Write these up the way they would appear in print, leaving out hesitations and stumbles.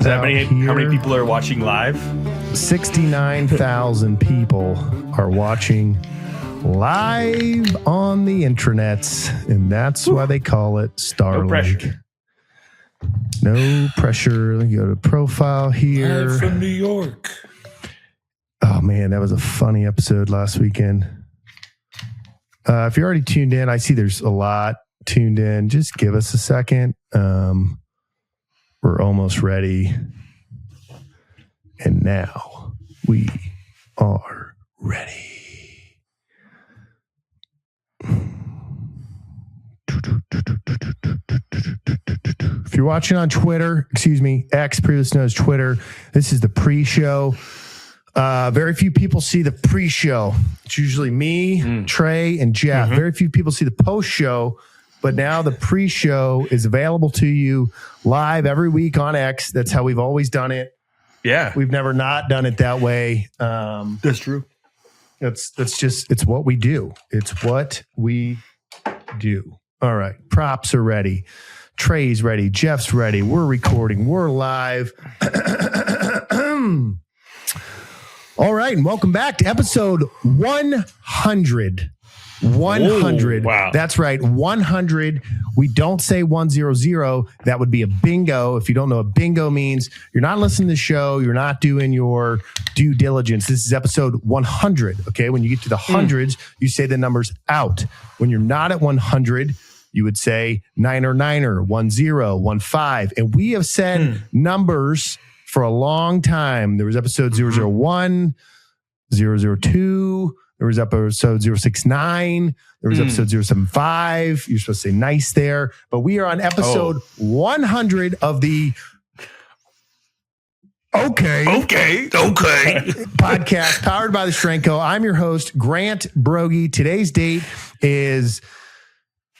How many people are watching live? 69,000 people are watching live on the intranets, and that's why they call it Starlink. No pressure. Let me go to profile here. Live from New York. Oh, man, that was a funny episode last weekend. If you're already tuned in, I see there's a lot tuned in. Just give us a second. We're almost ready. And now we are ready. If you're watching on Twitter, X, previously known as Twitter, this is the pre-show. Very few people see the pre-show. It's usually me, Trey, and Jeff. Very few people see the post-show, but now the pre-show is available to you live every week on X. That's how we've always done it. Yeah. We've never not done it that way. That's true. It's what we do. It's what we do. All right. Props are ready. Trey's ready. Jeff's ready. We're recording. We're live. All right. And welcome back to episode 100. 100. Ooh, wow. That's right. 100. We don't say 100. That would be a bingo. If you don't know what bingo means, you're not listening to the show. You're not doing your due diligence. This is episode 100. Okay. When you get to the hundreds, you say the numbers out. When you're not at 100, you would say niner, 10, 15. And we have said numbers for a long time. There was episode 001, 002. There was episode 069. There was episode 075. You're supposed to say nice there. But we are on episode 100 of the Okay podcast powered by the Strength Co. I'm your host, Grant Broggi. Today's date is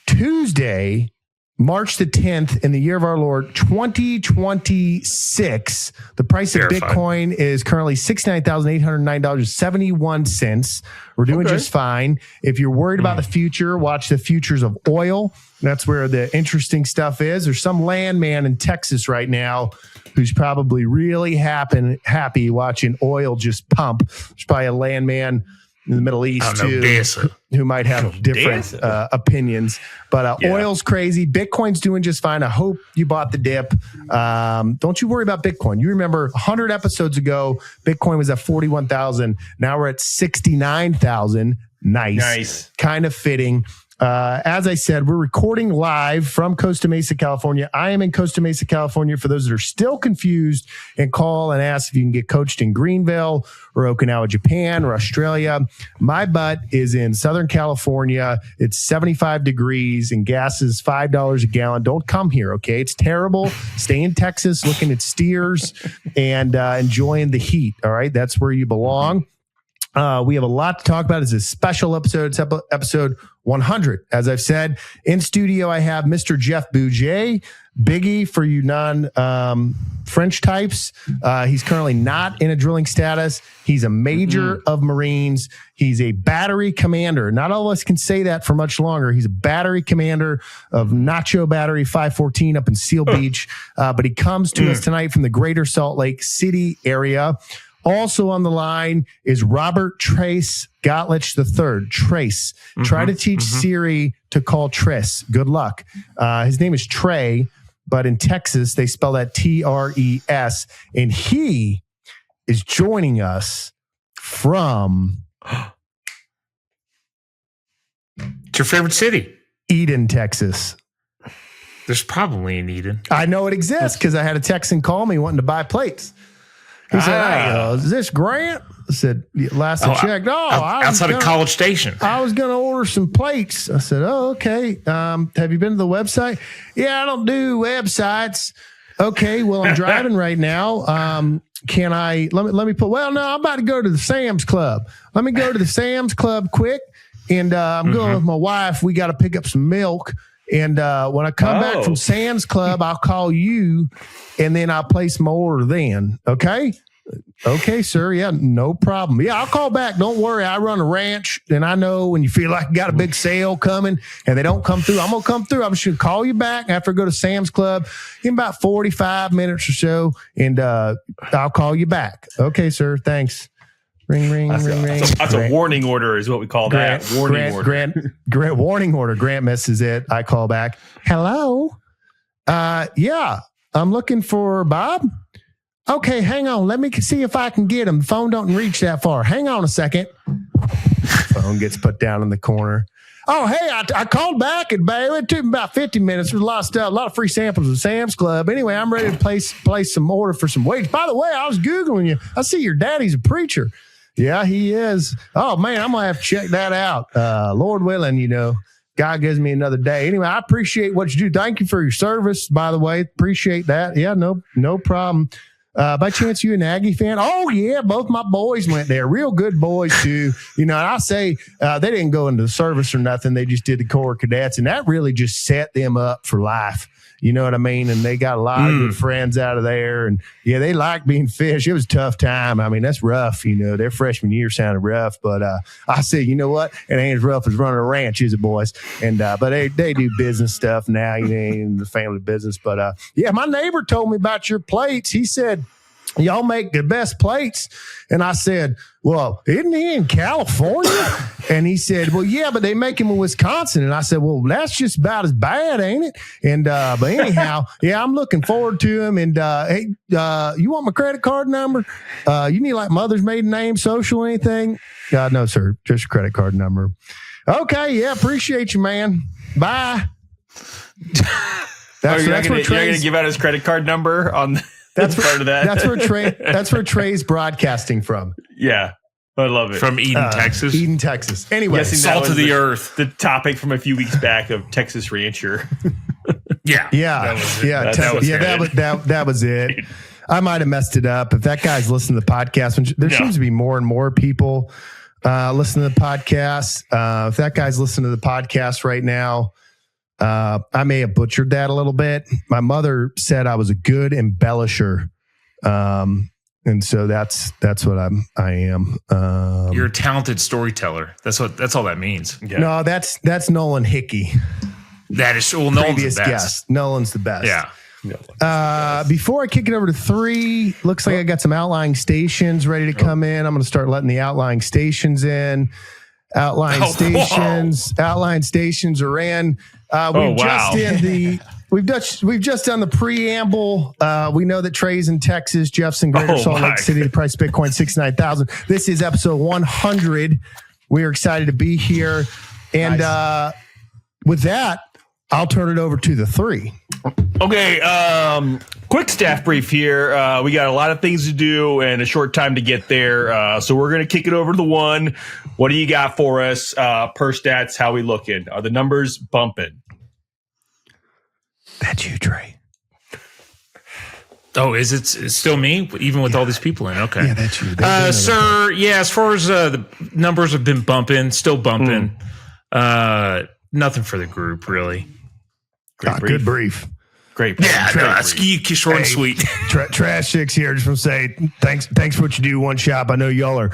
Tuesday, March the 10th in the year of our Lord, 2026. The price of Bitcoin is currently $69,809.71. We're doing just fine. If you're worried about the future, watch the futures of oil. That's where the interesting stuff is. There's some landman in Texas right now who's probably really happy watching oil just pump. There's probably a landman in the Middle East too, who might have different opinions. But oil's crazy. Bitcoin's doing just fine. I hope you bought the dip. Don't you worry about Bitcoin. You remember 100 episodes ago, Bitcoin was at 41,000. Now we're at 69,000. Nice. Kind of fitting. As I said, we're recording live from Costa Mesa, California. I am in Costa Mesa, California. For those that are still confused and call and ask if you can get coached in Greenville or Okinawa, Japan or Australia, my butt is in Southern California. It's 75 degrees and gas is $5 a gallon. Don't come here, okay? It's terrible. Stay in Texas looking at steers and enjoying the heat, all right? That's where you belong. We have a lot to talk about. It's a special episode. It's episode 100. As I've said, in studio, I have Mr. Jeff Buege, Biggie for you non-French types. He's currently not in a drilling status. He's a major of Marines. He's a battery commander. Not all of us can say that for much longer. He's a battery commander of Nacho Battery 514 up in Seal Beach. But he comes to us tonight from the greater Salt Lake City area. Also on the line is Robert Tres Gottlich III. Trace. Try to teach Siri to call Tres. Good luck. His name is Trey, but in Texas, they spell that Tres. And he is joining us from... It's your favorite city? Eden, Texas. There's probably an Eden. I know it exists because I had a Texan call me wanting to buy plates. He said, hey, is this Grant? I said, last I checked. Outside of College Station. I was going to order some plates. I said, okay. Have you been to the website? Yeah, I don't do websites. Okay, well, I'm driving right now. Can I, let me put, well, no, I'm about to go to the Sam's Club. Let me go to the Sam's Club quick. And I'm going with my wife. We got to pick up some milk. And when I come back from Sam's Club, I'll call you, and then I'll place my order then. Okay? Okay, sir. Yeah, no problem. Yeah, I'll call back. Don't worry. I run a ranch, and I know when you feel like you got a big sale coming and they don't come through, I'm going to come through. I'm just going to call you back after I go to Sam's Club in about 45 minutes or so, and I'll call you back. Okay, sir. Thanks. Ring, ring, ring. That's a warning order is what we call that. Warning order. Warning order. Grant misses it. I call back. Hello? Yeah, I'm looking for Bob. Okay, hang on. Let me see if I can get him. The phone don't reach that far. Hang on a second. Phone gets put down in the corner. Oh, hey, I called back and it took me about 50 minutes. There's a lot of stuff, a lot of free samples at Sam's Club. Anyway, I'm ready to place some order for some weights. By the way, I was Googling you. I see your daddy's a preacher. Yeah, he is. Oh, man, I'm going to have to check that out. Lord willing, God gives me another day. Anyway, I appreciate what you do. Thank you for your service, by the way. Appreciate that. Yeah, no problem. By chance, you an Aggie fan? Oh, yeah. Both my boys went there. Real good boys, too. And I say they didn't go into the service or nothing. They just did the Corps of Cadets, and that really just set them up for life. You know what I mean? And they got a lot of good friends out of there. And, yeah, they like being fish. It was a tough time. I mean, that's rough. Their freshman year sounded rough. But I said, you know what? It ain't as rough as running a ranch, is it, boys? And but they do business stuff now, in the family business. But, yeah, my neighbor told me about your plates. He said, y'all make the best plates. And I said, well, isn't he in California? And he said, well, yeah, but they make him in Wisconsin. And I said, well, that's just about as bad, ain't it? And, but anyhow, yeah, I'm looking forward to him. And, hey, you want my credit card number? You need like mother's maiden name, social, anything? No, sir. Just your credit card number. Okay. Yeah. Appreciate you, man. Bye. You're not going to give out his credit card number on that's part of that. That's where Trey's broadcasting from. Yeah. I love it. From Eden, Texas. Eden, Texas. Anyway, salt of the earth. The topic from a few weeks back of Texas Rancher. Yeah. That was it. I might have messed it up. If that guy's listening to the podcast, there seems to be more and more people listening to the podcast. If that guy's listening to the podcast right now, I may have butchered that a little bit. My mother said I was a good embellisher. And so that's what I am. You're a talented storyteller. That's all that means. Yeah. No, that's Nolan Hickey. That is Nolan's the best. Guest. Nolan's the best. Yeah. Before I kick it over to 3, looks like I got some outlying stations ready to come in. I'm going to start letting the outlying stations in. Outlying stations are in. We've just done the preamble. We know that Trey's in Texas, Jeff's in Greater Salt Lake City. The price of Bitcoin 69,000. This is episode 100. We are excited to be here, and with that, I'll turn it over to the 3. Okay, quick staff brief here. We got a lot of things to do and a short time to get there. So we're going to kick it over to the 1. What do you got for us? Per stats, how we looking? Are the numbers bumping? That's you, Trey. Oh, is it? It's still me, even with all these people in? Okay. Yeah, that's you. Sir, yeah, as far as the numbers have been bumping, still bumping. Nothing for the group, really. Good brief. Great. Yeah, short and sweet. Trash Chicks here. Just want to say thanks for what you do, One Shop. I know y'all are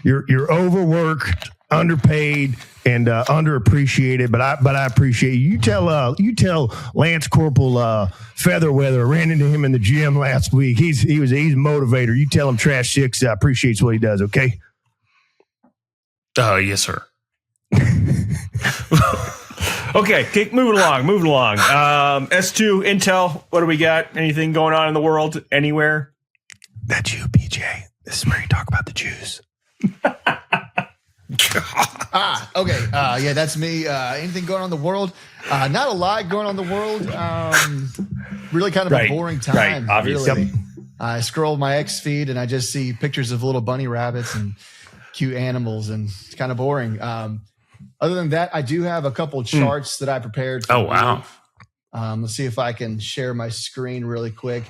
you're overworked, underpaid, and underappreciated, but I appreciate you. You tell Lance Corporal Featherweather. I ran into him in the gym last week. He's a motivator. You tell him Trash Chicks appreciates what he does. Okay. Oh yes, sir. Okay, moving along. S2 Intel. What do we got? Anything going on in the world anywhere? That's you, PJ. This is where you talk about the Jews. Okay. Yeah, that's me. Anything going on in the world? Not a lot going on in the world. Really kind of a boring time. Right, obviously. Really. I scroll my X feed and I just see pictures of little bunny rabbits and cute animals, and it's kind of boring. Other than that, I do have a couple charts that I prepared. Oh, wow. Let's see if I can share my screen really quick.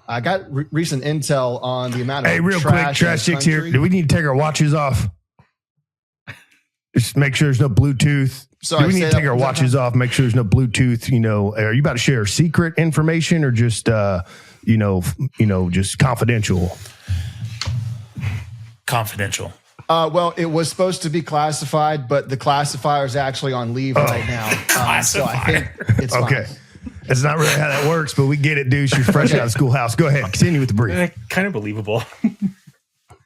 I got recent intel on the amount of real quick, Trash Chicks here. Do we need to take our watches off? Just make sure there's no Bluetooth. Sorry, do we need to take our watches off? Make sure there's no Bluetooth. Are you about to share secret information or just just confidential? confidential? Well, it was supposed to be classified, but the classifier is actually on leave right now. So I think it's Okay. fine. That's not really how that works, but we get it, Deuce. You're fresh out of schoolhouse. Go ahead. Continue with the brief. Kind of believable.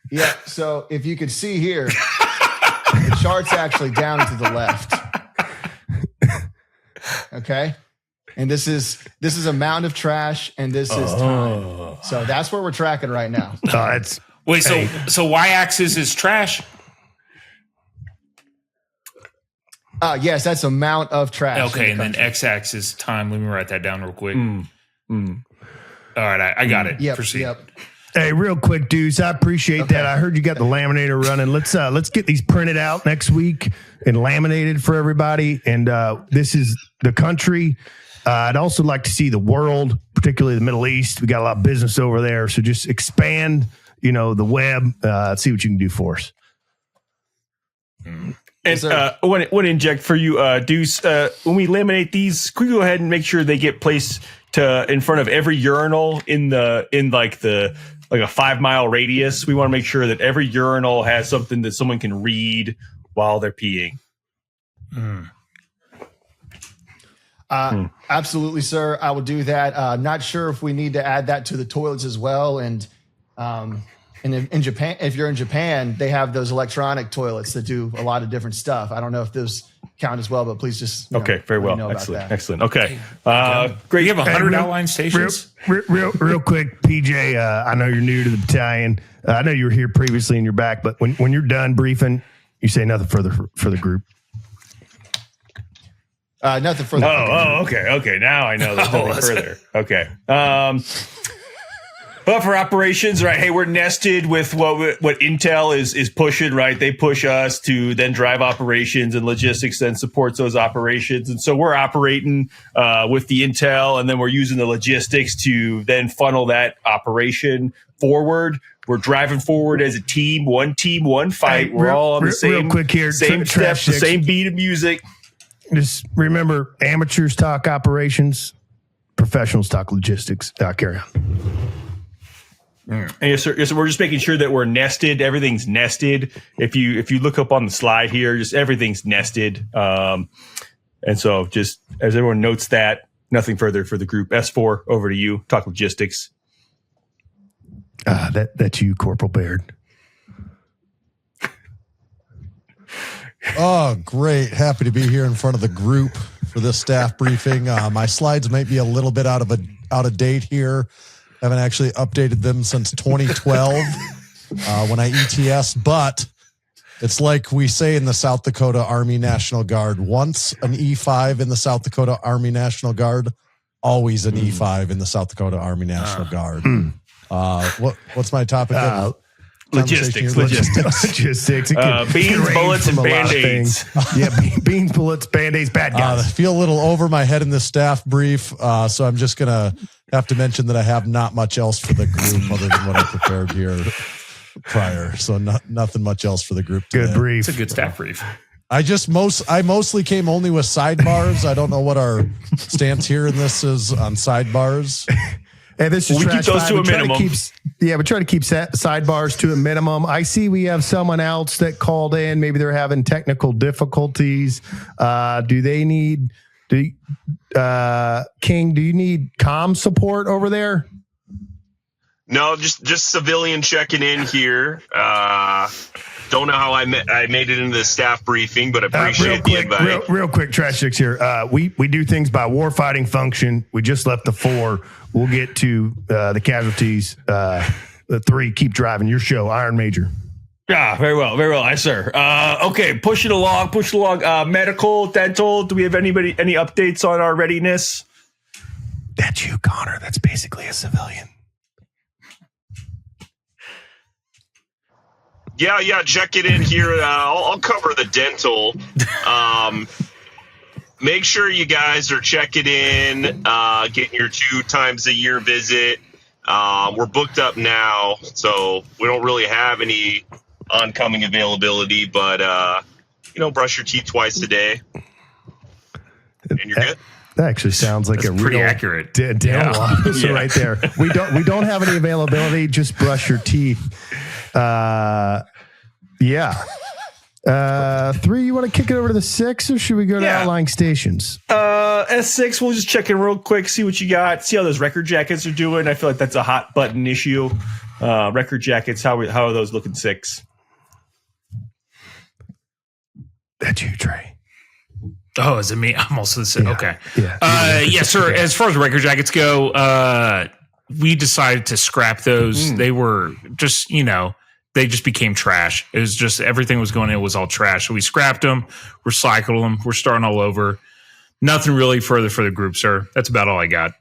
Yeah. So if you could see here, the chart's actually down to the left. Okay. And this is amount of trash, and this is time. So that's where we're tracking right now. It's Wait, so y-axis is trash? Yes, that's amount of trash. Okay, and then x-axis time. Let me write that down real quick. All right, I got it. Proceed. Yep. Hey, real quick, Deuce. I appreciate that. I heard you got the laminator running. Let's get these printed out next week and laminated for everybody. And this is the country. I'd also like to see the world, particularly the Middle East. We got a lot of business over there, so just expand, the web. See what you can do for us. And I want to inject for you, Deuce. When we laminate these, can we go ahead and make sure they get placed in front of every urinal in like a 5 mile radius? We want to make sure that every urinal has something that someone can read while they're peeing. Absolutely, sir. I will do that. Not sure if we need to add that to the toilets as well. And in Japan, if you're in Japan, they have those electronic toilets that do a lot of different stuff. I don't know if those count as well, but please just very well. know about Excellent. that. Excellent. Okay. Great. You have 100 outline stations? Real quick, PJ, I know you're new to the battalion. I know you were here previously and you're back, but when you're done briefing, you say nothing further for the group. Nothing further. Okay. Now I know there's nothing further. Okay. But for operations, right? Hey, we're nested with what Intel is pushing, right? They push us to then drive operations, and logistics then supports those operations. And so we're operating with the Intel, and then we're using the logistics to then funnel that operation forward. We're driving forward as a team, one fight. We're all on the same, real quick here, same steps, the same beat of music. Just remember, amateurs talk operations, professionals talk logistics. Carry on. And yes, sir. We're just making sure that we're nested. Everything's nested. If you look up on the slide here, just everything's nested. And so just as everyone notes that, nothing further for the group. S4, over to you. Talk logistics. That's you, Corporal Baird. Oh, great. Happy to be here in front of the group for this staff briefing. My slides might be a little bit out of date here. Haven't actually updated them since 2012 when I ETS, but it's like we say in the South Dakota Army National Guard, once an E5 in the South Dakota Army National Guard, always an E5 in the South Dakota Army National Guard. What's my topic? Logistics. Beans, bullets, and Band-Aids. Beans, bullets, Band-Aids, bad guys. I feel a little over my head in this staff brief, so I'm just going to have to mention that I have not much else for the group other than what I prepared here prior. So nothing much else for the group today. Good brief. It's a good staff brief. I mostly came only with sidebars. I don't know what our stance here in this is on sidebars. And this is we keep those to a minimum. We're trying to keep sidebars to a minimum. I see we have someone else that called in. Maybe they're having technical difficulties. Do they need, King, do you need comm support over there? No, just civilian checking in here. Don't know how I made it into the staff briefing, but appreciate the invite. Real quick, Trash Six here. We do things by warfighting function. We just left the 4. We'll get to the casualties. The 3, keep driving. Your show, Iron Major. Yeah, very well. Yes, sir. Okay, push it along. Medical, dental. Do we have any updates on our readiness? That's you, Connor. That's basically a civilian. Yeah, check it in here. I'll cover the dental. Make sure you guys are checking in, getting your 2 times a year visit. We're booked up now, so we don't really have any oncoming availability, but brush your teeth twice a day and you're good. That actually sounds like That's a pretty real accurate. dental officer right there. We don't have any availability. Just brush your teeth. Yeah. 3, you want to kick it over to the 6, or should we go to Outlying stations? S6, we'll just check in real quick, see what you got, see how those record jackets are doing. I feel like that's a hot button issue. Record jackets, how are those looking, 6? That's you, Trey. Oh, is it me? I'm also the same. Yeah. Okay. Yeah. Yes, sir. As far as record jackets go, we decided to scrap those. They were just, they just became trash. It was just everything was going in was all trash. So we scrapped them, recycled them. We're starting all over. Nothing really further for the group, sir. That's about all I got.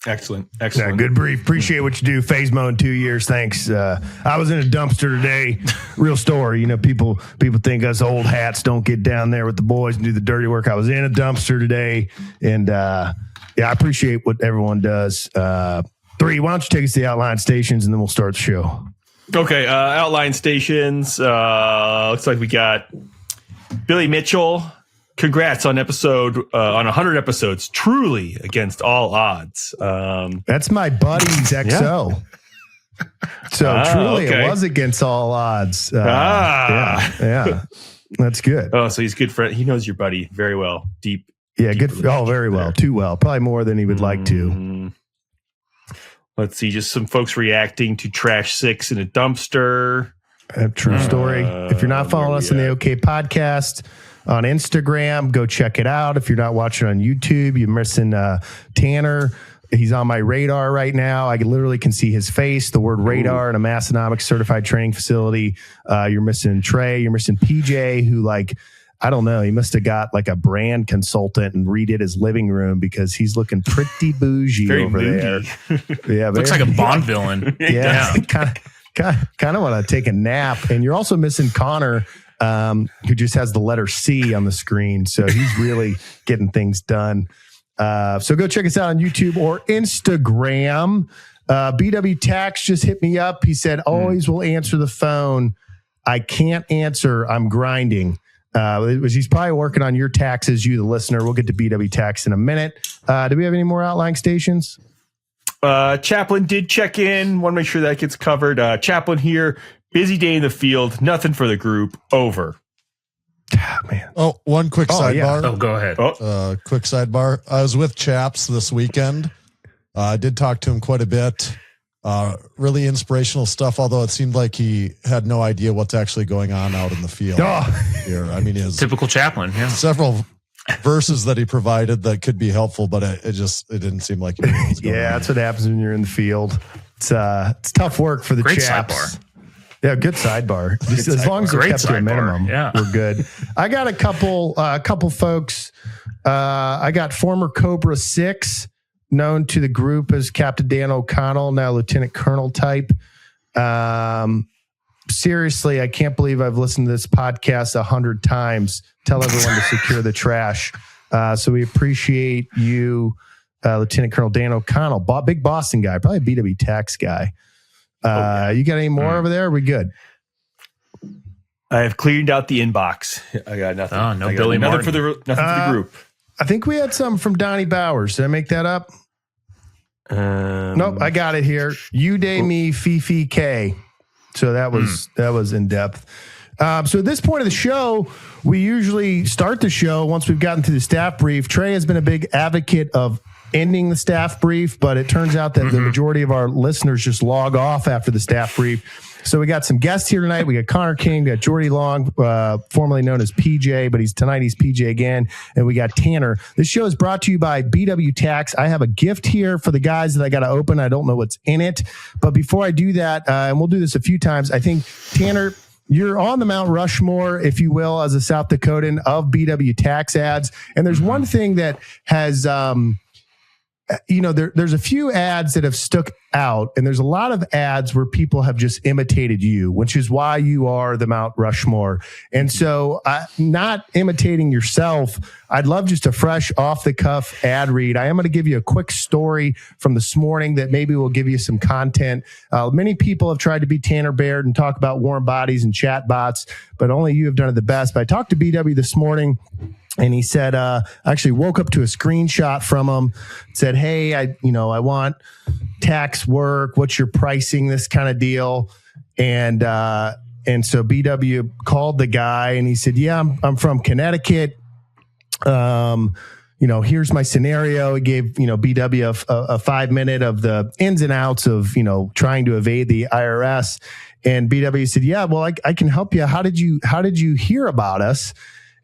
Excellent. Yeah, good brief. Appreciate what you do. Phase mode 2 years. Thanks. I was in a dumpster today. Real story. People think us old hats don't get down there with the boys and do the dirty work. I was in a dumpster today, and I appreciate what everyone does. 3, why don't you take us to the Outline stations, and then we'll start the show. Okay, Outline stations. Looks like we got Billy Mitchell. Congrats on episode on 100 episodes. Truly against all odds. That's my buddy's XO. So truly, it was against all odds. Yeah, that's good. Oh, so he's good friend. He knows your buddy very well. Deep. Yeah, good. Very well. Too well. Probably more than he would like to. Let's see. Just some folks reacting to Trash 6 in a dumpster. True story. If you're not following us on the OK Podcast on Instagram, go check it out. If you're not watching on YouTube, you're missing Tanner. He's on my radar right now. I literally can see his face, the word radar in a Massonomics certified training facility. You're missing Trey. You're missing PJ, who I don't know. He must have got like a brand consultant and redid his living room because he's looking pretty bougie over there. Yeah, looks like a Bond villain. Yeah. Kind of want to take a nap. And you're also missing Connor, who just has the letter C on the screen. So he's really getting things done. So go check us out on YouTube or Instagram. BW Tax just hit me up. He said, always will answer the phone. I can't answer. I'm grinding. He's probably working on your taxes, you, the listener. We'll get to BW Tax in a minute. Do we have any more Outlying stations? Chaplain did check in. Want to make sure that gets covered. Chaplain here. Busy day in the field. Nothing for the group. Over. Man. Oh, one quick sidebar. Yeah. Oh, go ahead. Quick sidebar. I was with Chaps this weekend. I did talk to him quite a bit. Really inspirational stuff, although it seemed like he had no idea what's actually going on out in the field here. I mean, his typical Chaplain. Yeah. Several verses that he provided that could be helpful, but it didn't seem like he knew what was going on. That's what happens when you're in the field. It's tough work for the Great Chaps. Sidebar. Yeah, good sidebar. Just as long as it's kept to a minimum, we're good. I got a couple folks. I got former Cobra 6, known to the group as Captain Dan O'Connell, now Lieutenant Colonel type. Seriously, I can't believe I've listened to this podcast 100 times. Tell everyone to secure the trash. So we appreciate you, Lieutenant Colonel Dan O'Connell, big Boston guy, probably a BW Tax guy. You got any more over there? Are we good? I have cleaned out the inbox. I got nothing. Oh, no Billy Martin. Nothing for the group. I think we had some from Donnie Bowers. Did I make that up? Nope, I got it here. Udemy Fifi K. So that was in depth. So at this point of the show, we usually start the show once we've gotten through the staff brief. Trey has been a big advocate of ending the staff brief, but it turns out that the majority of our listeners just log off after the staff brief. So we got some guests here tonight. We got Connor King, we got Jordy Long, formerly known as PJ, but he's PJ again. And we got Tanner. This show is brought to you by BW Tax. I have a gift here for the guys that I got to open. I don't know what's in it. But before I do that, and we'll do this a few times, I think, Tanner, you're on the Mount Rushmore, if you will, as a South Dakotan of BW Tax ads. And there's one thing that has... there's a few ads that have stuck out, and there's a lot of ads where people have just imitated you, which is why you are the Mount Rushmore. And so not imitating yourself, I'd love just a fresh off the cuff ad read. I am going to give you a quick story from this morning that maybe will give you some content. Many people have tried to be Tanner Baird and talk about warm bodies and chat bots, but only you have done it the best. But I talked to BW this morning. And he said, actually woke up to a screenshot from him, said, hey, I want tax work. What's your pricing? This kind of deal. And so BW called the guy and he said, yeah, I'm from Connecticut. Here's my scenario. He gave, BW a 5-minute of the ins and outs of, trying to evade the IRS. And BW said, yeah, well, I can help you. How did you hear about us?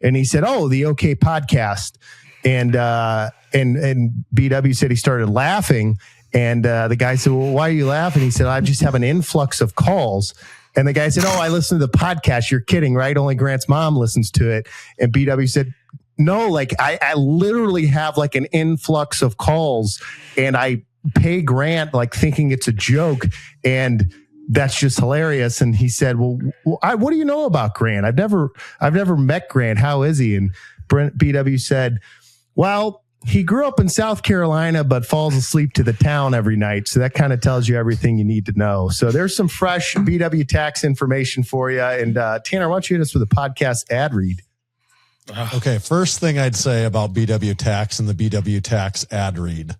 And he said, oh, the OK podcast. And BW said he started laughing. And the guy said, well, why are you laughing? He said, I just have an influx of calls. And the guy said, oh, I listen to the podcast. You're kidding, right? Only Grant's mom listens to it. And BW said, no, like I literally have like an influx of calls and I pay Grant like thinking it's a joke. And that's just hilarious. And he said, well, what do you know about Grant? I've never met Grant. How is he? And BW said, well, he grew up in South Carolina, but falls asleep to the town every night. So that kind of tells you everything you need to know. So there's some fresh BW tax information for you. And Tanner, why don't you hit us with a podcast ad read? Okay, first thing I'd say about BW Tax and the BW Tax ad read.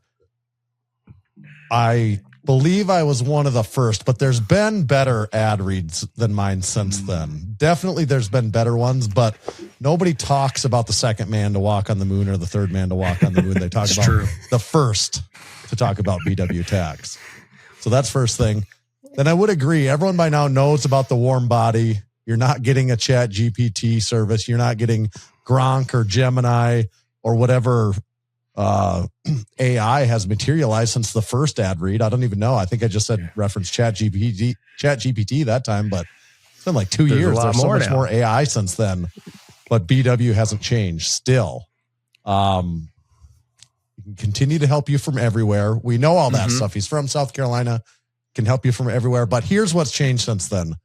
I believe I was one of the first, but there's been better ad reads than mine since then. Definitely there's been better ones, but nobody talks about the second man to walk on the moon or the third man to walk on the moon. They talk about the first to talk about BW Tax. So that's first thing. Then I would agree. Everyone by now knows about the warm body. You're not getting a Chat GPT service. You're not getting Gronk or Gemini or whatever AI has materialized since the first ad read. I don't even know. I think I just said reference Chat GPT that time, but it's been like 2 years. There's so much more AI since then, but BW hasn't changed still. He can continue to help you from everywhere. We know all that stuff. He's from South Carolina, can help you from everywhere. But here's what's changed since then.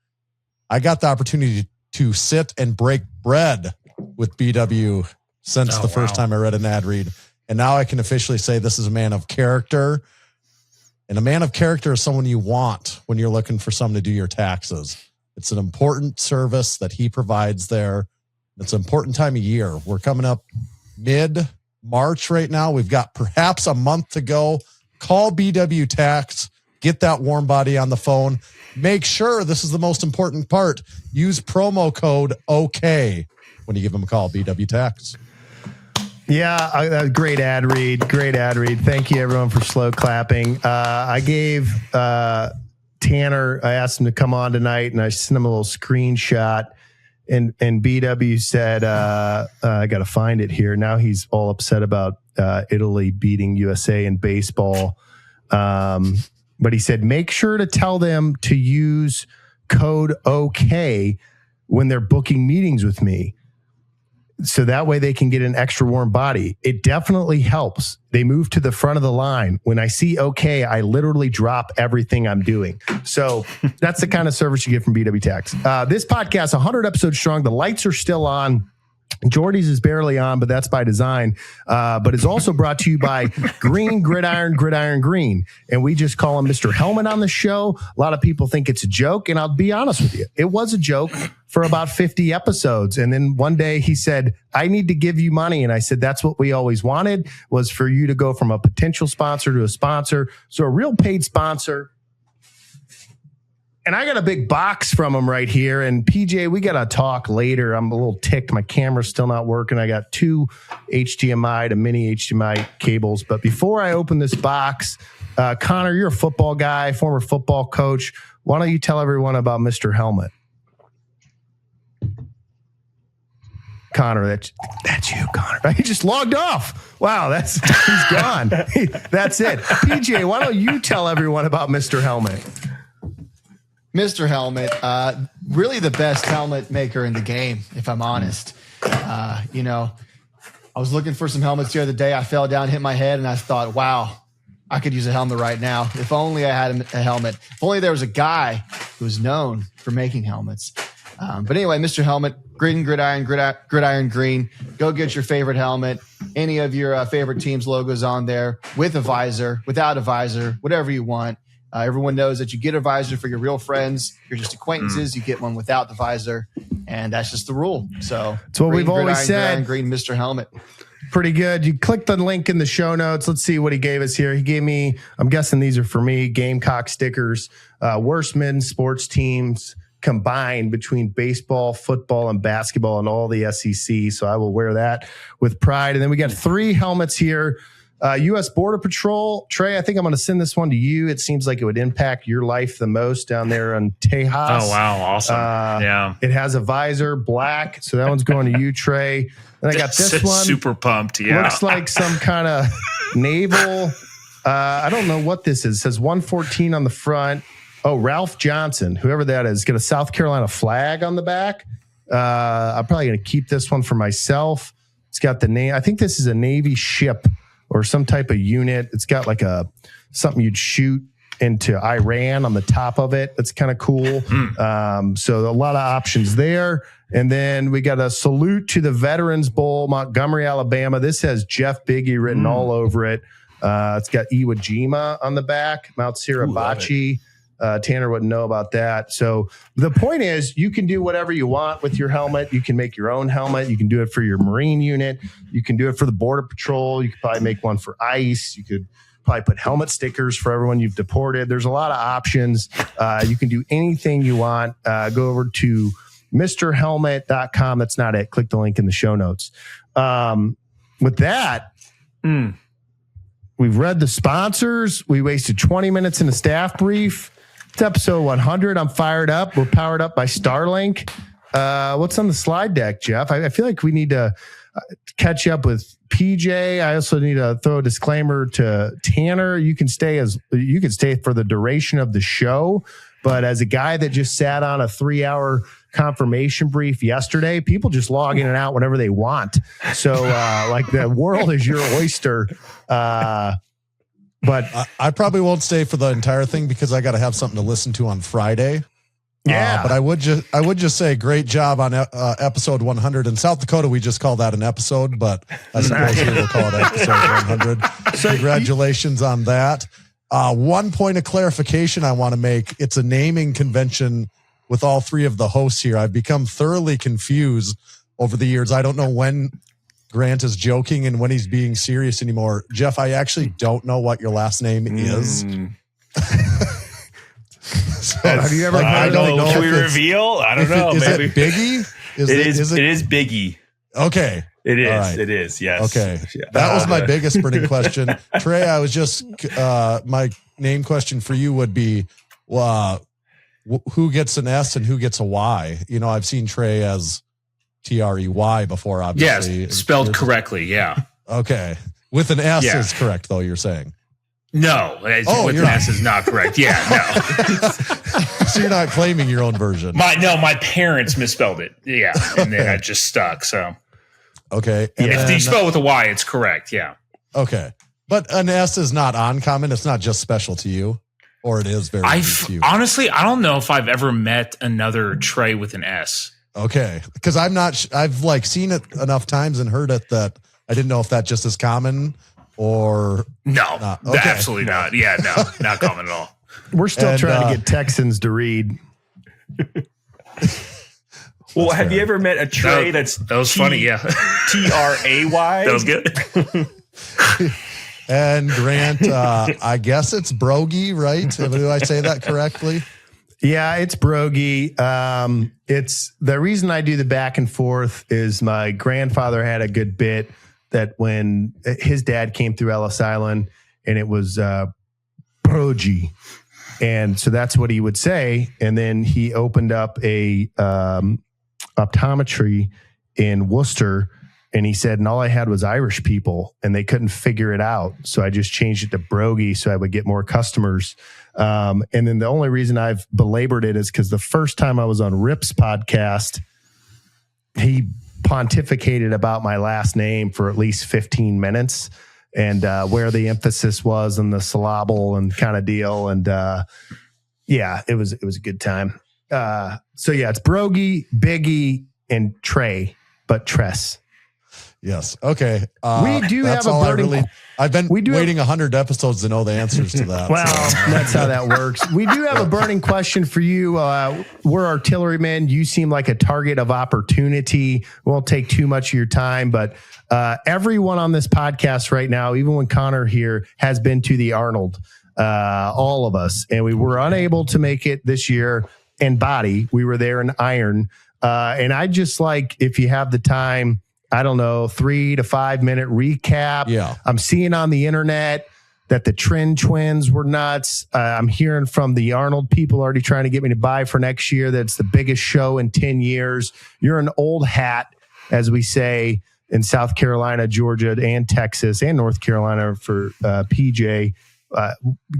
I got the opportunity to sit and break bread with BW since the first time I read an ad read. And now I can officially say this is a man of character. And a man of character is someone you want when you're looking for someone to do your taxes. It's an important service that he provides there. It's an important time of year. We're coming up mid-March right now. We've got perhaps a month to go. Call BW Tax. Get that warm body on the phone. Make sure, this is the most important part, use promo code OK when you give them a call, BW Tax. Yeah, great ad read. Thank you, everyone, for slow clapping. I gave Tanner, I asked him to come on tonight, and I sent him a little screenshot. And BW said, I got to find it here. Now he's all upset about Italy beating USA in baseball. But he said, make sure to tell them to use code OK when they're booking meetings with me. So that way they can get an extra warm body. It definitely helps. They move to the front of the line. When I see OK, I literally drop everything I'm doing. So that's the kind of service you get from BW Tax. This podcast, 100 episodes strong. The lights are still on. Jordy's is barely on, but that's by design. But it's also brought to you by Green Gridiron Green. And we just call him Mr. Helmet on the show. A lot of people think it's a joke. And I'll be honest with you. It was a joke for about 50 episodes. And then one day he said, I need to give you money. And I said, that's what we always wanted, was for you to go from a potential sponsor to a sponsor. So a real paid sponsor. And I got a big box from him right here. And PJ, we got to talk later. I'm a little ticked. My camera's still not working. I got 2 HDMI to mini HDMI cables. But before I open this box, Connor, you're a football guy, former football coach. Why don't you tell everyone about Mr. Helmet? Connor, that's you, Connor. He just logged off. Wow, he's gone. That's it. PJ, why don't you tell everyone about Mr. Helmet? Mr. Helmet, really the best helmet maker in the game, if I'm honest. I was looking for some helmets the other day. I fell down, hit my head, and I thought, wow, I could use a helmet right now. If only I had a helmet. If only there was a guy who was known for making helmets. But anyway, Mr. Helmet, Green Gridiron Green. Go get your favorite helmet. Any of your favorite team's logos on there, with a visor, without a visor, whatever you want. Everyone knows that you get a visor for your real friends. You're just acquaintances. You get one without the visor. and that's just the rule. So it's what we've always said. Green Mr. Helmet. Pretty good. You click the link in the show notes. Let's see what he gave us here. He gave me, I'm guessing these are for me, Gamecock stickers, worst men's sports teams combined between baseball, football, and basketball and all the SEC. So I will wear that with pride. And then we got 3 helmets here. U.S. Border Patrol. Trey, I think I'm going to send this one to you. It seems like it would impact your life the most down there in Tejas. Oh, wow. Awesome. Yeah. It has a visor, black. So that one's going to you, Trey. And I got this one. Super pumped. Yeah. Looks like some kind of naval. I don't know what this is. It says 114 on the front. Oh, Ralph Johnson, whoever that is, got a South Carolina flag on the back. I'm probably going to keep this one for myself. It's got the name. I think this is a Navy ship or some type of unit. It's got like something you'd shoot into Iran on the top of it. That's kind of cool. So a lot of options there. And then we got a salute to the Veterans Bowl, Montgomery, Alabama. This has Jeff Biggie written all over it. It's got Iwo Jima on the back, Mount Suribachi. Tanner wouldn't know about that. So the point is you can do whatever you want with your helmet. You can make your own helmet. You can do it for your Marine unit. You can do it for the Border Patrol. You could probably make one for ICE. You could probably put helmet stickers for everyone you've deported. There's a lot of options. You can do anything you want. Go over to MrHelmet.com. That's not it. Click the link in the show notes. With that, we've read the sponsors. We wasted 20 minutes in a staff brief. It's episode 100. I'm fired up. We're powered up by Starlink. What's on the slide deck, Jeff? I feel like we need to catch up with PJ. I also need to throw a disclaimer to Tanner. You can stay for the duration of the show, but as a guy that just sat on a 3-hour confirmation brief yesterday, people just log in and out whenever they want. So like the world is your oyster. But I probably won't stay for the entire thing because I got to have something to listen to on Friday. Yeah. But I would just say great job on episode 100. In South Dakota, we just call that an episode, but I suppose here we'll call it episode 100. So congratulations on that. One point of clarification I want to make. It's a naming convention with all 3 of the hosts here. I've become thoroughly confused over the years. I don't know when Grant is joking and when he's being serious anymore. Jeff, I actually don't know what your last name is. So, have you ever? I don't know. Can we reveal? I don't know. Is maybe. it Biggie? It is Biggie. Okay. It is. Right. It is. Yes. Okay. That was my biggest burning question. Trey, I was just, my name question for you would be, who gets an S and who gets a Y? You know, I've seen Trey as Trey before, obviously. Yes, spelled correctly. Yeah. Okay. With an S is correct, though, you're saying. No, with an S is not correct. Yeah, no. So you're not claiming your own version. My parents misspelled it. Yeah, and then I just stuck. So okay, if you spell with a Y, it's correct. Yeah. Okay, but an S is not uncommon. It's not just special to you, or it is very. To you. Honestly, I don't know if I've ever met another Trey with an S. Okay, because I'm not. I've seen it enough times and heard it that I didn't know if that just is common. Or no, okay. Absolutely not. Yeah, no, not common at all. We're still trying to get Texans to read. Well, have you ever met a Trey that was funny? Yeah, Tray. That was good. And Grant, I guess it's Broggi, right? Do I say that correctly? Yeah, it's Broggi. It's the reason I do the back and forth is my grandfather had a good bit that when his dad came through Ellis Island and it was Broggi. And so that's what he would say. And then he opened up a optometry in Worcester. And he said, and all I had was Irish people and they couldn't figure it out. So I just changed it to Broggi so I would get more customers. And then the only reason I've belabored it is because the first time I was on Rip's podcast, he pontificated about my last name for at least 15 minutes and where the emphasis was and the syllable and kind of deal. And it was a good time. So yeah, it's Broggi, Biggie, and Trey, but Tress. Yes. Okay. We do that's have a all burning. I've been we do waiting 100 episodes to know the answers to that. Well, that's how that works. We do have a burning question for you. We're artillerymen. You seem like a target of opportunity. Won't take too much of your time, but everyone on this podcast right now, even when Connor here, has been to the Arnold. All of us, and we were unable to make it this year in body. We were there in iron. And I just like, if you have the time, I don't know, 3 to 5 minute recap. Yeah. I'm seeing on the internet that the Trin twins were nuts. I'm hearing from the Arnold people already trying to get me to buy for next year. That's the biggest show in 10 years. You're an old hat, as we say in South Carolina, Georgia, and Texas, and North Carolina for PJ.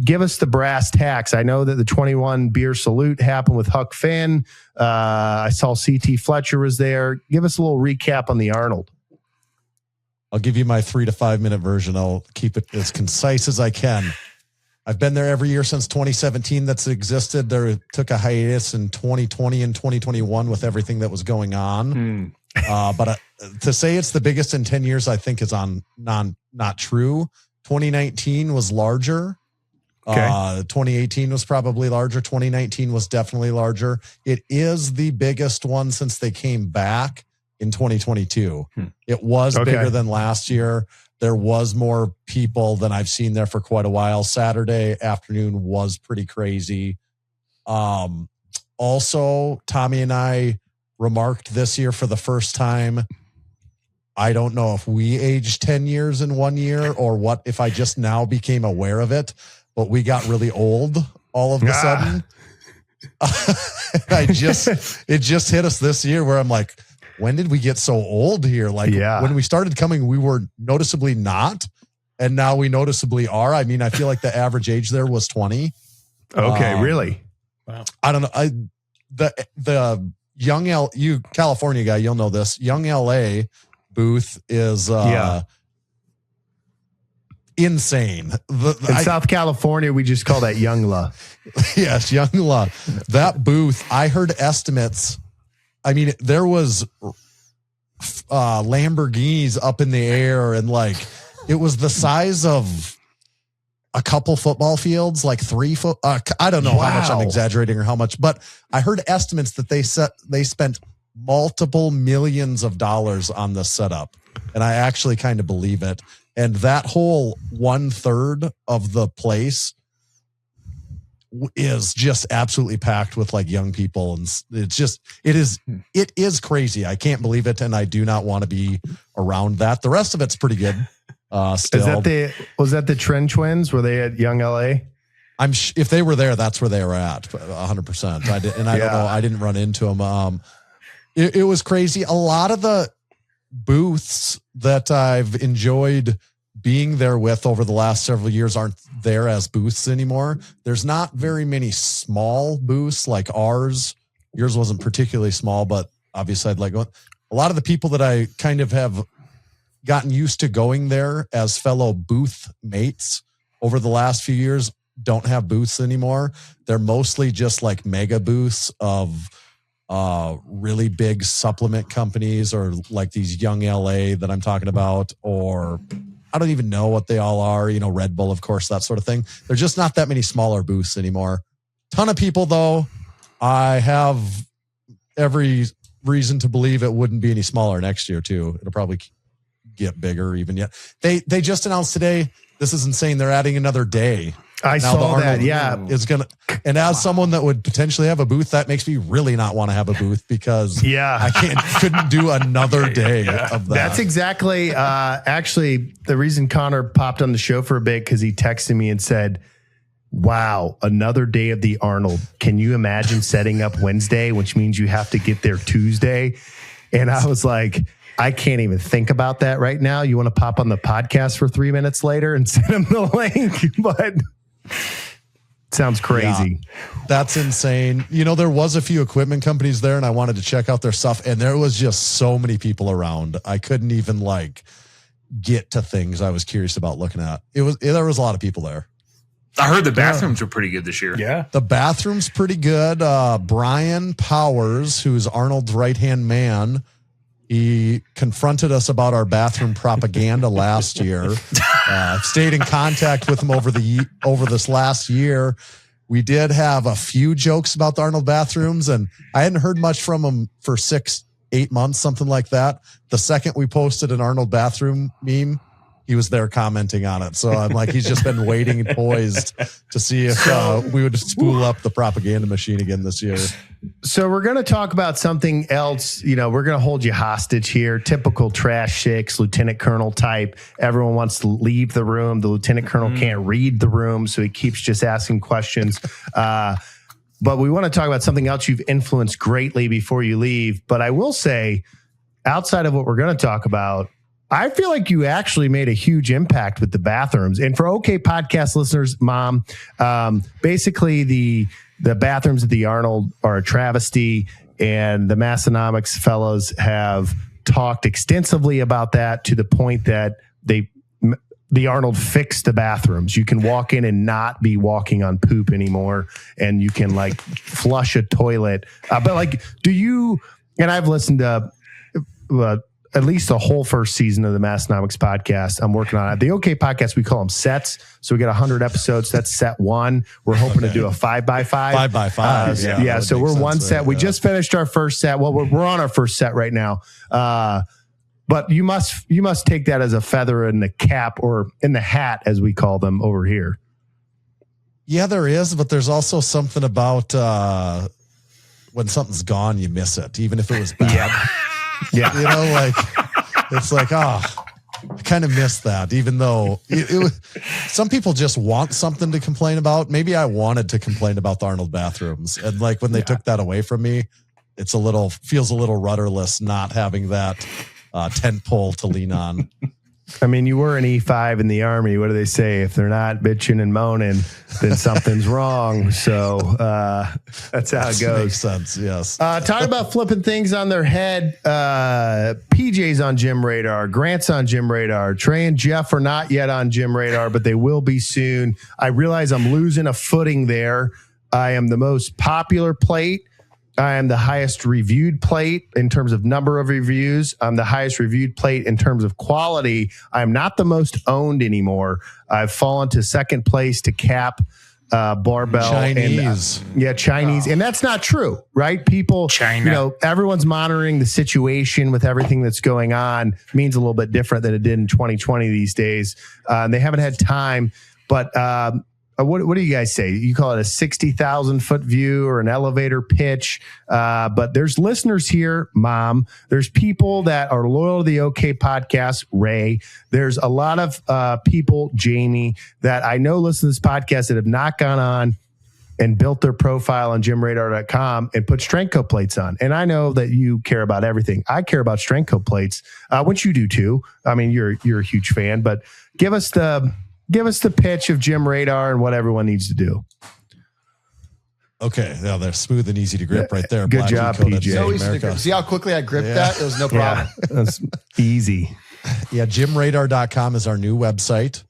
Give us the brass tacks. I know that the 21 beer salute happened with Huck Finn. I saw CT Fletcher was there. Give us a little recap on the Arnold. I'll give you my 3 to 5 minute version. I'll keep it as concise as I can. I've been there every year since 2017 that's existed. There took a hiatus in 2020 and 2021 with everything that was going on. But to say it's the biggest in 10 years, I think is not true. 2019 was larger. Okay. 2018 was probably larger. 2019 was definitely larger. It is the biggest one since they came back in 2022. It was bigger than last year. There was more people than I've seen there for quite a while. Saturday afternoon was pretty crazy. Also, Tommy and I remarked this year for the first time, I don't know if we aged 10 years in 1 year or what, if I just now became aware of it, but we got really old all of a sudden. It just hit us this year where I'm like, when did we get so old here? Like when we started coming, we were noticeably not. And now we noticeably are. I mean, I feel like the average age there was 20. Okay. Really? Wow. I don't know. The young you California guy, you'll know this. Young LA booth is insane. In South California, we just call that Young La. Yes, Young La. That booth, I heard estimates. I mean, there was Lamborghinis up in the air, and like it was the size of a couple football fields, like 3 foot. I don't know how much I'm exaggerating or how much, but I heard estimates that they spent multiple millions of dollars on this setup. And I actually kind of believe it. And that whole 1/3 of the place is just absolutely packed with like young people. And it is crazy. I can't believe it. And I do not want to be around that. The rest of it's pretty good. Still. Was that the Trin twins? Were they at Young LA? If they were there, that's where they were at 100%. I don't know. I didn't run into them. It was crazy. A lot of the booths that I've enjoyed being there with over the last several years aren't there as booths anymore. There's not very many small booths like ours. Yours wasn't particularly small, but obviously I'd like a lot of the people that I kind of have gotten used to going there as fellow booth mates over the last few years don't have booths anymore. They're mostly just like mega booths of really big supplement companies or like these Young LA that I'm talking about, or I don't even know what they all are, Red Bull, of course, that sort of thing. There's just not that many smaller booths anymore. Ton of people though. I have every reason to believe it wouldn't be any smaller next year too. It'll probably get bigger even yet. They just announced today, this is insane, they're adding another day. I saw that. Yeah. It's going to, and as someone that would potentially have a booth, that makes me really not want to have a booth because I couldn't do another day of that. That's exactly, actually the reason Connor popped on the show for a bit, because he texted me and said, wow, another day of the Arnold. Can you imagine setting up Wednesday, which means you have to get there Tuesday? And I was like, I can't even think about that right now. You want to pop on the podcast for 3 minutes later and send him the link? But sounds crazy. Yeah, that's insane. There was a few equipment companies there and I wanted to check out their stuff, and there was just so many people around. I couldn't even get to things I was curious about looking at. There was a lot of people there. I heard the bathrooms were pretty good this year. Yeah. The bathroom's pretty good. Brian Powers, who's Arnold's right-hand man, He confronted us about our bathroom propaganda last year. I've stayed in contact with him over this last year. We did have a few jokes about the Arnold bathrooms, and I hadn't heard much from him for 6-8 months, something like that. The second we posted an Arnold bathroom meme, he was there commenting on it. So I'm like, he's just been waiting and poised to see if we would spool up the propaganda machine again this year. So we're going to talk about something else. You know, we're going to hold you hostage here. Typical trash six, lieutenant colonel type. Everyone wants to leave the room. The lieutenant colonel can't read the room, so he keeps just asking questions. But we want to talk about something else you've influenced greatly before you leave. But I will say, outside of what we're going to talk about, I feel like you actually made a huge impact with the bathrooms. And for OK Podcast listeners, Mom, basically the bathrooms at the Arnold are a travesty, and the Massonomics fellows have talked extensively about that to the point that the Arnold fixed the bathrooms. You can walk in and not be walking on poop anymore, and you can like flush a toilet. But like, do you, and I've listened to at least the whole first season of the Massonomics podcast. I'm working on it. The OK Podcast, we call them sets. So we got 100 episodes. That's set one. We're hoping to do a 5x5. 5x5. Yeah. So we're one set. We just finished our first set. Well, we're on our first set right now. But you must take that as a feather in the cap, or in the hat, as we call them over here. Yeah, there is. But there's also something about when something's gone, you miss it, even if it was bad. Yeah. You know, like, it's like, I kind of miss that, even though it was, some people just want something to complain about. Maybe I wanted to complain about the Arnold bathrooms. And like when they took that away from me, feels a little rudderless not having that tent pole to lean on. I mean, you were an E5 in the Army. What do they say? If they're not bitching and moaning, then something's wrong. So that's how it goes. Makes sense, yes. Talk about flipping things on their head. PJ's on Gym Radar. Grant's on Gym Radar. Trey and Jeff are not yet on Gym Radar, but they will be soon. I realize I'm losing a footing there. I am the most popular plate. I am the highest reviewed plate in terms of number of reviews. I'm the highest reviewed plate in terms of quality. I'm not the most owned anymore. I've fallen to second place to Cap barbell. Chinese. And, Chinese. And that's not true, right? People, China. Everyone's monitoring the situation with everything that's going on. Means a little bit different than it did in 2020 these days. They haven't had time, but what do you guys say? You call it a 60,000 foot view or an elevator pitch. But there's listeners here, Mom. There's people that are loyal to the OK Podcast, Ray. There's a lot of people, Jamie, that I know listen to this podcast that have not gone on and built their profile on gymradar.com and put strength coat plates on. And I know that you care about everything. I care about strength coat plates, which you do too. I mean, you're a huge fan, but give us the pitch of Gym Radar and what everyone needs to do. Okay. Now they're smooth and easy to grip right there. Good job, PJ. So easy to grip. See how quickly I gripped that? It was no problem. Yeah, that's easy. Yeah. Gymradar.com is our new website.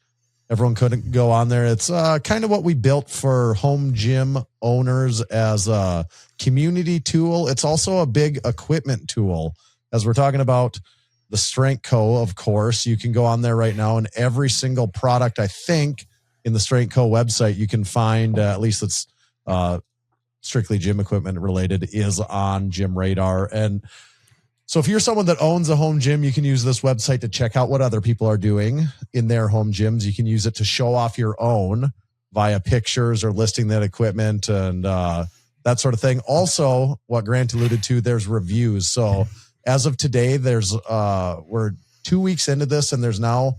Everyone couldn't go on there. It's kind of what we built for home gym owners as a community tool. It's also a big equipment tool. As we're talking about the Strength Co., of course, you can go on there right now, and every single product, I think, in the Strength Co. website, you can find, at least it's strictly gym equipment related, is on Gym Radar. And so if you're someone that owns a home gym, you can use this website to check out what other people are doing in their home gyms. You can use it to show off your own via pictures or listing that equipment and that sort of thing. Also, what Grant alluded to, there's reviews. So as of today, we're 2 weeks into this, and there's now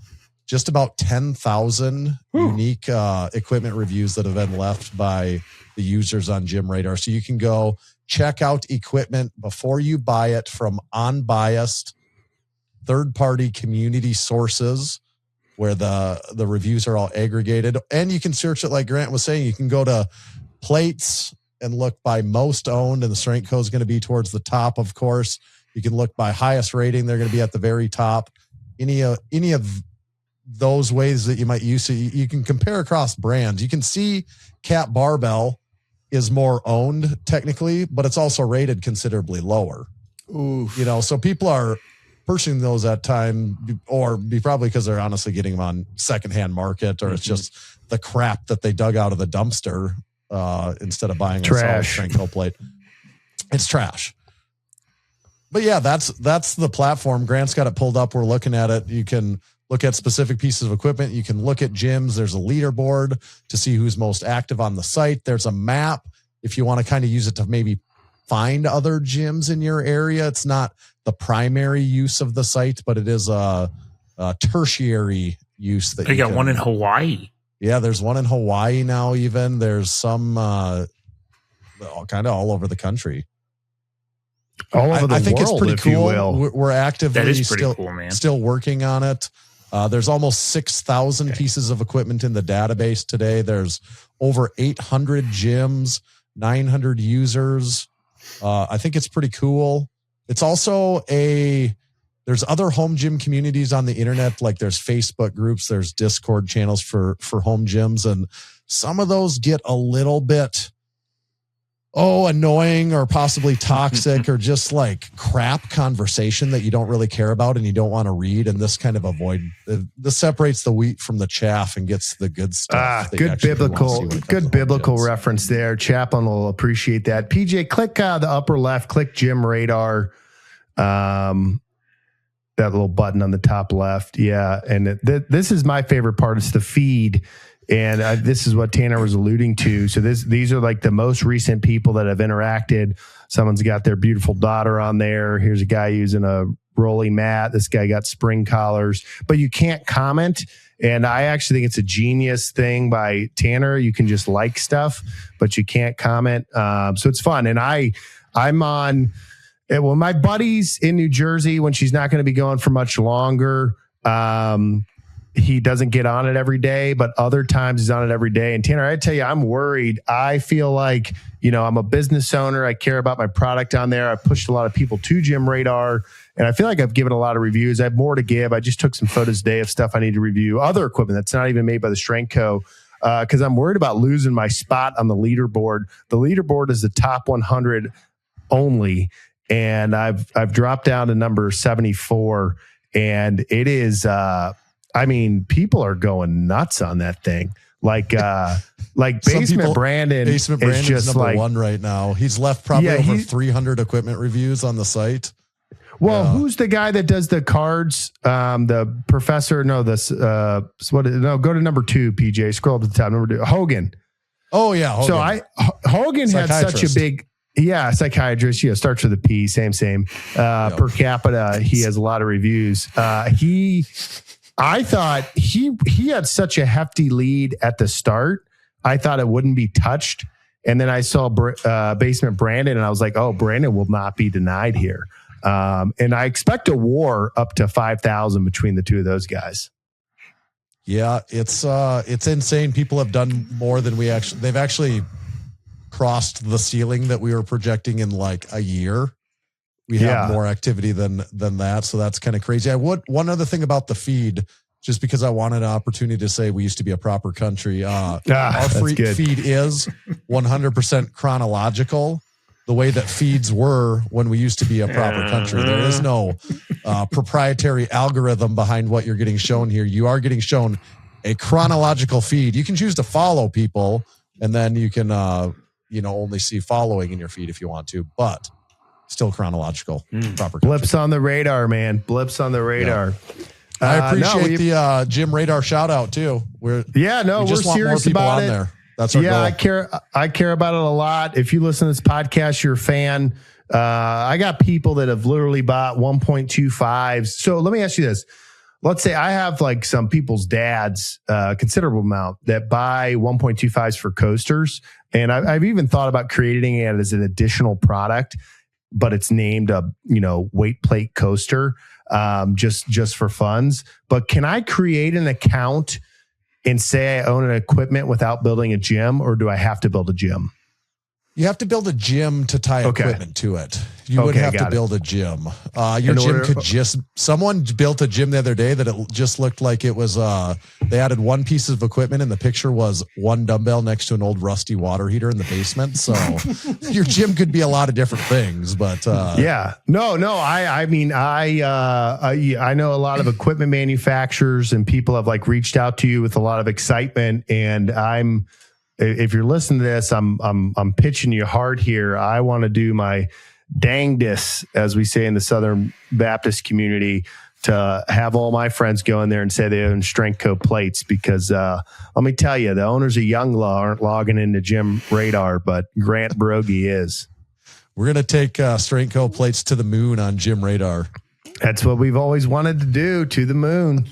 just about 10,000 unique equipment reviews that have been left by the users on Gym Radar. So you can go check out equipment before you buy it from unbiased third-party community sources where the reviews are all aggregated. And you can search it like Grant was saying. You can go to plates and look by most owned, and the Strength Co. is going to be towards the top, of course. You can look by highest rating. They're going to be at the very top. Any of those ways that you might use it, you can compare across brands. You can see Cap Barbell is more owned technically, but it's also rated considerably lower. You know, so people are purchasing those at time, or probably because they're honestly getting them on secondhand market, or it's just the crap that they dug out of the dumpster instead of buying a solid strength toe plate. It's trash. But yeah, that's the platform. Grant's got it pulled up. We're looking at it. You can look at specific pieces of equipment. You can look at gyms. There's a leaderboard to see who's most active on the site. There's a map if you want to kind of use it to maybe find other gyms in your area. It's not the primary use of the site, but it is a tertiary use. That they got one in Hawaii. Yeah, there's one in Hawaii now. Even there's some kind of all over the country. All over the I think world, it's pretty if cool. you will. We're actively that is pretty cool, man. Still working on it. There's almost 6,000 pieces of equipment in the database today. There's over 800 gyms, 900 users. I think it's pretty cool. It's also there's other home gym communities on the internet. Like there's Facebook groups, there's Discord channels for home gyms. And some of those get a little bit, annoying or possibly toxic or just like crap conversation that you don't really care about and you don't want to read. And this kind of this separates the wheat from the chaff and gets the good stuff. Good biblical reference there. Chaplain will appreciate that. PJ, click the upper left, click Gym Radar. That little button on the top left. Yeah. And this is my favorite part. It's the feed. And this is what Tanner was alluding to. So these are like the most recent people that have interacted. Someone's got their beautiful daughter on there. Here's a guy using a rolling mat. This guy got spring collars, but you can't comment. And I actually think it's a genius thing by Tanner. You can just like stuff, but you can't comment. So it's fun. And I'm on, well, my buddy's in New Jersey when she's not going to be going for much longer. He doesn't get on it every day, but other times he's on it every day. And Tanner, I tell you, I'm worried. I feel like, I'm a business owner. I care about my product on there. I've pushed a lot of people to Gym Radar, and I feel like I've given a lot of reviews. I have more to give. I just took some photos today of stuff I need to review, other equipment that's not even made by the Strength Co. Because I'm worried about losing my spot on the leaderboard. The leaderboard is the top 100 only, and I've dropped down to number 74, and it is people are going nuts on that thing. Like Basement Brandon is just number like one right now. He's left probably over 300 equipment reviews on the site. Well, who's the guy that does the cards? The professor? No, go to number 2, PJ. Scroll to the top. Number 2, Hogan. Oh yeah. Hogan. So Hogan had such a big. Yeah, psychiatrist. Yeah, starts with a P. Same. Per capita, he has a lot of reviews. I thought he had such a hefty lead at the start. I thought it wouldn't be touched. And then I saw Basement Brandon, and I was like, oh, Brandon will not be denied here. And I expect a war up to 5,000 between the two of those guys. Yeah, it's insane. People have done more than they've actually crossed the ceiling that we were projecting in like a year. We have more activity than that. So that's kind of crazy. One other thing about the feed, just because I wanted an opportunity to say we used to be a proper country. Our feed is 100% chronological, the way that feeds were when we used to be a proper country. There is no proprietary algorithm behind what you're getting shown here. You are getting shown a chronological feed. You can choose to follow people, and then you can only see following in your feed if you want to, but still chronological. Proper country. Blips on the radar, man. Blips on the radar. Yeah. I appreciate the Gym Radar shout out too. We're serious about it. There. That's our goal. I care about it a lot. If you listen to this podcast, you're a fan. I got people that have literally bought 1.25s. So let me ask you this. Let's say I have like some people's dads, considerable amount that buy 1.25s for coasters. And I've even thought about creating it as an additional product, but it's named a, weight plate coaster, just for funds. But can I create an account and say I own an equipment without building a gym, or do I have to build a gym? You have to build a gym to tie equipment to it. You would have to build a gym. Someone built a gym the other day that it just looked like it was, they added one piece of equipment and the picture was one dumbbell next to an old rusty water heater in the basement. So your gym could be a lot of different things, but I know a lot of equipment manufacturers and people have like reached out to you with a lot of excitement, and if you're listening to this, I'm pitching you hard here. I want to do my dangdest, as we say in the Southern Baptist community, to have all my friends go in there and say they own Strength Co plates, because let me tell you, the owners of Younglaw aren't logging into Gym Radar, but Grant Broggi is. We're going to take Strength Co plates to the moon on Gym Radar. That's what we've always wanted to do, to the moon.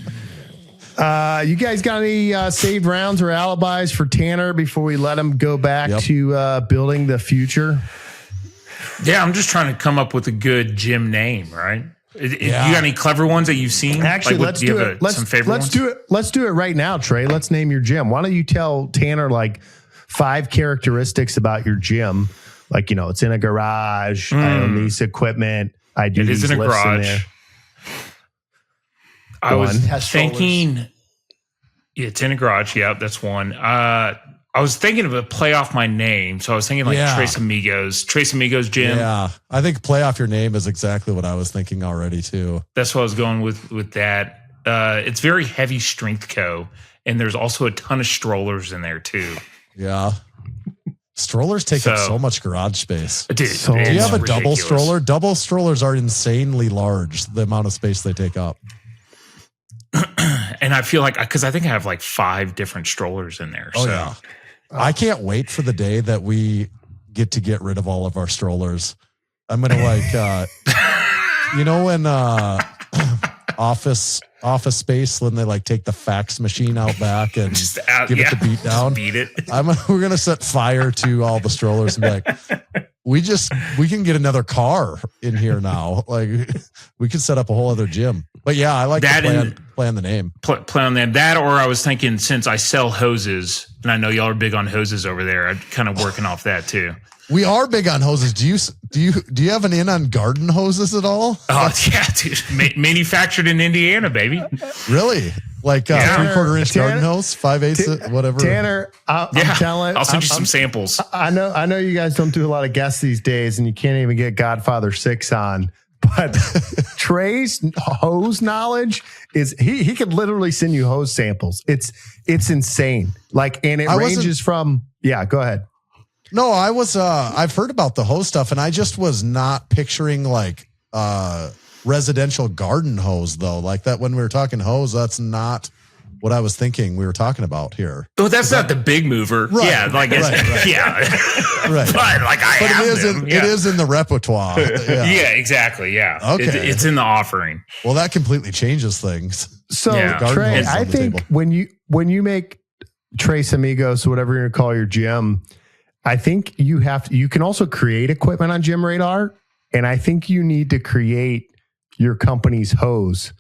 You guys got any saved rounds or alibis for Tanner before we let him go back to building the future? Yeah, I'm just trying to come up with a good gym name, right? You got any clever ones that you've seen? Actually, let's do it. Let's do it right now, Trey. Let's name your gym. Why don't you tell Tanner like 5 characteristics about your gym? Like, it's in a garage. I own these equipment. I do these lifts in a garage. I was thinking, it's in a garage. Yeah, that's one. I was thinking of a play off my name. So I was thinking like Tres Amigos Gym. Yeah. I think play off your name is exactly what I was thinking already too. That's what I was going with that. It's very heavy Strength Co. And there's also a ton of strollers in there too. Yeah. Strollers take up so much garage space. Dude, do you have a double stroller? Double strollers are insanely large, the amount of space they take up. And I feel like, because I think I have like 5 different strollers in there. Oh, yeah. I can't wait for the day that we get rid of all of our strollers. I'm going to when office space, when they like take the fax machine out back and give it the beat down. Beat it. We're going to set fire to all the strollers and be like, we can get another car in here now. Like we could set up a whole other gym. But yeah, I like that plan the name. Play on that. Or I was thinking, since I sell hoses, and I know y'all are big on hoses over there, I'm kind of working off that too. We are big on hoses. Do you have an in on garden hoses at all? Oh yeah, dude. Manufactured in Indiana, baby. Really? Like 3/4 inch garden hose, 5/8, whatever. Tanner, I'm telling. I'll send you some samples. I know you guys don't do a lot of guests these days, and you can't even get Godfather 6 on. But Trey's hose knowledge is he could literally send you hose samples. It's insane. Like, and it ranges from go ahead. No, I was I've heard about the hose stuff, and I just was not picturing like residential garden hose though. Like that when we were talking hose, that's not what I was thinking we were talking about here. Well, that's not the big mover. Right, yeah, like right. Yeah. Right. But like it is in the repertoire. Yeah, exactly. Yeah. Okay. It's in the offering. Well, that completely changes things. So Trey, I think when you make Tres Amigos, whatever you're gonna call your gym, I think you can also create equipment on Gym Radar, and I think you need to create your company's hose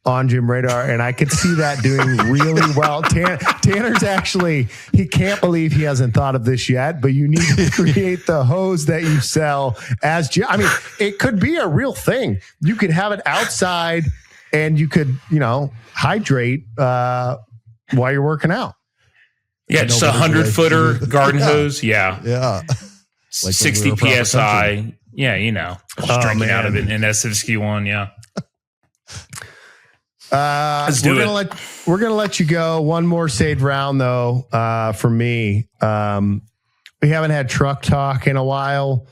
on Gym Radar, and I could see that doing really well. Tanner's actually, he can't believe he hasn't thought of this yet, but you need to create the hose that you sell as gym. I mean, it could be a real thing. You could have it outside and you could, hydrate while you're working out. Yeah, just a 100-footer garden hose. Yeah. Yeah. Like 60 PSI. Yeah, just drinking out of it in SFSQ1. Yeah. We're gonna let you go. One more saved round though, for me. We haven't had truck talk in a while,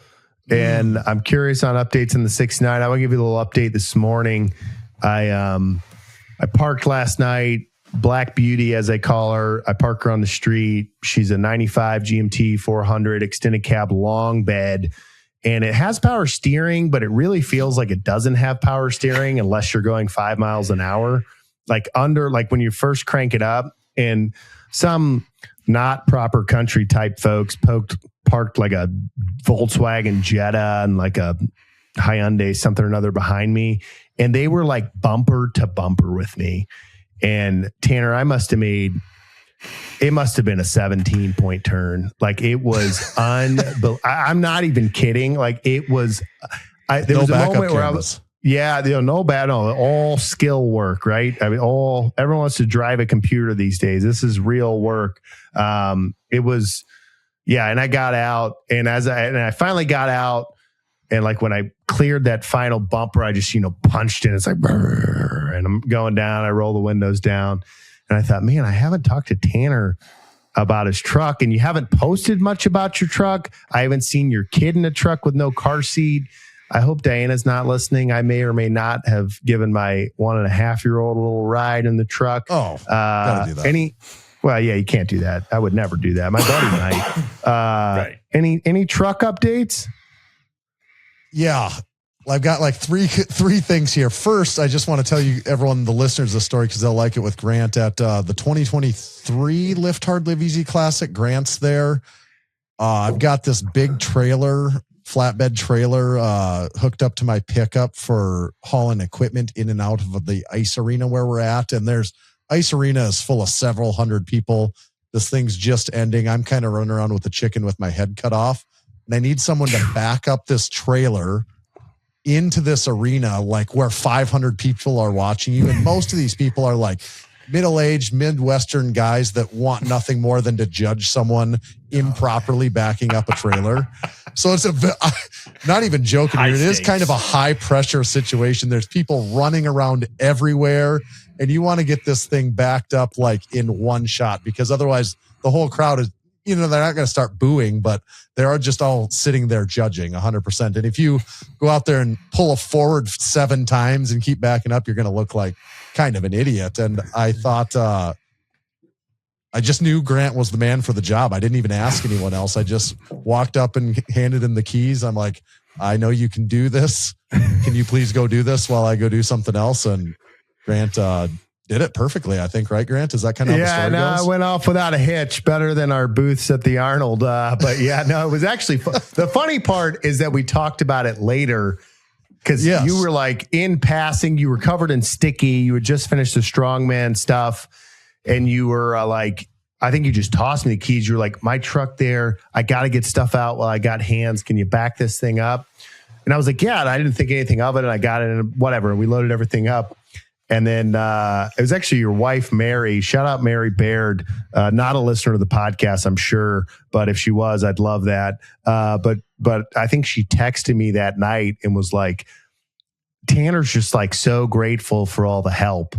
and I'm curious on updates in the 69. I want to give you a little update this morning. I parked last night. Black Beauty, as they call her. I park her on the street. She's a 95 GMT 400 extended cab long bed. And it has power steering, but it really feels like it doesn't have power steering unless you're going 5 miles an hour. Like when you first crank it up, and some not proper country type folks parked like a Volkswagen Jetta and like a Hyundai something or another behind me. And they were like bumper to bumper with me. And Tanner, I must have made it must have been a 17-point turn. Like it was I'm not even kidding. Like it was, there was a moment where I was, all skill work, right? I mean, everyone wants to drive a computer these days. This is real work. It was, and I got out, and I finally got out, and like when I cleared that final bumper, I just, punched in. It's like, brrr, and I'm going down. I roll the windows down, and I thought, man, I haven't talked to Tanner about his truck, and you haven't posted much about your truck. I haven't seen your kid in a truck with no car seat. I hope Diana's not listening. I may or may not have given my 1.5-year-old a little ride in the truck. Oh, gotta do that. Well, yeah, you can't do that. I would never do that. My buddy might. Right. Any truck updates? Yeah. I've got like three things here. First, I just want to tell you, everyone, the listeners, the story, because they'll like it with Grant at the 2023 Lift Hard, Live Easy Classic. Grant's there. I've got this big flatbed trailer hooked up to my pickup for hauling equipment in and out of the ice arena where we're at. And ice arena is full of several hundred people. This thing's just ending. I'm kind of running around with a chicken with my head cut off. And I need someone to back up this trailer into this arena, like where 500 people are watching you. And most of these people are like middle-aged, Midwestern guys that want nothing more than to judge someone improperly backing up a trailer. So it's not even joking. It is kind of a high-pressure situation. There's people running around everywhere, and you want to get this thing backed up like in one shot, because otherwise the whole crowd is, they're not going to start booing, but they are just all sitting there judging 100%. And if you go out there and pull a forward 7 times and keep backing up, you're going to look like kind of an idiot. And I thought, I just knew Grant was the man for the job. I didn't even ask anyone else. I just walked up and handed him the keys. I'm like, I know you can do this. Can you please go do this while I go do something else? And Grant, did it perfectly, I think, right, Grant? Is that kind of how the story goes? I went off without a hitch, better than our booths at the Arnold. But it was actually the funny part is that we talked about it later, because you were like in passing, you were covered in sticky, you had just finished the strongman stuff, and you were like, I think you just tossed me the keys. You were like, my truck there, I got to get stuff out while I got hands. Can you back this thing up? And I was like, yeah, and I didn't think anything of it, and I got it, and whatever. We loaded everything up. And then it was actually your wife, Mary. Shout out Mary Baird. Not a listener to the podcast, I'm sure, but if she was, I'd love that. But I think she texted me that night and was like, Tanner's just like so grateful for all the help.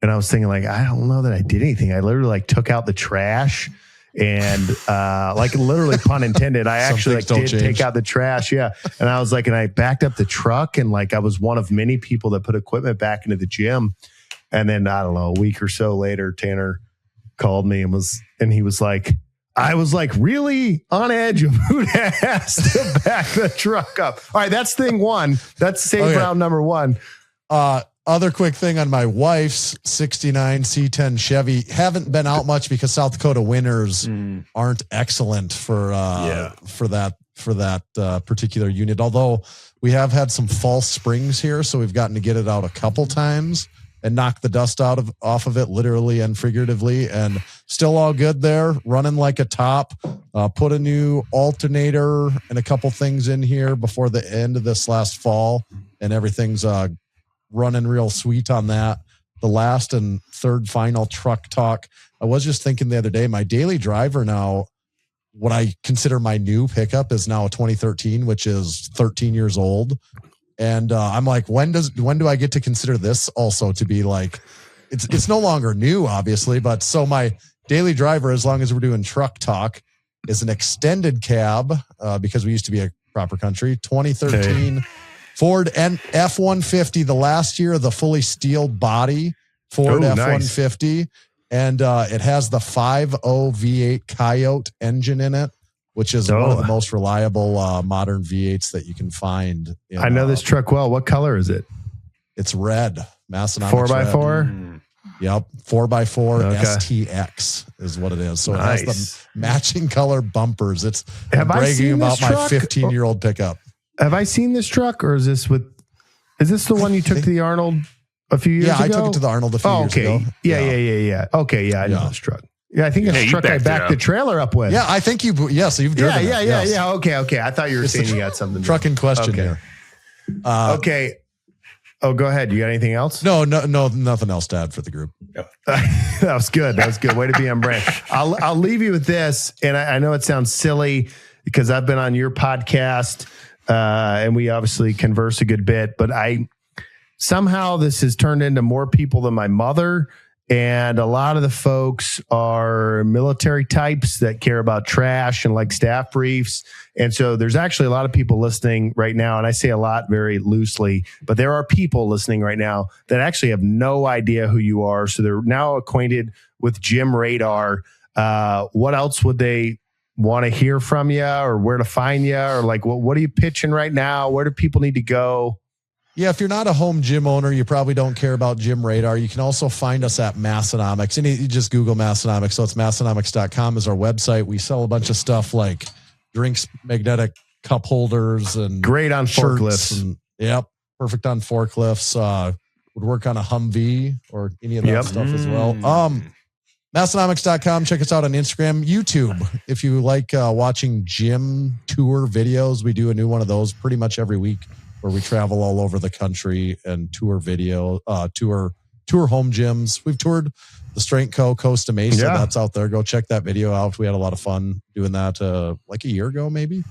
And I was thinking, like, I don't know that I did anything. I literally like took out the trash and like literally pun intended, I actually like did take out the trash. Yeah. And I was like, and I backed up the truck, and like I was one of many people that put equipment back into the gym. And then I don't know, a week or so later, Tanner called me and he was like, I was like really on edge of who has to back the truck up. All right, that's thing one. That's save round number one. Other quick thing on my wife's 69 C10 Chevy. Haven't been out much because South Dakota winters aren't excellent for that particular unit. Although we have had some false springs here, so we've gotten to get it out a couple times and knock the dust off of it, literally and figuratively, and still all good there, running like a top. Put a new alternator and a couple things in here before the end of this last fall, and everything's running real sweet on that. The last and third final truck talk. I was just thinking the other day, my daily driver now, what I consider my new pickup, is now a 2013, which is 13 years old. And I'm like, when do I get to consider this also to be like, it's no longer new, obviously, but so my daily driver, as long as we're doing truck talk, is an extended cab because we used to be a proper country, 2013 Ford F-150, the last year of the fully steel body Ford F-150. Nice. And it has the 5.0 V8 Coyote engine in it, which is one of the most reliable modern V8s that you can find. I know this truck well. What color is it? It's red. Massonomics 4x4? Yep. 4x4 STX is what it is. So it has the matching color bumpers. I'm bragging about my 15-year-old pickup. Have I seen this truck, or is this the one you took to the Arnold a few years ago? Yeah, I took it to the Arnold a few years ago. Yeah. Okay, yeah, I know this truck. Yeah, I think it's you truck I backed it backed up. the trailer up with. Yeah, I think you've driven yeah. it. Yes. Okay. I thought you were saying you got something. Truck in question Okay. here. Okay. Oh, go ahead. You got anything else? No, nothing else to add for the group. That was good. Way to be on brand. I'll leave you with this, and I know it sounds silly because I've been on your podcast, and we obviously converse a good bit, but somehow this has turned into more people than my mother. And a lot of the folks are military types that care about trash and like staff briefs. And so there's actually a lot of people listening right now. And I say a lot very loosely, but there are people listening right now that actually have no idea who you are. So they're now acquainted with Gym Radar. What else would they want to hear from you, or where to find you, or like, what are you pitching right now? Where do people need to go? Yeah, if you're not a home gym owner, you probably don't care about Gym Radar. You can also find us at Massonomics. And you just Google Massonomics. So it's massonomics.com is our website. We sell a bunch of stuff like drinks, magnetic cup holders, and great on shirts forklifts. And, yep, perfect on forklifts. Would work on a Humvee or any of that stuff as well. Massonomics.com. Check us out on Instagram, YouTube. If you like watching gym tour videos, we do a new one of those pretty much every week, where we travel all over the country and tour home gyms. We've toured the Strength Co. Costa Mesa. Yeah. That's out there. Go check that video out. We had a lot of fun doing that like a year ago, maybe.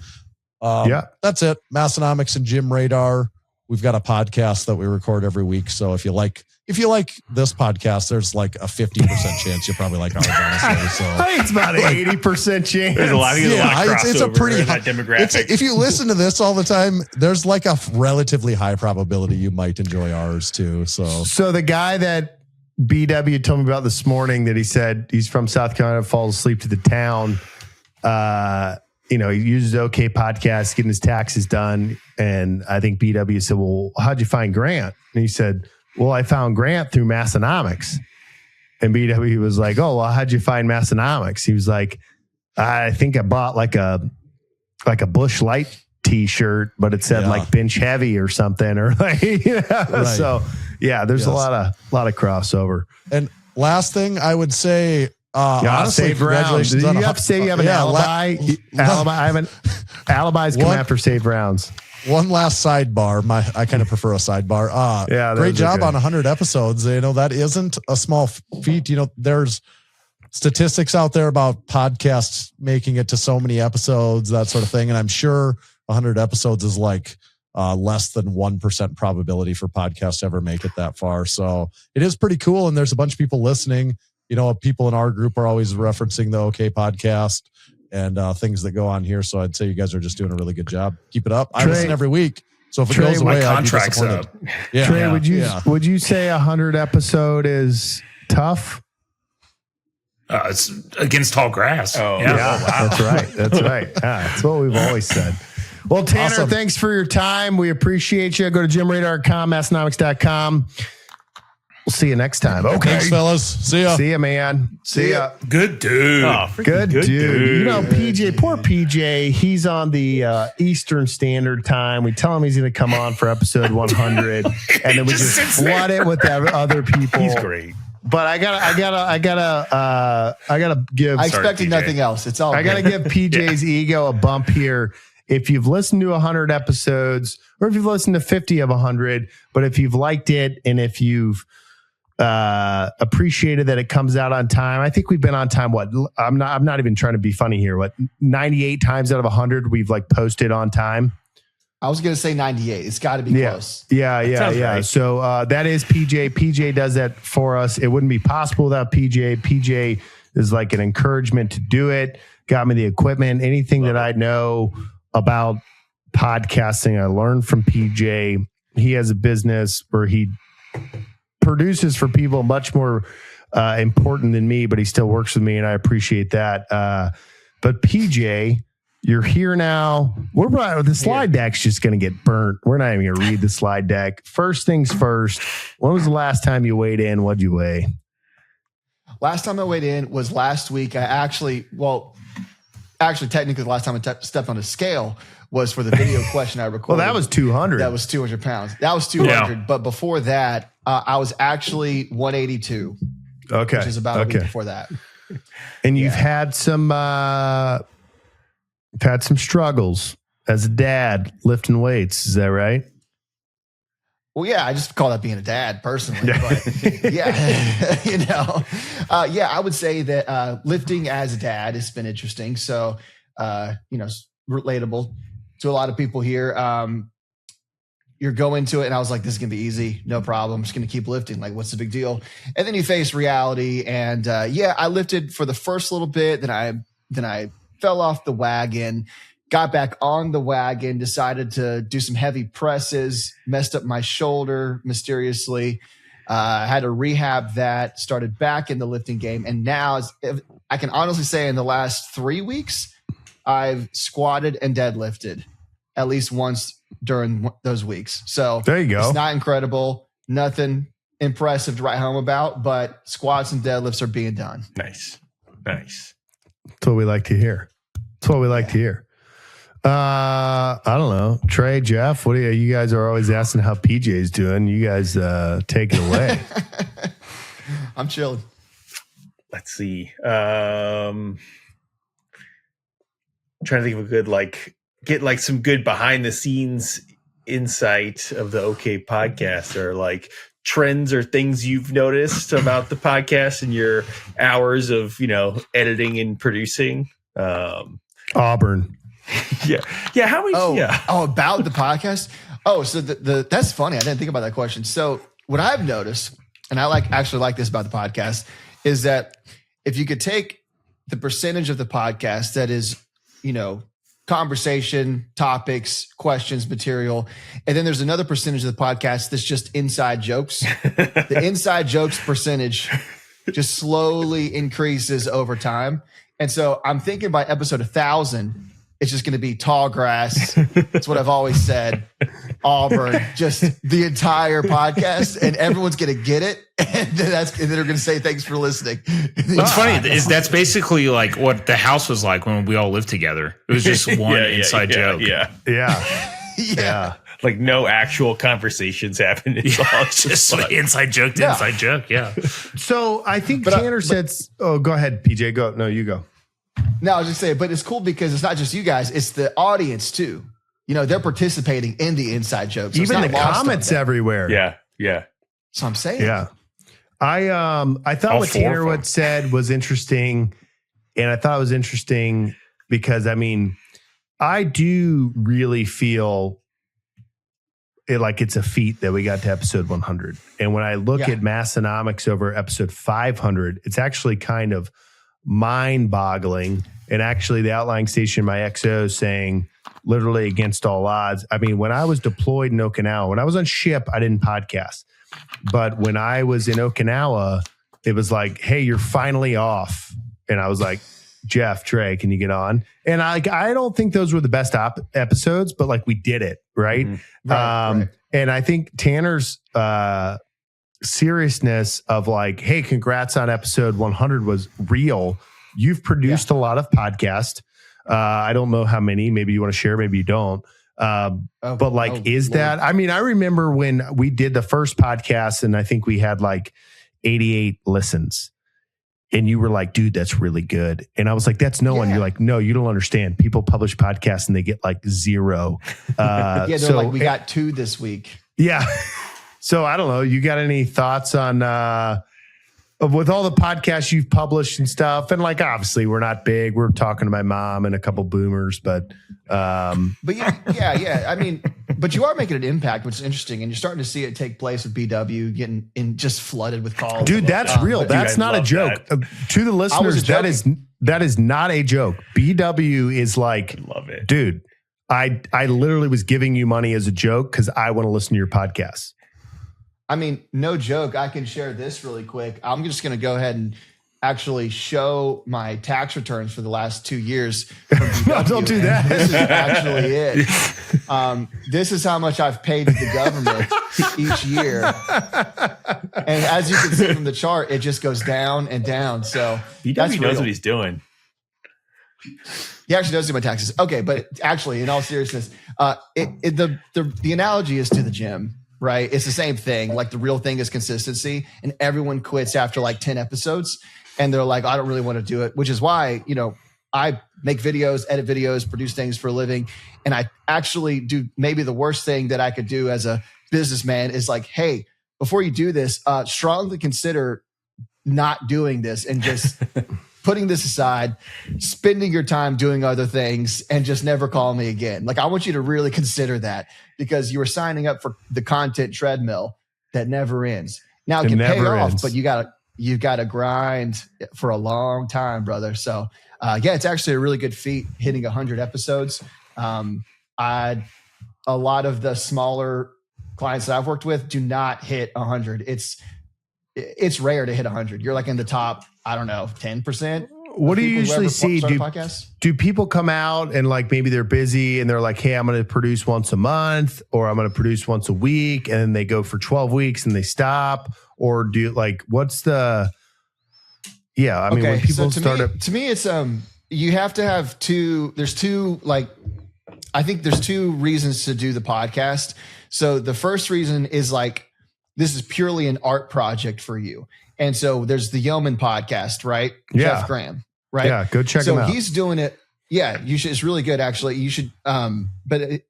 That's it. Massonomics and Gym Radar. We've got a podcast that we record every week. So if you like this podcast, there's like a 50% chance you probably like ours, honestly. So I think it's about an 80% chance. There's a lot of it's a pretty in high that demographic. if you listen to this all the time, there's like a relatively high probability you might enjoy ours too. So the guy that BW told me about this morning, that he said he's from South Carolina, falls asleep to the town. He uses OK Podcast, getting his taxes done. And I think BW said, well, how'd you find Grant? And he said, well, I found Grant through Massonomics. And BW was like, oh, well, how'd you find Massonomics? He was like, I think I bought like a Bush Light t-shirt, but it said like bench heavy or something, or like, right. So yeah, there's a lot of crossover. And last thing I would say, honestly, saved rounds. congratulations on You have to say you have an alibi. Alibis come after saved rounds. One last sidebar. I kind of prefer a sidebar. Great job on 100 episodes. That isn't a small feat. There's statistics out there about podcasts making it to so many episodes, that sort of thing. And I'm sure 100 episodes is like less than 1% probability for podcasts to ever make it that far. So it is pretty cool. And there's a bunch of people listening. People in our group are always referencing the OK Podcast and things that go on here. So I'd say you guys are just doing a really good job. Keep it up. I listen every week. So if it goes away, I'd be disappointed. Yeah. Trey, would you say 100 episode is tough? It's against tall grass. Oh, yeah. Wow. That's right. That's what we've always said. Well, Tanner, thanks for your time. We appreciate you. Go to gymradar.com, massonomics.com. We'll see you next time. Okay. Thanks, fellas. See ya. See ya, man. See ya. Good dude. Oh, Good dude. PJ, poor PJ, he's on the Eastern Standard Time. We tell him he's going to come on for episode 100, and then we just flood it with other people. He's great. But I gotta give. I expected nothing else. It's all. I gotta give PJ's ego a bump here. If you've listened to 100 episodes, or if you've listened to 50 of 100, but if you've liked it and if you've appreciated that it comes out on time, I think we've been on time. I'm not even trying to be funny here. 98 times out of 100 we've posted on time. I was going to say 98. It's got to be close. Yeah. Right. So that is PJ. PJ does that for us. It wouldn't be possible without PJ. PJ is like an encouragement to do it. Got me the equipment. Anything that I know about podcasting, I learned from PJ. He has a business where he produces for people much more important than me, but he still works with me, and I appreciate that. But PJ, you're here now. The slide deck's just going to get burnt. We're not even going to read the slide deck. First things first, when was the last time you weighed in? What'd you weigh? Last time I weighed in was last week. Technically the last time I stepped on a scale was for the video question I recorded. Well, that was 200. That was 200 pounds. That was 200. Yeah. But before that, I was actually 182. Okay. Which is about a week before that. And you've had some struggles as a dad lifting weights. Is that right? Well, yeah, I just call that being a dad personally, but yeah, yeah, I would say that lifting as a dad has been interesting. So, it's relatable to a lot of people here. You're going to it, and I was like, this is gonna be easy, no problem. I'm just gonna keep lifting. Like, what's the big deal? And then you face reality, and I lifted for the first little bit. Then I fell off the wagon. Got back on the wagon, decided to do some heavy presses, messed up my shoulder mysteriously. Had to rehab that, started back in the lifting game. And now I can honestly say in the last 3 weeks, I've squatted and deadlifted at least once during those weeks. So there you go. It's not incredible, nothing impressive to write home about, but squats and deadlifts are being done. Nice. That's what we like to hear. I don't know. Trey, Jeff, what are you guys are always asking how PJ's doing. You guys take it away. I'm chilling. Let's see. Trying to think of a good, get some good behind the scenes insight of the OK podcast, or trends or things you've noticed about the podcast in your hours of, editing and producing. Auburn. Yeah. How many? About the podcast. So that's funny. I didn't think about that question. So what I've noticed, and I actually like this about the podcast, is that if you could take the percentage of the podcast that is, conversation, topics, questions, material, and then there's another percentage of the podcast that's just inside jokes. The inside jokes percentage just slowly increases over time. And so I'm thinking by episode 1,000, it's just going to be tall grass. That's what I've always said. Auburn, just the entire podcast, and everyone's going to get it. And then they're going to say, thanks for listening. What's funny is that's basically like what the house was like when we all lived together. It was just one inside joke. Yeah. Like no actual conversations happen. It's all just like inside joke to inside joke. Yeah. So I think Tanner said, go ahead, PJ. Go. No, you go. No, I was just saying, but it's cool because it's not just you guys, it's the audience too. They're participating in the inside jokes. So even the comments everywhere. Yeah. So I'm saying. Yeah. I thought what Tanner had said was interesting. And I thought it was interesting because, I do really feel it like it's a feat that we got to episode 100. And when I look at Massonomics over episode 500, it's actually kind of mind-boggling. And actually the Outlying station, my XO, saying literally against all odds. When I was deployed in Okinawa, when I was on ship, I didn't podcast. But when I was in Okinawa, it was like, hey, you're finally off. And I was like, Jeff, Trey, can you get on? And I don't think those were the best episodes, but we did it, right? Mm-hmm. Right. And I think Tanner's seriousness of hey, congrats on episode 100 was real. You've produced a lot of podcasts. I don't know how many. Maybe you want to share, maybe you don't. That? I remember when we did the first podcast, and I think we had 88 listens. And you were like, dude, that's really good. And I was like, that's no one. You're like, no, you don't understand. People publish podcasts and they get 0. We got 2 this week. Yeah. So I don't know. You got any thoughts on with all the podcasts you've published and stuff? And obviously we're not big. We're talking to my mom and a couple boomers, but but you are making an impact, which is interesting, and you're starting to see it take place with BW getting just flooded with calls. Dude, that's real. That's not a joke. To the listeners, that is not a joke. BW is love it, dude. I literally was giving you money as a joke because I want to listen to your podcast. No joke. I can share this really quick. I'm just going to go ahead and actually show my tax returns for the last 2 years. No, don't do that. This is actually it. This is how much I've paid to the government each year. And as you can see from the chart, it just goes down and down. So BW knows what he's doing. He actually does do my taxes. Okay, but actually, in all seriousness, the analogy is to the gym. Right. It's the same thing. The real thing is consistency, and everyone quits after 10 episodes. and they're like, I don't really want to do it, which is why, I make videos, edit videos, produce things for a living. And I actually do maybe the worst thing that I could do as a businessman is like, hey, before you do this, strongly consider not doing this and just putting this aside, spending your time doing other things, and just never call me again. Like, I want you to really consider that, because you were signing up for the content treadmill that never ends. Now it can pay off, but you gotta grind for a long time, brother. So it's actually a really good feat hitting 100 episodes. A lot of the smaller clients that I've worked with do not hit 100. It's rare to hit 100. You're like in the top, I don't know, 10%. What do you usually see? Do people come out and like maybe they're busy and they're like, hey, I'm going to produce once a month, or I'm going to produce once a week, and then they go for 12 weeks and they stop? Or do like, what's the, I mean, when people to me, it's, you have to have I think there's two reasons to do the podcast. So the first reason is like, this is purely an art project for you. And so there's the Yeoman podcast, right? Yeah. Jeff Graham, right? Yeah, go check him out. So he's doing it. Yeah, you should. It's really good, actually. You should.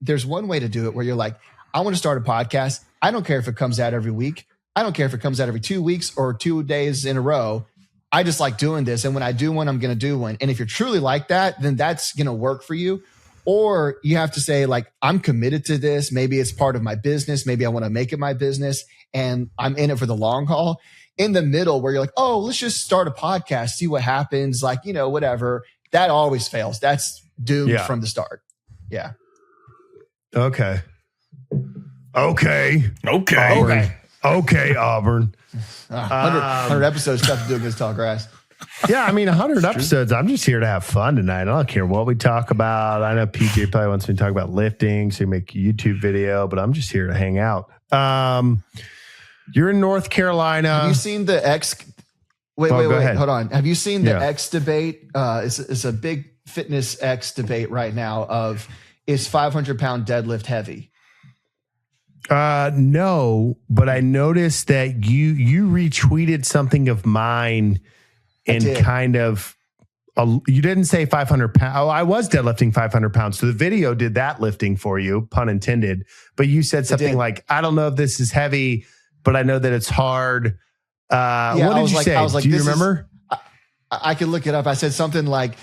There's one way to do it where you're like, I want to start a podcast. I don't care if it comes out every week. I don't care if it comes out every 2 weeks or 2 days in a row. I just like doing this. And when I do one, I'm going to do one. And if you're truly like that, then that's going to work for you. Or you have to say, like, I'm committed to this. Maybe it's part of my business. Maybe I want to make it my business and I'm in it for the long haul. In the middle where you're like, oh, let's just start a podcast, see what happens. Like, whatever. That always fails. That's doomed from the start. Yeah. Okay. Auburn. 100 episodes, tough to do against tall grass. Yeah, I mean, 100 episodes. I'm just here to have fun tonight. I don't care what we talk about. I know PJ probably wants me to talk about lifting, so you make a YouTube video, but I'm just here to hang out. You're in North Carolina. Have you seen the X? Wait, hold on. Have you seen the X debate? It's a big fitness X debate right now of, is 500-pound deadlift heavy? No, but I noticed that you retweeted something of mine and kind of, you didn't say 500 pounds. Oh, I was deadlifting 500 pounds. So the video did that lifting for you, pun intended. But you said something like, I don't know if this is heavy, but I know that it's hard. What did you say? Do you remember? I can look it up. I said something like,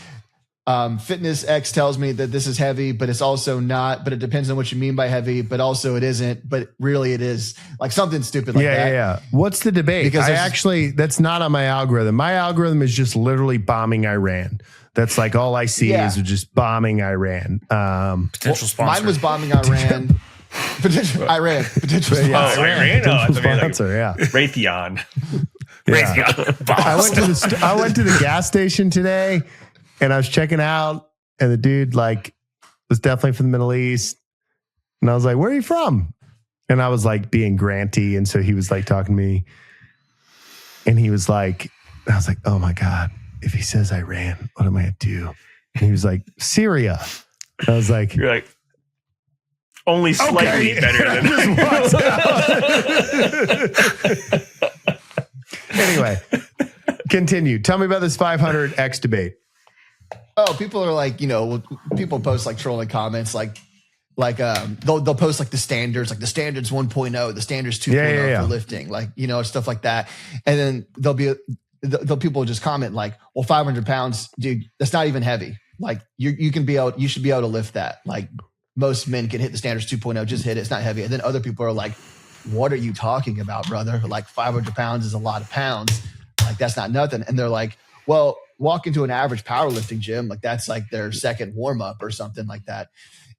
Fitness X tells me that this is heavy, but it's also not, but it depends on what you mean by heavy, but also it isn't, but really it is, like something stupid like that. Yeah. What's the debate? Because that's not on my algorithm. My algorithm is just literally bombing Iran. That's like all I see is just bombing Iran. Potential sponsor. Mine was bombing Iran. Potential sponsor. Iran. Sponsor, Raytheon. I went to the gas station today. And I was checking out, and the dude was definitely from the Middle East. And I was like, where are you from? And I was like being granty. And so he was like talking to me. And he was like, I was like, oh my God, if he says Iran, what am I going to do? And he was like, Syria. And I was like, you're like, only slightly better than Anyway, continue. Tell me about this 500X debate. Oh, people are like, people post like trolling comments, they'll post like the standards 1.0, the standards 2.0 for lifting, stuff like that. And then the people just comment like, well, 500 pounds, dude, that's not even heavy. Like you should be able to lift that. Like most men can hit the standards 2.0, just hit it. It's not heavy. And then other people are like, what are you talking about, brother? Like 500 pounds is a lot of pounds. Like that's not nothing. And they're like, well, walk into an average powerlifting gym, like that's like their second warm up or something like that.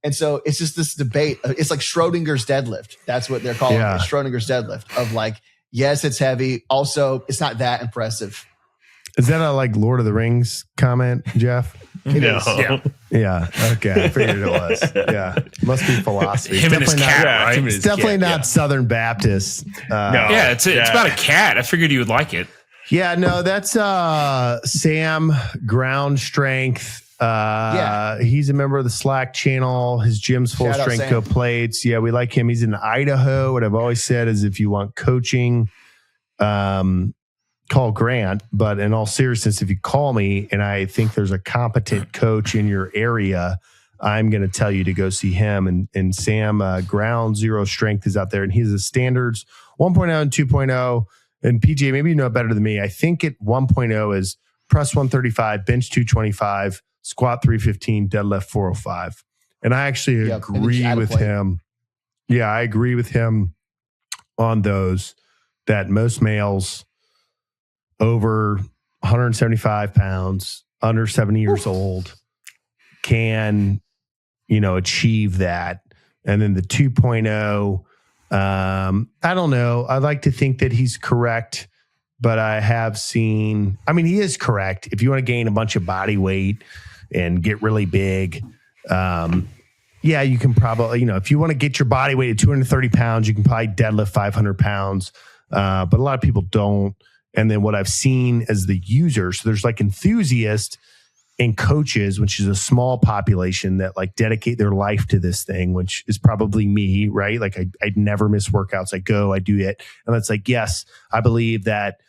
And so it's just this debate. It's like Schrodinger's deadlift. That's what they're calling it. Schrodinger's deadlift of like, yes, it's heavy. Also, it's not that impressive. Is that a like Lord of the Rings comment, Jeff? It is. Yeah. Okay. I figured it was. Yeah. Must be philosophy. Him and his cat, right? It's definitely not Southern Baptist. It's about a cat. I figured you would like it. Yeah, no, that's Sam, Ground Strength. He's a member of the Slack channel. His gym's full strength co plates. Yeah, we like him. He's in Idaho. What I've always said is if you want coaching call Grant, but in all seriousness, if you call me and I think there's a competent coach in your area, I'm going to tell you to go see him. And Sam, Ground Zero Strength is out there, and he's the standards 1.0 and 2.0. And PJ, maybe you know it better than me. I think it 1.0 is press 135, bench 225, squat 315, deadlift 405. And I actually agree with him. Yeah, I agree with him on those, that most males over 175 pounds, under 70 years old, can, achieve that. And then the 2.0, I don't know. I like to think that he's correct, but I have seen, he is correct. If you want to gain a bunch of body weight and get really big, you can probably, if you want to get your body weight at 230 pounds, you can probably deadlift 500 pounds. But a lot of people don't. And then what I've seen as the users, so there's like enthusiasts and coaches, which is a small population that like dedicate their life to this thing, which is probably me, right? Like I'd never miss workouts. I go, I do it. And it's like, yes, I believe that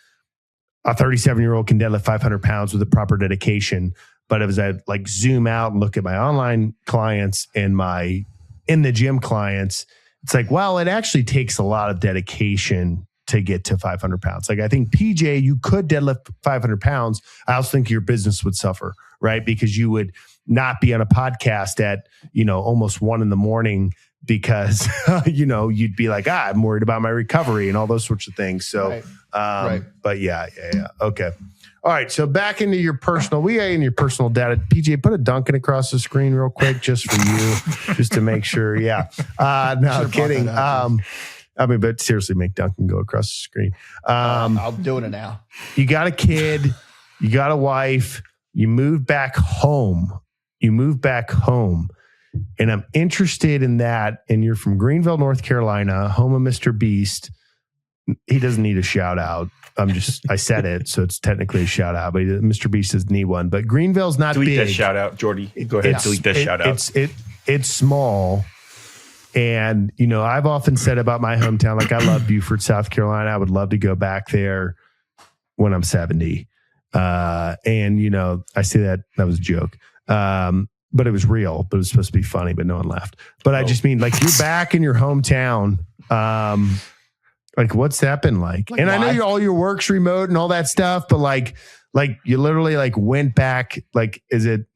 a 37-year-old can deadlift 500 pounds with a proper dedication. But as I like zoom out and look at my online clients and my in the gym clients, it's like, well, it actually takes a lot of dedication to get to 500 pounds. Like I think PJ, you could deadlift 500 pounds. I also think your business would suffer, right? Because you would not be on a podcast at, almost 1 a.m. because, you'd be like, I'm worried about my recovery and all those sorts of things. So, right. But yeah. Okay. All right. So back into your personal data. PJ, put a Duncan across the screen real quick just for you, just to make sure. Yeah. No, kidding. But seriously, make Duncan go across the screen. I'm doing it now. You got a kid, you got a wife, you move back home. And I'm interested in that. And you're from Greenville, North Carolina, home of Mr. Beast. He doesn't need a shout out. I said it, so it's technically a shout out, but Mr. Beast doesn't need one. But Greenville's not delete big. Delete that shout out, Jordy. Go ahead, delete that shout out. It's small. And, I've often said about my hometown, like I love Beaufort, South Carolina. I would love to go back there when I'm 70. I say that was a joke. But it was real, but it was supposed to be funny, but no one laughed. But I just mean like you're back in your hometown. Like what's that been like? And I know all your work's remote and all that stuff, but like you literally like went back. Like, is it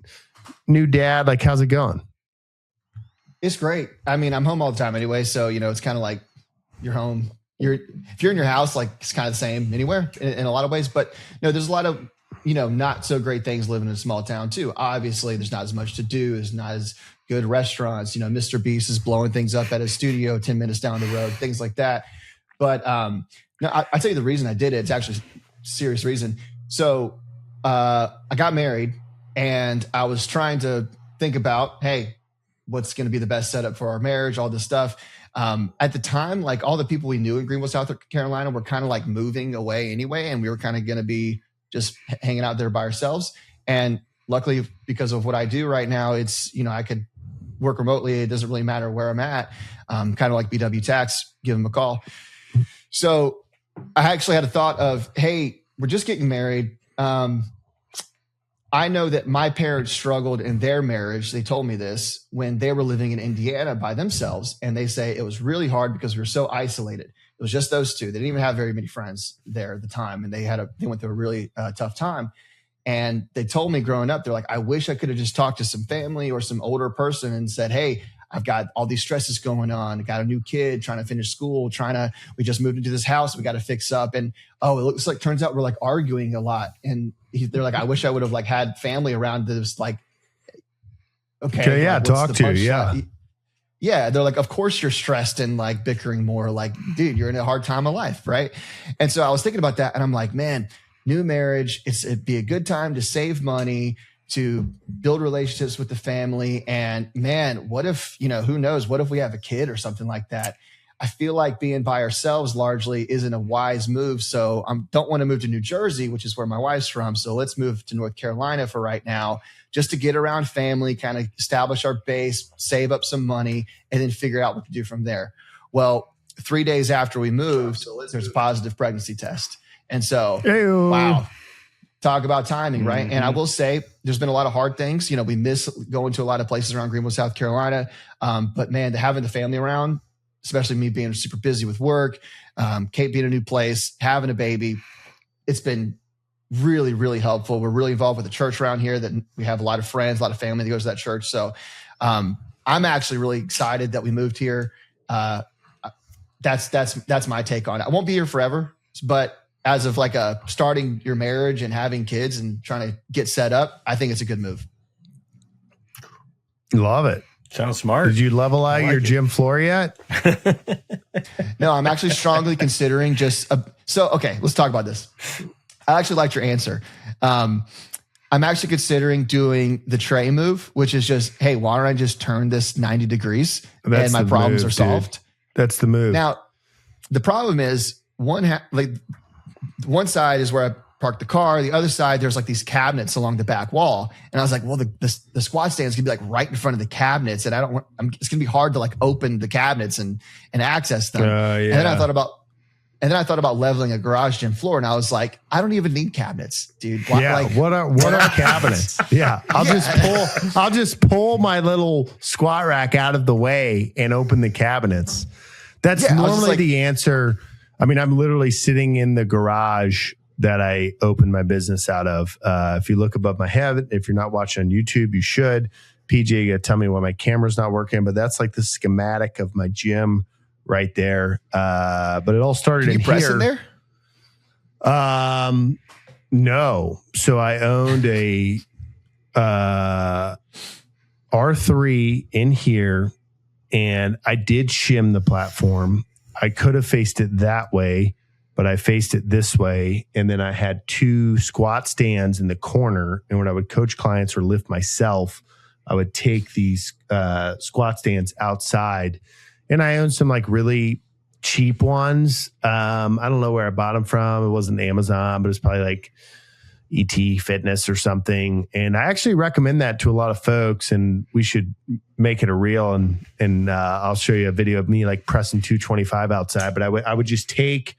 new dad? Like, how's it going? It's great. I'm home all the time anyway. So, it's kind of like you're home. If you're in your house, like it's kind of the same anywhere in a lot of ways, but there's a lot of, not so great things living in a small town too. Obviously there's not as much to do. There's not as good restaurants. Mr. Beast is blowing things up at his studio 10 minutes down the road, things like that. But I tell you the reason I did it. It's actually a serious reason. So I got married and I was trying to think about, hey, what's going to be the best setup for our marriage, all this stuff. At the time, like all the people we knew in Greenville, South Carolina were kind of like moving away anyway. And we were kind of going to be just hanging out there by ourselves. And luckily, because of what I do right now, it's, I could work remotely. It doesn't really matter where I'm at. Kind of like BW Tax, give them a call. So I actually had a thought of, hey, we're just getting married. I know that my parents struggled in their marriage. They told me this when they were living in Indiana by themselves. And they say it was really hard because we were so isolated. It was just those two. They didn't even have very many friends there at the time. And they went through a really tough time. And they told me growing up, they're like, I wish I could have just talked to some family or some older person and said, hey, I've got all these stresses going on. I got a new kid trying to finish school, we just moved into this house. We got to fix up. And, it turns out we're like arguing a lot. And they're like, I wish I would have like had family around this, like, okay. Yeah. Talk to you. Yeah. Yeah. They're like, of course you're stressed and like bickering more, like, dude, you're in a hard time of life. Right. And so I was thinking about that and I'm like, man, new marriage, it'd be a good time to save money, to build relationships with the family. And man, what if, who knows, what if we have a kid or something like that? I feel like being by ourselves largely isn't a wise move. So I don't want to move to New Jersey, which is where my wife's from. So let's move to North Carolina for right now, just to get around family, kind of establish our base, save up some money, and then figure out what to do from there. Well, 3 days after we moved, there's a positive pregnancy test. And so, Ew. wow, talk about timing, right? And I will say there's been a lot of hard things. We miss going to a lot of places around Greenville, South Carolina. But man, having the family around, especially me being super busy with work, Kate being a new place, having a baby, it's been really, really helpful. We're really involved with the church around here that we have a lot of friends, a lot of family that goes to that church. So I'm actually really excited that we moved here. That's my take on it. I won't be here forever, but as of like starting your marriage and having kids and trying to get set up, I think it's a good move. Love it. Sounds smart. Did you level out your gym floor yet? No, I'm actually strongly considering okay, let's talk about this. I actually liked your answer. I'm actually considering doing the tray move, which is just, hey, why don't I just turn this 90 degrees and my problems are solved? Dude. That's the move. Now, the problem is one side is where I park the car. The other side, there's like these cabinets along the back wall. And I was like, well, the squat stand is gonna be like right in front of the cabinets. And it's gonna be hard to like open the cabinets and access them. Yeah. And then I thought about leveling a garage gym floor. And I was like, I don't even need cabinets, dude. What are cabinets? Yeah. I'll just pull my little squat rack out of the way and open the cabinets. That's normally the answer. I mean, I'm literally sitting in the garage that I opened my business out of. If you look above my head, if you're not watching on YouTube, you should. PJ, you gotta tell me why my camera's not working, but that's like the schematic of my gym right there. But it all started in here. Can you press in there? No. So I owned a R3 in here, and I did shim the platform. I could have faced it that way, but I faced it this way. And then I had 2 squat stands in the corner. And when I would coach clients or lift myself, I would take these squat stands outside. And I own some like really cheap ones. I don't know where I bought them from. It wasn't Amazon, but it's probably like ET Fitness or something. And I actually recommend that to a lot of folks, and we should make it a reel, and I'll show you a video of me like pressing 225 outside. But I would just take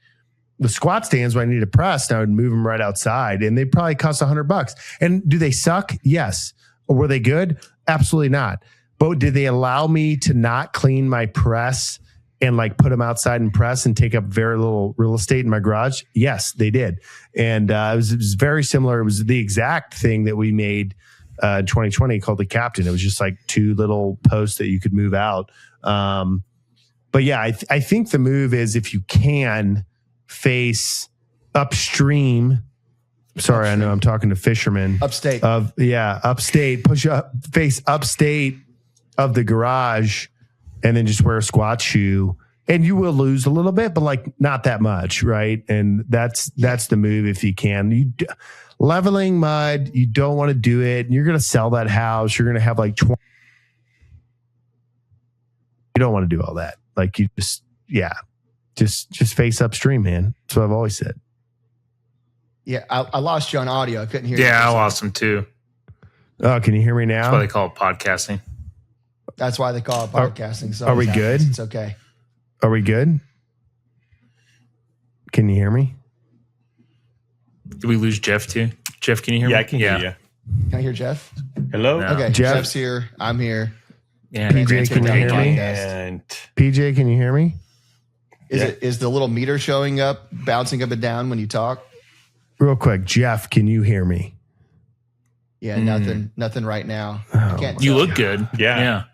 the squat stands when I need to press, and I would move them right outside, and they probably cost $100. And do they suck? Yes. Or were they good? Absolutely not. But did they allow me to not clean my press and like put them outside and press and take up very little real estate in my garage? Yes, they did. And it was very similar. It was the exact thing that we made in 2020 called the Captain. It was just like 2 little posts that you could move out. But yeah, I think the move is, if you can, face upstream. Sorry, I know I'm talking to Fisherman. Upstate. Upstate. Push up, face upstate of the garage, and then just wear a squat shoe, and you will lose a little bit, but like not that much, right? And that's the move if you can. Leveling mud, you don't want to do it. You're going to sell that house. You're going to have like 20. You don't want to do all that. Like you just face upstream, man. That's what I've always said. Yeah, I lost you on audio. I couldn't hear you. Yeah, I lost him too. Oh, can you hear me now? That's why they call it podcasting. That's why they call it podcasting. So are we good? It's okay. Are we good? Can you hear me? Did we lose Jeff too? Jeff, can you hear me? Yeah, I can hear you. Can I hear Jeff? Hello? No. Okay, Jeff? Jeff's here. I'm here. Yeah, PJ, can you hear me? And PJ, can you hear me? Is the little meter showing up, bouncing up and down when you talk? Real quick, Jeff, can you hear me? Yeah, nothing right now. Oh, I can't You tell. look good. Yeah.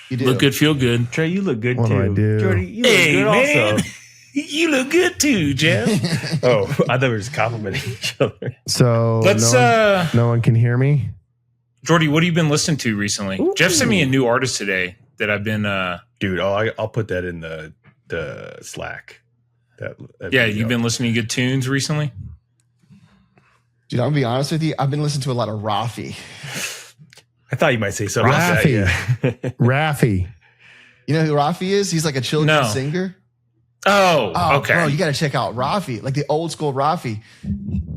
You do. Look good, feel good. Trey, you look good What do too. I do? Jordy, you look Hey, good man. also. You look good too, Jeff. Oh, I thought we were just complimenting each other. So Let's no one can hear me. Jordy, what have you been listening to recently? Ooh. Jeff sent me a new artist today that I've been Dude, I'll put that in the Slack. That yeah, video. you've been listening to good tunes recently? Dude, I'm gonna be honest with you. I've been listening to a lot of Rafi. I thought you might say something like Rafi. that. Yeah. Rafi. You know who Rafi is? He's like a children's No. singer. Oh, okay. Bro, you got to check out Rafi, like the old school Rafi.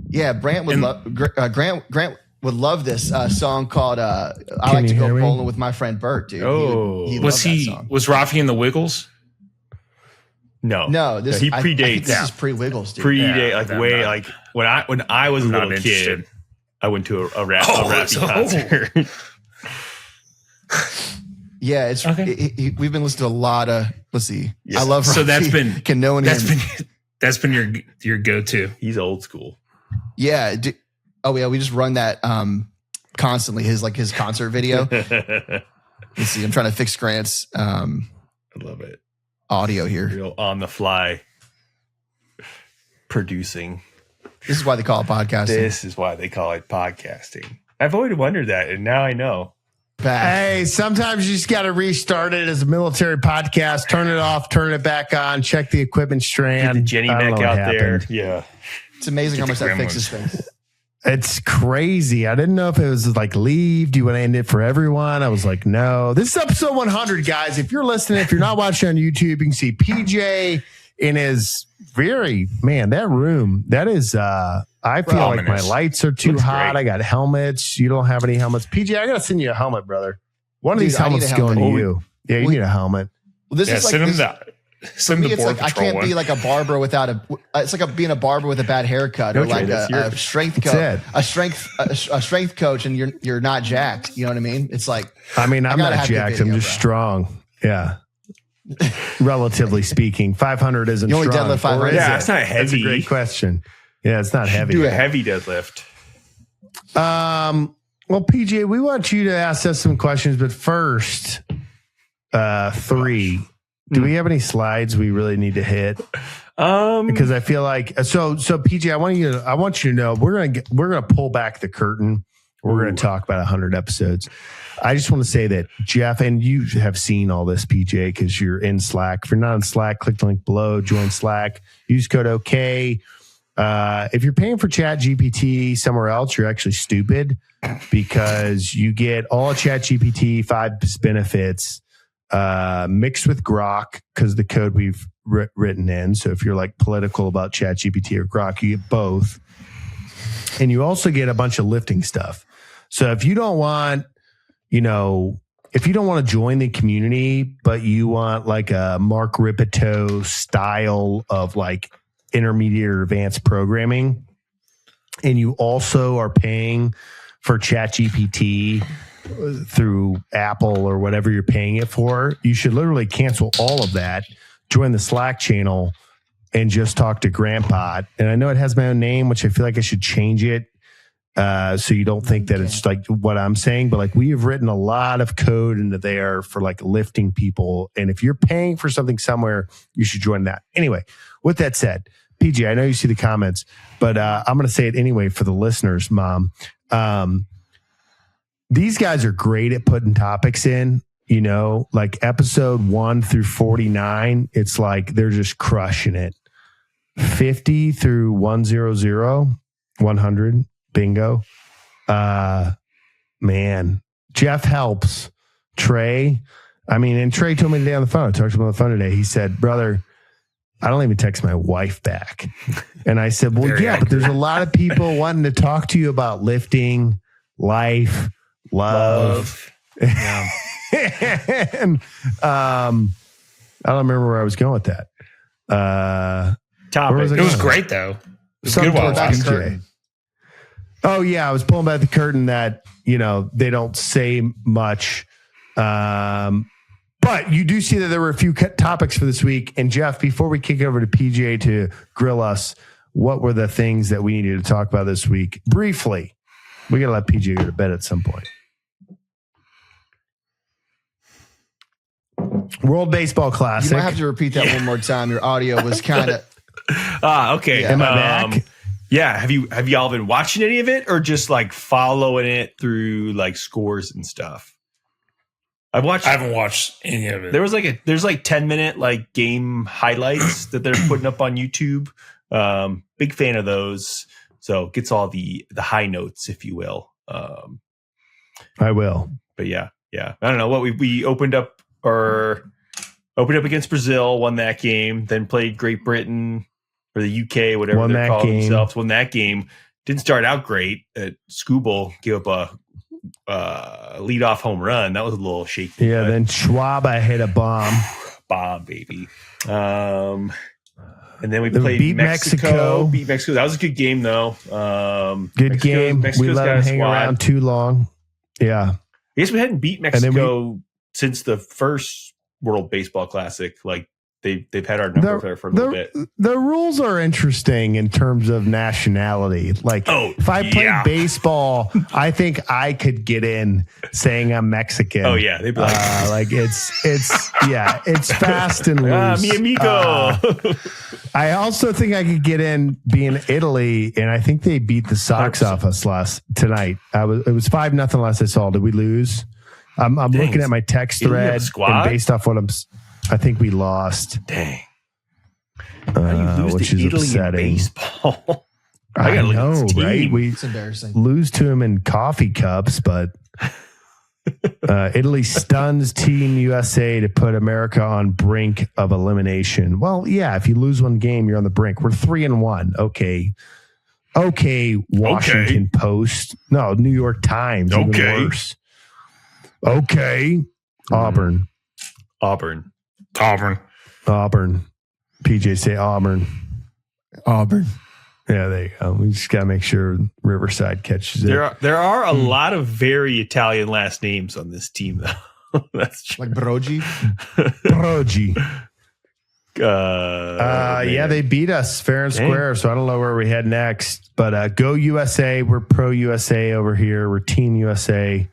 Yeah, Grant would Grant would love this song called "I Like you to Go hear me? Bowling with My Friend Bert." Dude, Oh. he was loved that song. Rafi in the Wiggles? No, this he I think predates. this is pre-Wiggles, dude. Predate Yeah, like I'm way not- like when I was a not little interested. kid. I went to a Rappy concert. Yeah, it's Okay. we've been listening to a lot of. Let's see. Yeah. I love. So that's Rafi. been- Can no one hear me? That's been your go-to. He's old school. Yeah. Oh yeah, we just run that constantly. His concert video. I Let's see. I'm trying to fix Grant's love it. audio here. Real on the fly producing. This is why they call it podcasting. This is why they call it podcasting. I've always wondered that, and now I know. Back. Hey, sometimes you just got to restart it as a military podcast, turn it off, turn it back on, check the equipment Get strand. the Jenny I don't Mac know what out there. happened. Yeah. It's amazing how Get much the that fixes gremlins. things. It's crazy. I didn't know if it was like leave. Do you want to end it for everyone? I was like, no. This is episode 100, guys. If you're listening, if you're not watching on YouTube, you can see PJ in his that room. That is, I feel like my Ominous. lights are too Looks hot. great. I got helmets. You don't have any helmets. PJ, I got to send you a helmet, brother. One of Dude, these I need helmets a is going to helmet. you. Yeah, you We- need a helmet. Well, this Yeah, is like send him this, the for send me. the It's Border like I Patrol can't be one. like a barber without a. It's like being a barber with a bad haircut, or Okay, like that's a strength That's coach, a strength coach, and you're not jacked. You know what I mean? It's like I mean, I'm gotta not have the jacked. I'm video, just bro. strong. Yeah. Relatively speaking, 500 isn't You only strong. deadlift 500? Or is Yeah, it? it's not That's a heavy. great question. Yeah, it's not heavy. Do a heavy deadlift. Well, PJ, we want you to ask us some questions, but first, 3. Do we have any slides we really need to hit? Because I feel like so PJ, I want you to know we're gonna pull back the curtain. We're gonna talk about 100 episodes. I just want to say that Jeff, and you have seen all this, PJ, because you're in Slack. If you're not in Slack, click the link below, join Slack, use code OK. If you're paying for Chat GPT somewhere else, you're actually stupid because you get all of Chat GPT 5 benefits mixed with Grok because the code we've written in. So if you're like political about Chat GPT or Grok, you get both. And you also get a bunch of lifting stuff. So if you don't want, if you don't want to join the community, but you want like a Mark Ripito style of like intermediate or advanced programming, and you also are paying for ChatGPT through Apple or whatever you're paying it for, you should literally cancel all of that, join the Slack channel, and just talk to Grandpa. And I know it has my own name, which I feel like I should change it so you don't think that it's like what I'm saying. But like we have written a lot of code into there for like lifting people. And if you're paying for something somewhere, you should join that. Anyway, with that said, PJ, I know you see the comments, but I'm going to say it anyway for the listeners, Mom. These guys are great at putting topics in, like episode 1 through 49. It's like they're just crushing it. 50 through 100, bingo. Man, Jeff helps. Trey, and Trey told me today on the phone. I talked to him on the phone today. He said, brother, I don't even text my wife back. And I said, well, Very yeah, but there's a lot of people wanting to talk to you about lifting, life, love. And I don't remember where I was going with that. Topic. Where was I It was going? great though. It was Something good while towards it lasted. PJ. curtain. Oh yeah, I was pulling back the curtain that they don't say much, but you do see that there were a few topics for this week. And Jeff, before we kick it over to PJ to grill us, what were the things that we needed to talk about this week? Briefly, we got to let PJ go to bed at some point. World Baseball You Classic. might have to repeat that one more time. Your audio was kind of. Okay. Yeah. Am I back? Yeah. Have y'all been watching any of it or just like following it through like scores and stuff? I haven't watched any of it. There's like 10-minute like game highlights that they're putting up on YouTube. Big fan of those. So gets all the high notes, if you will. I will. But yeah. I don't know what we opened up against Brazil, won that game, then played Great Britain or the UK, whatever Won they're that calling game. themselves. Won that game. Didn't start out great. Scooble gave up a leadoff home run. That was a little shaky. Yeah, but then Schwab hit a bomb. bomb, baby. And then we played beat Mexico. Beat Mexico. That was a good game, though. Good game. We let them hang around too long. Yeah. I guess we hadn't beat Mexico since the first World Baseball Classic. Like they've had our number there for a little bit. The rules are interesting in terms of nationality. Like, if I played baseball, I think I could get in saying I'm Mexican. Oh yeah, they'd be like, it's fast and loose. Mi amigo. I also think I could get in being Italy, and I think they beat the socks off us tonight. It was 5-0 last I saw. Did we lose? I'm looking at my text thread, and based off what I think we lost. Dang. How do you lose which to is Italy upsetting. in baseball? I know, right? It's embarrassing. Lose to him in coffee cups, but Italy stuns Team USA to put America on brink of elimination. Well, yeah, if you lose one game, you're on the brink. We're 3-1. Okay, Washington Post. No, New York Times. Even worse. Okay. Auburn. PJ say Auburn. Yeah, there you go. We just got to make sure Riverside catches it. There are a lot of very Italian last names on this team, though. That's true. Like Broggi. Yeah, they beat us fair and square, so I don't know where we head next. But go USA. We're pro USA over here. We're Team USA.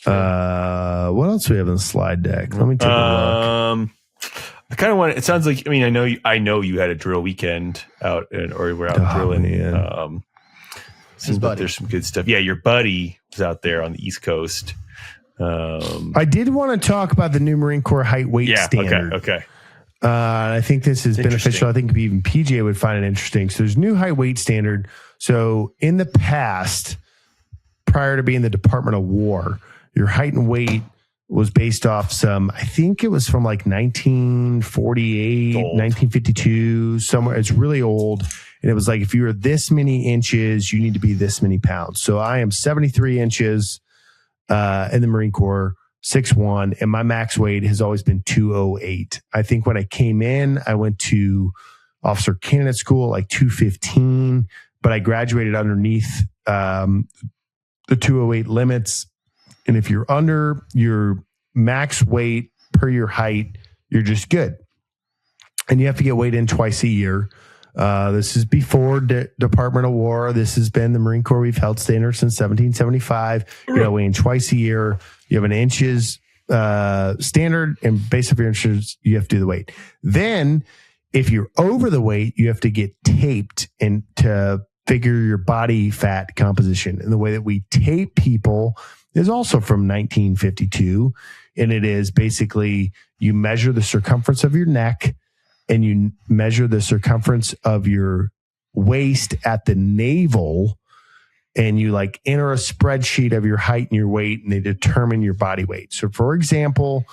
What else do we have in the slide deck? Let me take a look. I kind of want. It sounds like. I mean, I know you had a drill weekend out, or we're out drilling. But there's some good stuff. Yeah, your buddy was out there on the East Coast. I did want to talk about the new Marine Corps height weight standard. Okay. I think this is beneficial. I think even PJ would find it interesting. So there's new height weight standard. So in the past, prior to being the Department of War, your height and weight was based off I think it was from like 1948, 1952, somewhere. It's really old. And it was like, if you were this many inches, you need to be this many pounds. So I am 73 inches in the Marine Corps, 6'1", and my max weight has always been 208. I think when I came in, I went to officer candidate school like 215, but I graduated underneath the 208 limits. And if you're under your max weight per your height, you're just good. And you have to get weighed in twice a year. This is before Department of War. This has been the Marine Corps. We've held standard since 1775. You got to weigh in twice a year. You have an inches standard, and based off your inches, you have to do the weight. Then, if you're over the weight, you have to get taped and to figure your body fat composition. And the way that we tape people is also from 1952. And it is basically you measure the circumference of your neck and you measure the circumference of your waist at the navel. And you like enter a spreadsheet of your height and your weight, and they determine your body weight. So for example,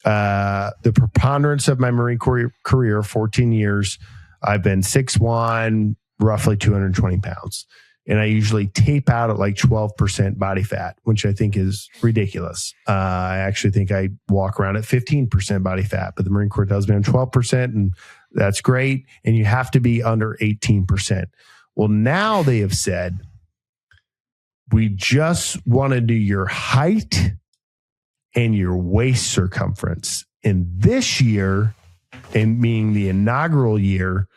the preponderance of my Marine Corps career, 14 years, I've been 6'1", roughly 220 pounds. And I usually tape out at like 12% body fat, which I think is ridiculous. I actually think I walk around at 15% body fat, but the Marine Corps tells me I'm 12%, and that's great. And you have to be under 18%. Well, now they have said, we just want to do your height and your waist circumference. And this year, and being the inaugural year,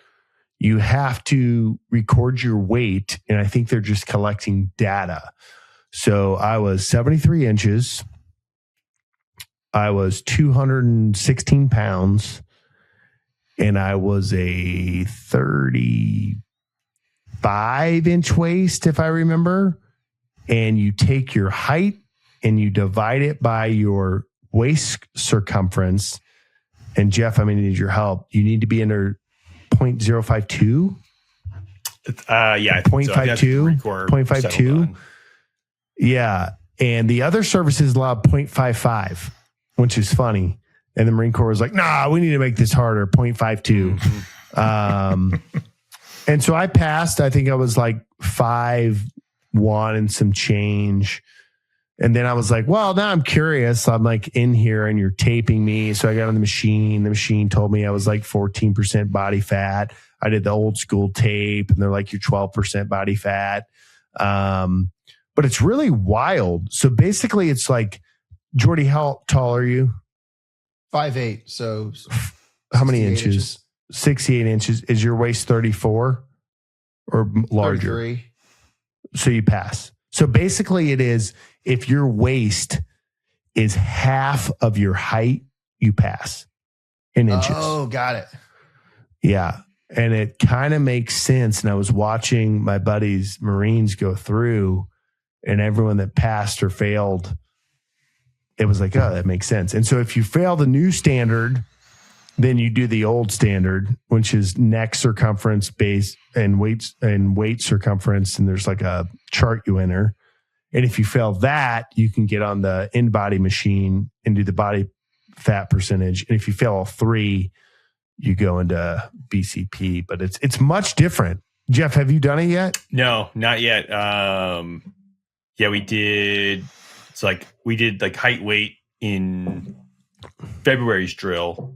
you have to record your weight, and I think they're just collecting data. So I was 73 inches. I was 216 pounds, and I was a 35-inch waist, if I remember. And you take your height and you divide it by your waist circumference. And Jeff, I'm going to need your help. You need to be under 0.052. Yeah, 0.52. 0.52. Yeah. And the other services allowed 0.55, which is funny. And the Marine Corps was like, nah, we need to make this harder, 0.52. And so I passed. I think I was like 5'1" and some change. And then I was like, well, now I'm curious. I'm like in here and you're taping me. So I got on the machine. The machine told me I was like 14% body fat. I did the old school tape and they're like, you're 12% body fat. But it's really wild. So basically it's like, Jordy, how tall are you? 5'8". So how many inches? 68 inches. Is your waist 34 or larger? 33. So you pass. So basically it is, if your waist is half of your height, you pass in inches. Oh, got it. Yeah. And it kind of makes sense. And I was watching my buddies, Marines, go through, and everyone that passed or failed, it was like, oh, that makes sense. And so if you fail the new standard, then you do the old standard, which is neck circumference base and weight circumference. And there's like a chart you enter. And if you fail that, you can get on the in-body machine and do the body fat percentage. And if you fail all three, you go into BCP. But it's much different. Jeff, have you done it yet? No, not yet. Yeah, we did. It's like we did like height weight in February's drill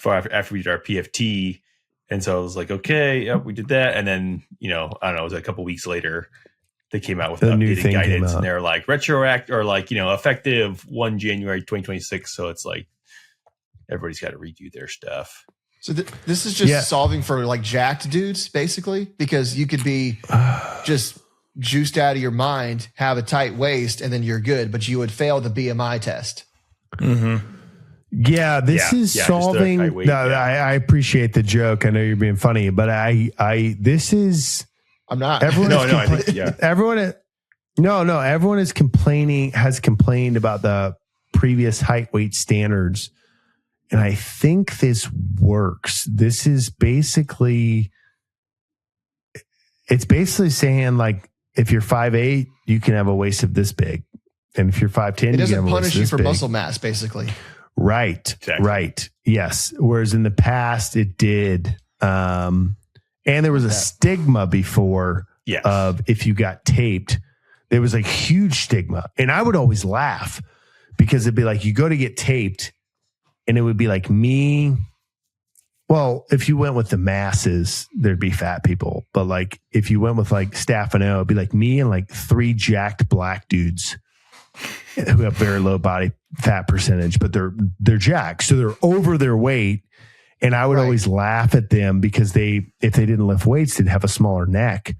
after we did our PFT. And so I was like, okay, yep, we did that. And then, I don't know, it was a couple weeks later, they came out with the an new updated thing guidance, and they're like retroact or like, effective 1 January 2026. So it's like everybody's got to redo their stuff. So this is just solving for like jacked dudes, basically, because you could be just juiced out of your mind, have a tight waist, and then you're good, but you would fail the BMI test. Mm-hmm. Yeah, this is solving. I appreciate the joke. I know you're being funny, but this is. I'm not. Everyone I think, everyone has complained about the previous height weight standards. And I think this works. This is basically, it's basically saying like, if you're 5'8", you can have a waist of this big. And if you're 5'10", it doesn't punish you for big. muscle mass, basically. Right. Exactly. Right. Yes. Whereas in the past it did. And there was a stigma before of if you got taped, there was a huge stigma. And I would always laugh because it'd be like, you go to get taped and it would be like me. Well, if you went with the masses, there'd be fat people. But like, if you went with like Staff and O, it'd be like me and like 3 jacked black dudes who have very low body fat percentage, but they're jacked. So they're over their weight. And I would always laugh at them because if they didn't lift weights, they'd have a smaller neck.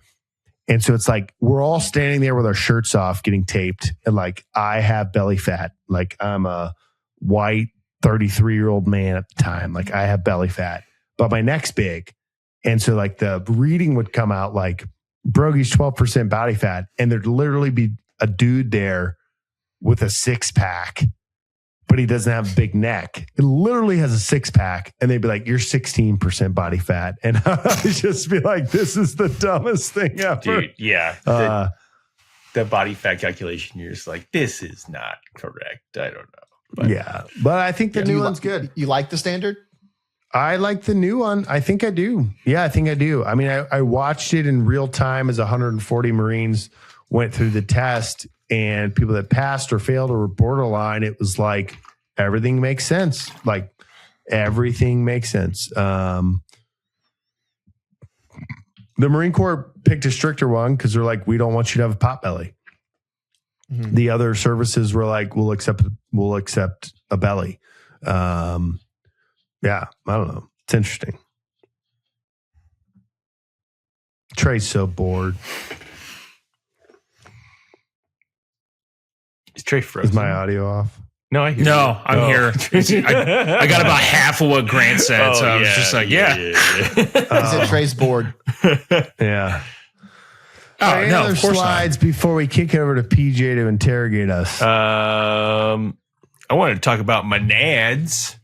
And so it's like, we're all standing there with our shirts off getting taped. And like, I have belly fat. Like I'm a white 33-year-old man at the time. Like I have belly fat, but my neck's big. And so like the reading would come out like Broggi's 12% body fat. And there'd literally be a dude there with a 6-pack, but he doesn't have a big neck. It literally has a 6-pack. And they'd be like, you're 16% body fat. And I'd just be like, this is the dumbest thing ever. Dude, yeah. The body fat calculation, you're just like, this is not correct. I don't know. But I think the new one's good. You like the standard? I like the new one. I think I do. Yeah, I think I do. I mean, I watched it in real time as 140 Marines went through the test, and people that passed or failed or were borderline, it was like everything makes sense. Like everything makes sense. The Marine Corps picked a stricter one because they're like, we don't want you to have a pot belly. Mm-hmm. The other services were like, we'll accept a belly. Yeah, I don't know. It's interesting. Trey's so bored. Is Trey frozen? Is my audio off? No, I hear No, I'm here. I got about half of what Grant said, so I was just like, He said Trey's bored. Yeah. Oh, no, other of course slides before we kick it over to PJ to interrogate us. I wanted to talk about my nads.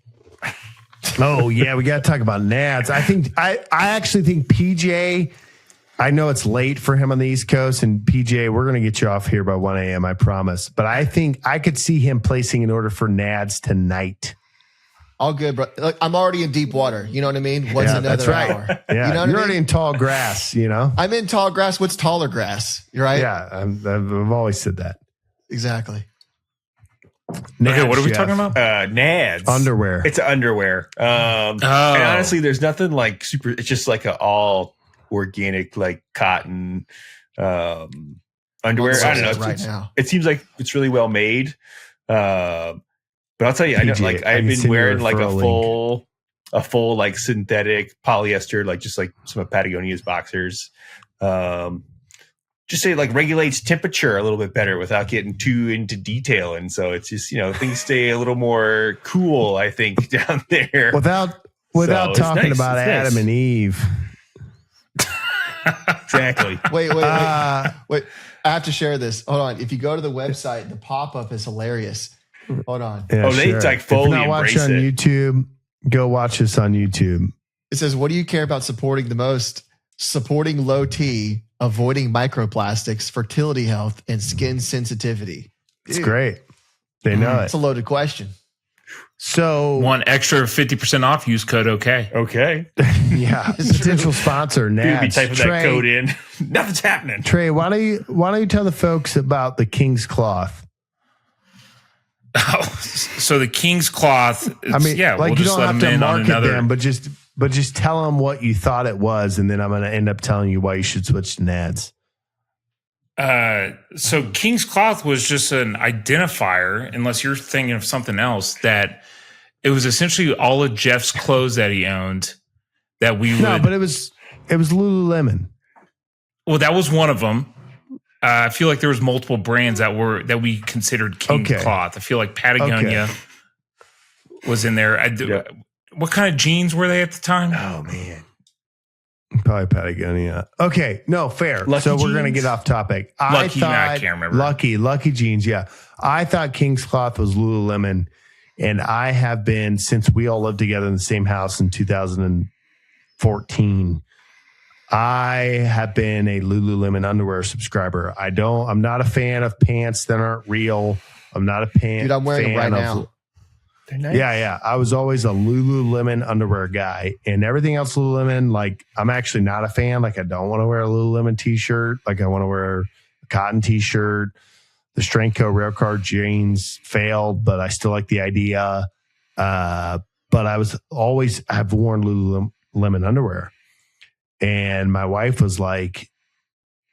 Oh yeah, we got to talk about nads. I actually think PJ. I know it's late for him on the East Coast, and PJ, we're going to get you off here by 1 a.m. I promise. But I think I could see him placing an order for nads tonight. All good, bro. Look, I'm already in deep water. You know what I mean? What's another that's right. hour? Yeah, you know you're already in tall grass. You know, I'm in tall grass. What's taller grass? You're right. Yeah, I've always said that. Exactly. Okay, what are we talking about? Nads. Underwear. It's underwear. And honestly, there's nothing like super. It's just like a all organic, like cotton underwear. I don't know. Now. It seems like it's really well made. But I'll tell you, I don't like. I've been wearing like a full like synthetic polyester, like just like some of Patagonia's boxers. Just say it like regulates temperature a little bit better without getting too into detail. And so it's just, things stay a little more cool, I think, down there. Without talking about Adam and Eve. Exactly. Wait. I have to share this. Hold on. If you go to the website, the pop-up is hilarious. Hold on. Yeah, they like fully embrace it. On YouTube, go watch this on YouTube. It says, what do you care about supporting the most? Supporting low T, avoiding microplastics, fertility health, and skin sensitivity. It's great. They know It's a loaded question. So one extra 50% off. Use code OK. Okay. Yeah. Potential sponsor. Nads. Be typing that code in. Nothing's happening. Trey, why don't you tell the folks about the King's Cloth? Oh, so the King's Cloth. We'll you just don't let have them to in on market another. them, but just tell them what you thought it was, and then I'm going to end up telling you why you should switch to Nads. So King's Cloth was just an identifier, unless you're thinking of something else, that it was essentially all of Jeff's clothes that he owned that we would. No, but it was Lululemon. Well, that was one of them. I feel like there was multiple brands that we considered King's Cloth. I feel like Patagonia was in there. What kind of jeans were they at the time? Oh man, probably Patagonia. Okay, no, fair. Lucky so we're jeans? going to get off topic. I can't remember. Lucky jeans. Yeah, I thought King's Cloth was Lululemon, and I have been since we all lived together in the same house in 2014. I have been a Lululemon underwear subscriber. I'm not a fan of pants that aren't real. I'm not a fan. Dude, I'm wearing them right now. they're nice. Yeah. I was always a Lululemon underwear guy, and everything else Lululemon, like I'm actually not a fan. Like I don't want to wear a Lululemon t-shirt. Like I want to wear a cotton t-shirt. The Strength Co. Railcar jeans failed, but I still like the idea. But I've worn Lululemon underwear. And my wife was like,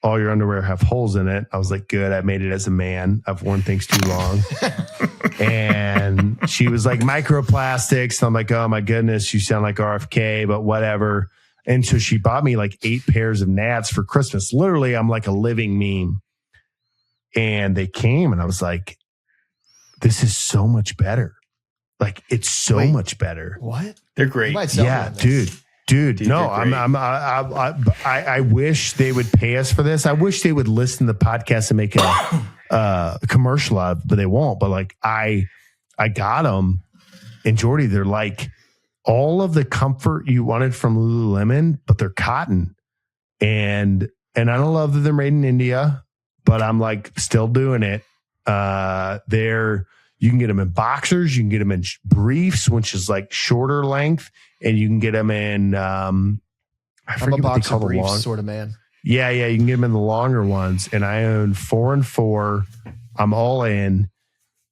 all your underwear have holes in it. I was like, good. I made it as a man. I've worn things too long. And she was like, microplastics. I'm like, oh my goodness, you sound like RFK, but whatever. And so she bought me like 8 pairs of Nads for Christmas. Literally, I'm like a living meme. And they came and I was like, this is so much better. Like, it's so much better. What? They're great. Yeah, dude, no, I wish they would pay us for this. I wish they would listen to the podcast and make a commercial out of it, but they won't. But like, I got them, and Jordy, they're like all of the comfort you wanted from Lululemon, but they're cotton. And I don't love that they're made in India, but I'm like still doing it. You can get them in boxers, you can get them in briefs, which is like shorter length, and you can get them in. I'm a boxer briefs sort of man. Yeah, you can get them in the longer ones. And I own 4 and 4. I'm all in,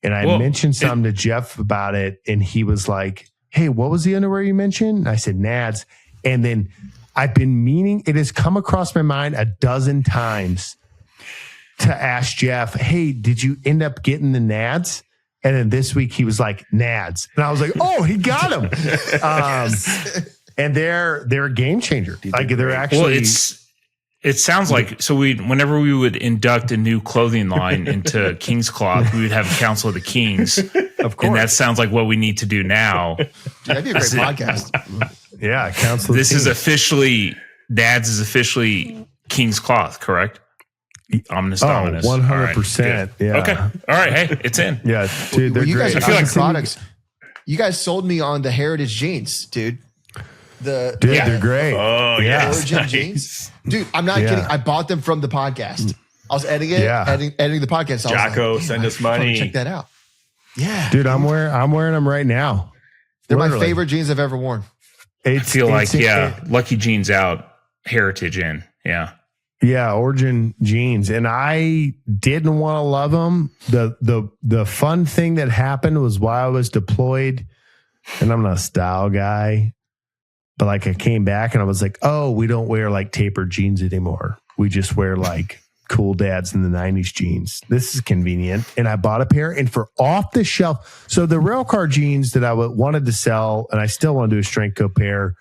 and I mentioned something to Jeff about it, and he was like, "Hey, what was the underwear you mentioned?" And I said Nads, and then I've been meaning. It has come across my mind a dozen times to ask Jeff, "Hey, did you end up getting the Nads?" And then this week he was like, Nads. And I was like, oh, he got him. And they're a game changer. Like they're actually. Well, it sounds like, so whenever we would induct a new clothing line into King's Cloth, we would have a Council of the Kings. Of course. And that sounds like what we need to do now. Dude, that'd be a great podcast. Yeah. Council of This the is Kings. officially, Nads is officially King's Cloth, correct? Ominous. 100%. Yeah. Okay. All right. Hey, it's in. Yeah, dude, they're you great. guys I feel like products. You guys sold me on the Heritage jeans, dude. Dude, they're great. Oh, yeah. Origin jeans. Dude, I'm not kidding. I bought them from the podcast. I was editing the podcast. Jocko, send us money. Check that out. Yeah. Dude, I'm wearing them right now. They're Literally. my favorite jeans I've ever worn. I feel like, Lucky Jeans out, Heritage in. Yeah. Yeah, Origin jeans. And I didn't want to love them. The fun thing that happened was while I was deployed, and I'm not a style guy, but like I came back and I was like, oh, we don't wear like tapered jeans anymore. We just wear like cool dads in the 90s jeans. This is convenient. And I bought a pair, and for off the shelf. So the railcar jeans that I wanted to sell, and I still want to do a strength co pair,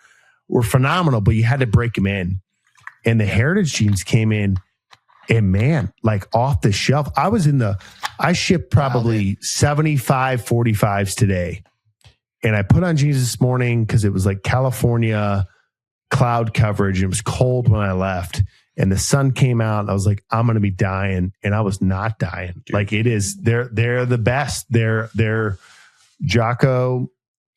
were phenomenal, but you had to break them in. And the heritage jeans came in, and man, like off the shelf. I shipped probably 75 45s today. And I put on jeans this morning because it was like California cloud coverage. And it was cold when I left. And the sun came out, and I was like, I'm going to be dying. And I was not dying. Dude. Like it is, they're the best. They're Jocko.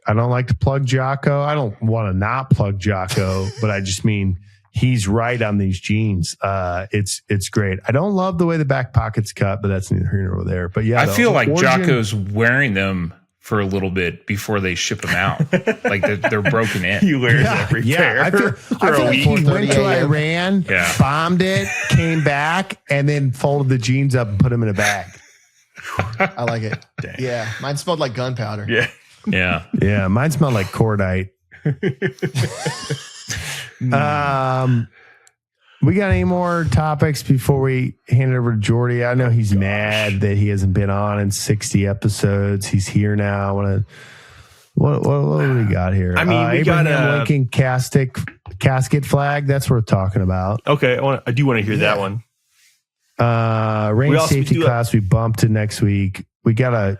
I don't like to plug Jocko. I don't want to not plug Jocko, but I just mean he's right on these jeans. It's great. I don't love the way the back pocket's cut, but that's neither here nor there. But yeah, I feel like Jocko's wearing them for a little bit before they ship them out. Like they're broken in. He wears every pair. I feel like he went to Iran, bombed it, came back, and then folded the jeans up and put them in a bag. I like it. Dang. Yeah, mine smelled like gunpowder. Yeah. Mine smelled like cordite. We got any more topics before we hand it over to Jordy? I know he's mad that he hasn't been on in 60 episodes. He's here now. What do we got here? I mean, we Abraham got a Lincoln casket flag. That's worth talking about. Okay, I do want to hear that one. Range safety class. We bumped to next week. We got a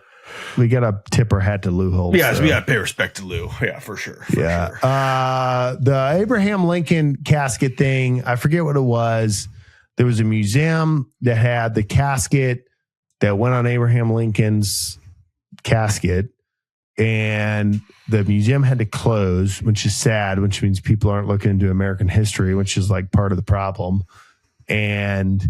tip our hat to Lou Holtz. Yeah, so we got to pay respect to Lou. Yeah, for sure. Sure. The Abraham Lincoln casket thing, I forget what it was. There was a museum that had the casket that went on Abraham Lincoln's casket, and the museum had to close, which is sad, which means people aren't looking into American history, which is like part of the problem. And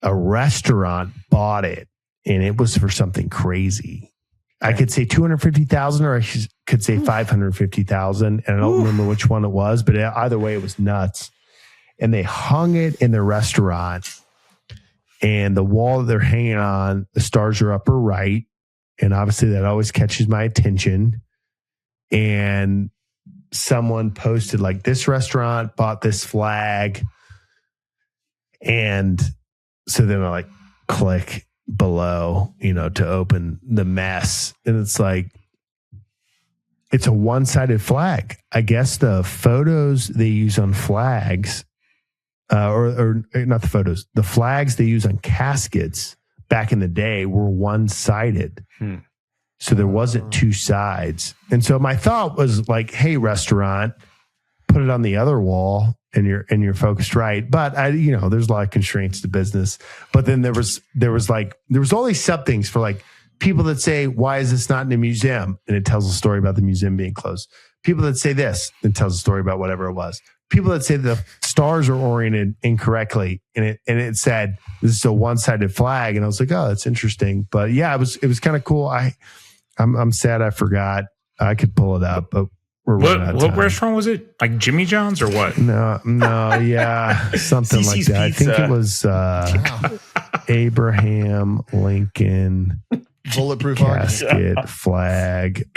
a restaurant bought it. And it was for something crazy. I could say 250,000, or I could say 550,000, and I don't remember which one it was. But either way, it was nuts. And they hung it in the restaurant, and the wall that they're hanging on, the stars are upper right, and obviously that always catches my attention. And someone posted like, this restaurant bought this flag, and so then I like click below, to open the mess. And it's like, it's a one-sided flag. I guess the photos they use on flags, or not the photos, the flags they use on caskets back in the day were one-sided. So there wasn't two sides. And so my thought was like, hey, restaurant, put it on the other wall. And you're focused right, but there's a lot of constraints to business. But then there was all these sub things for like people that say, why is this not in a museum? And it tells a story about the museum being closed. People that say this, and tells a story about whatever it was. People that say the stars are oriented incorrectly, and it said this is a one-sided flag, and I was like, oh, that's interesting. But yeah, it was kind of cool. I'm sad I forgot. I could pull it up, but. What restaurant was it? Like Jimmy John's or what? No, yeah, something like that. Pizza. I think it was Abraham Lincoln bulletproof casket flag.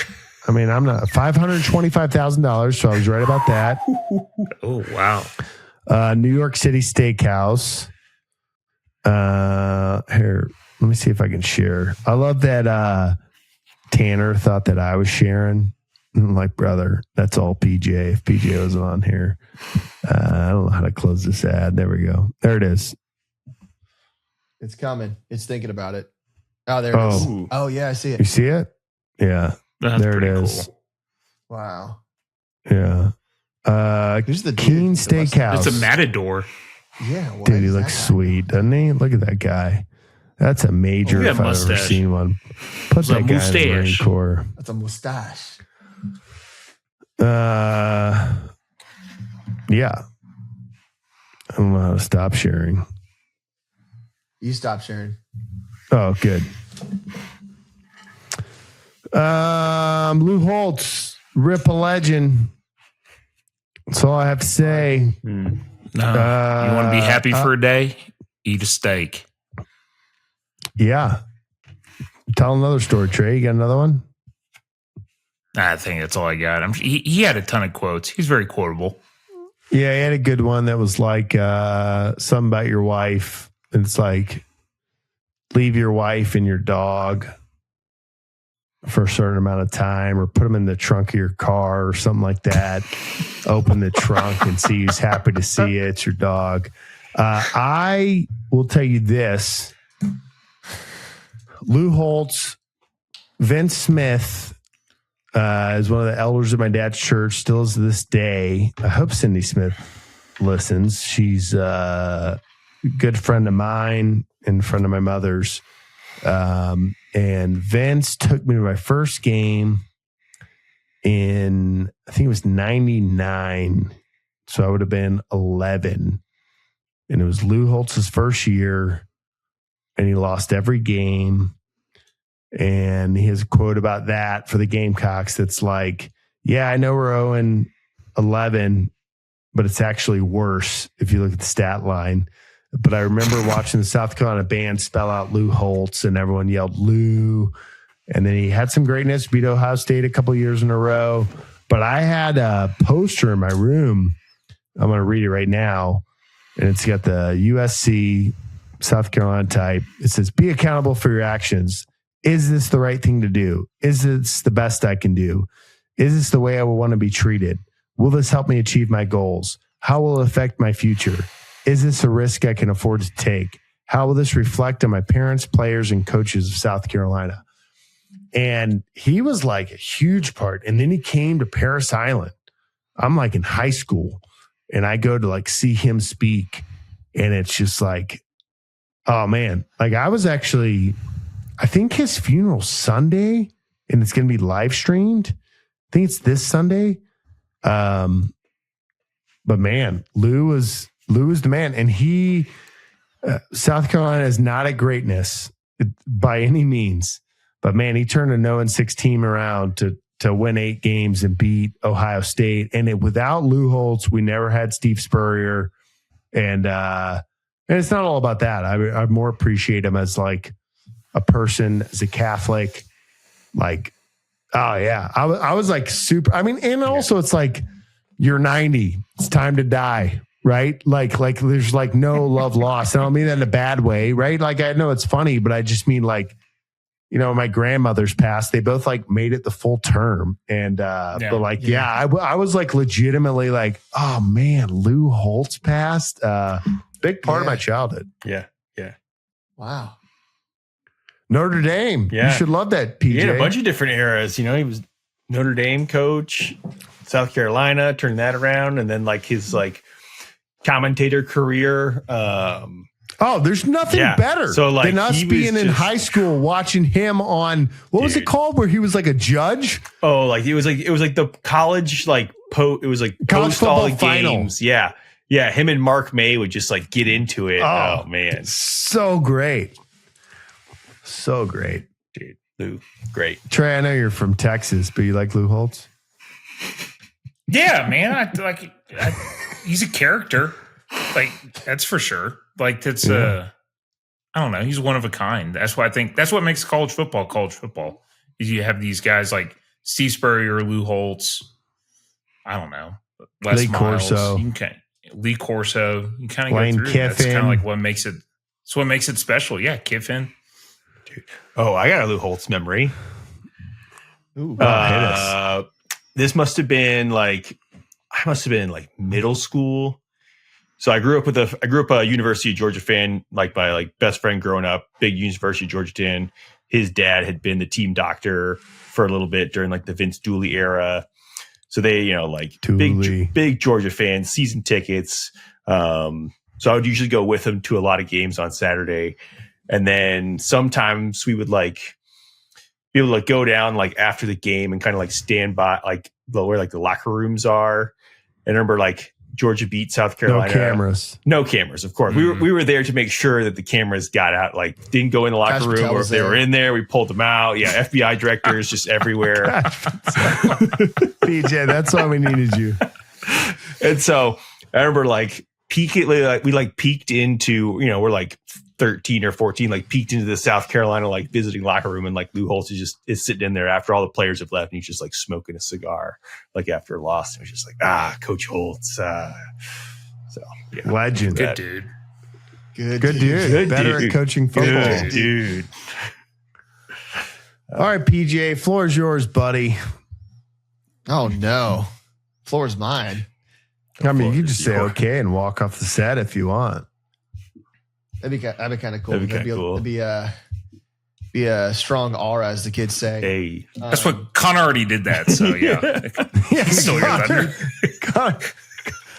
I mean, I'm not $525,000, so I was right about that. Oh wow! New York City Steakhouse. Here, let me see if I can share. I love that Tanner thought that I was sharing. I'm like, brother, that's all PJ. If PJ was on here, I don't know how to close this ad. There we go. There it is. It's coming. It's thinking about it. Oh, there it is. Oh, yeah, I see it. You see it? Yeah. That's there it is. Cool. Wow. Yeah. Who's the Keen Steakhouse. It's a matador. Yeah. Dude, he looks sweet, doesn't he? Look at that guy. That's a major if I've ever seen one. Put that guy in the Marine Corps. That's a mustache. Yeah. I don't know how to stop sharing. You stop sharing. Oh, good. Lou Holtz, Rip a legend. That's all I have to say. No. You want to be happy for a day? Eat a steak. Yeah. Tell another story, Trey. You got another one? I think that's all I got. He had a ton of quotes. He's very quotable. Yeah, he had a good one that was like something about your wife. It's like, leave your wife and your dog for a certain amount of time, or put them in the trunk of your car or something like that. Open the trunk and see who's happy to see it. It's your dog. I will tell you this. Lou Holtz, Vince Smith is one of the elders of my dad's church, still is to this day. I hope Cindy Smith listens. She's a good friend of mine and friend of my mother's. And Vince took me to my first game in, I think it was 99. So I would have been 11. And it was Lou Holtz's first year, and he lost every game. And he has a quote about that for the Gamecocks that's like, yeah, I know we're 0-11, but it's actually worse if you look at the stat line. But I remember watching the South Carolina band spell out Lou Holtz, and everyone yelled Lou. And then he had some greatness, beat Ohio State a couple of years in a row. But I had a poster in my room. I'm going to read it right now. And it's got the USC South Carolina type. It says, be accountable for your actions. Is this the right thing to do? Is this the best I can do? Is this the way I will want to be treated? Will this help me achieve my goals? How will it affect my future? Is this a risk I can afford to take? How will this reflect on my parents, players, and coaches of South Carolina? And he was like a huge part. And then he came to Paris Island. I'm like in high school, and I go to like see him speak. And it's just like, oh man, like I was actually, I think his funeral's Sunday, and it's going to be live streamed. I think it's this Sunday. But man, Lou is the man. And he, South Carolina is not a greatness by any means, but man, he turned a 0-6 team around to win 8 games and beat Ohio State. And without Lou Holtz, we never had Steve Spurrier. And it's not all about that. I more appreciate him as like a person, as a Catholic. Like, oh yeah, I was like super. I mean, and also it's like you're 90. It's time to die, right? Like there's like no love lost. I don't mean that in a bad way, right? Like I know it's funny, but I just mean like, you know, my grandmother's passed. They both like made it the full term, and but like I was like legitimately like, oh man, Lou Holtz passed. Big part of my childhood. Yeah. Wow. Notre Dame. Yeah. You should love that, PJ. He had a bunch of different eras. You know, he was Notre Dame coach, South Carolina, turned that around, and then like his like commentator career. Oh, there's nothing better so, like, than us being in high school watching him on what was it called, where he was like a judge? Oh, like it was like the college like it was like college post all the final. games. Yeah. Yeah. Him and Mark May would just like get into it. Oh man. So great. So great. Dude, Lou, great. Trey, I know you're from Texas, but you like Lou Holtz? Yeah, man. He's a character. Like, that's for sure. Like, that's I don't know. He's one of a kind. That's why I think that's what makes college football. Is you have these guys like Steve Spurrier, Lou Holtz. I don't know. Les Lee Miles. Corso. Lee Corso. You kind of Lane go through. Kiffin. That's kind of like what makes it. It's what makes it special. Yeah, Kiffin. Dude. Oh, I got a Lou Holtz memory. Ooh, hit us. This must have been like middle school. So I grew up a University of Georgia fan, like my like best friend growing up, big University of Georgia fan. His dad had been the team doctor for a little bit during like the Vince Dooley era. So they, you know, like big Georgia fans, season tickets. So I would usually go with him to a lot of games on Saturday. And then sometimes we would like be able to like go down like after the game and kind of like stand by like where like the locker rooms are. And I remember like Georgia beat South Carolina. No cameras, of course. We were there to make sure that the cameras got out, like didn't go in the locker room, or if they were in there, we pulled them out. Yeah, FBI directors just everywhere. PJ, that's why we needed you. And so I remember like peeked into, we're like 13 or 14, like peeked into the South Carolina, like visiting locker room, and like Lou Holtz is sitting in there after all the players have left, and he's just like smoking a cigar, like after a loss. And it was just like, Coach Holtz. So yeah. Legend. Good dude. Good Dude. Good Better dude. at coaching football. Good dude. All right, PJ, floor is yours, buddy. Oh no, floor's mine. I mean, you just say okay and walk off the set if you want. That'd be kind of cool. That'd be kinda cool. That'd be a strong aura, as the kids say. Hey. That's what Connor already did that. So yeah, Yeah, He's still here, Thunder. Connor.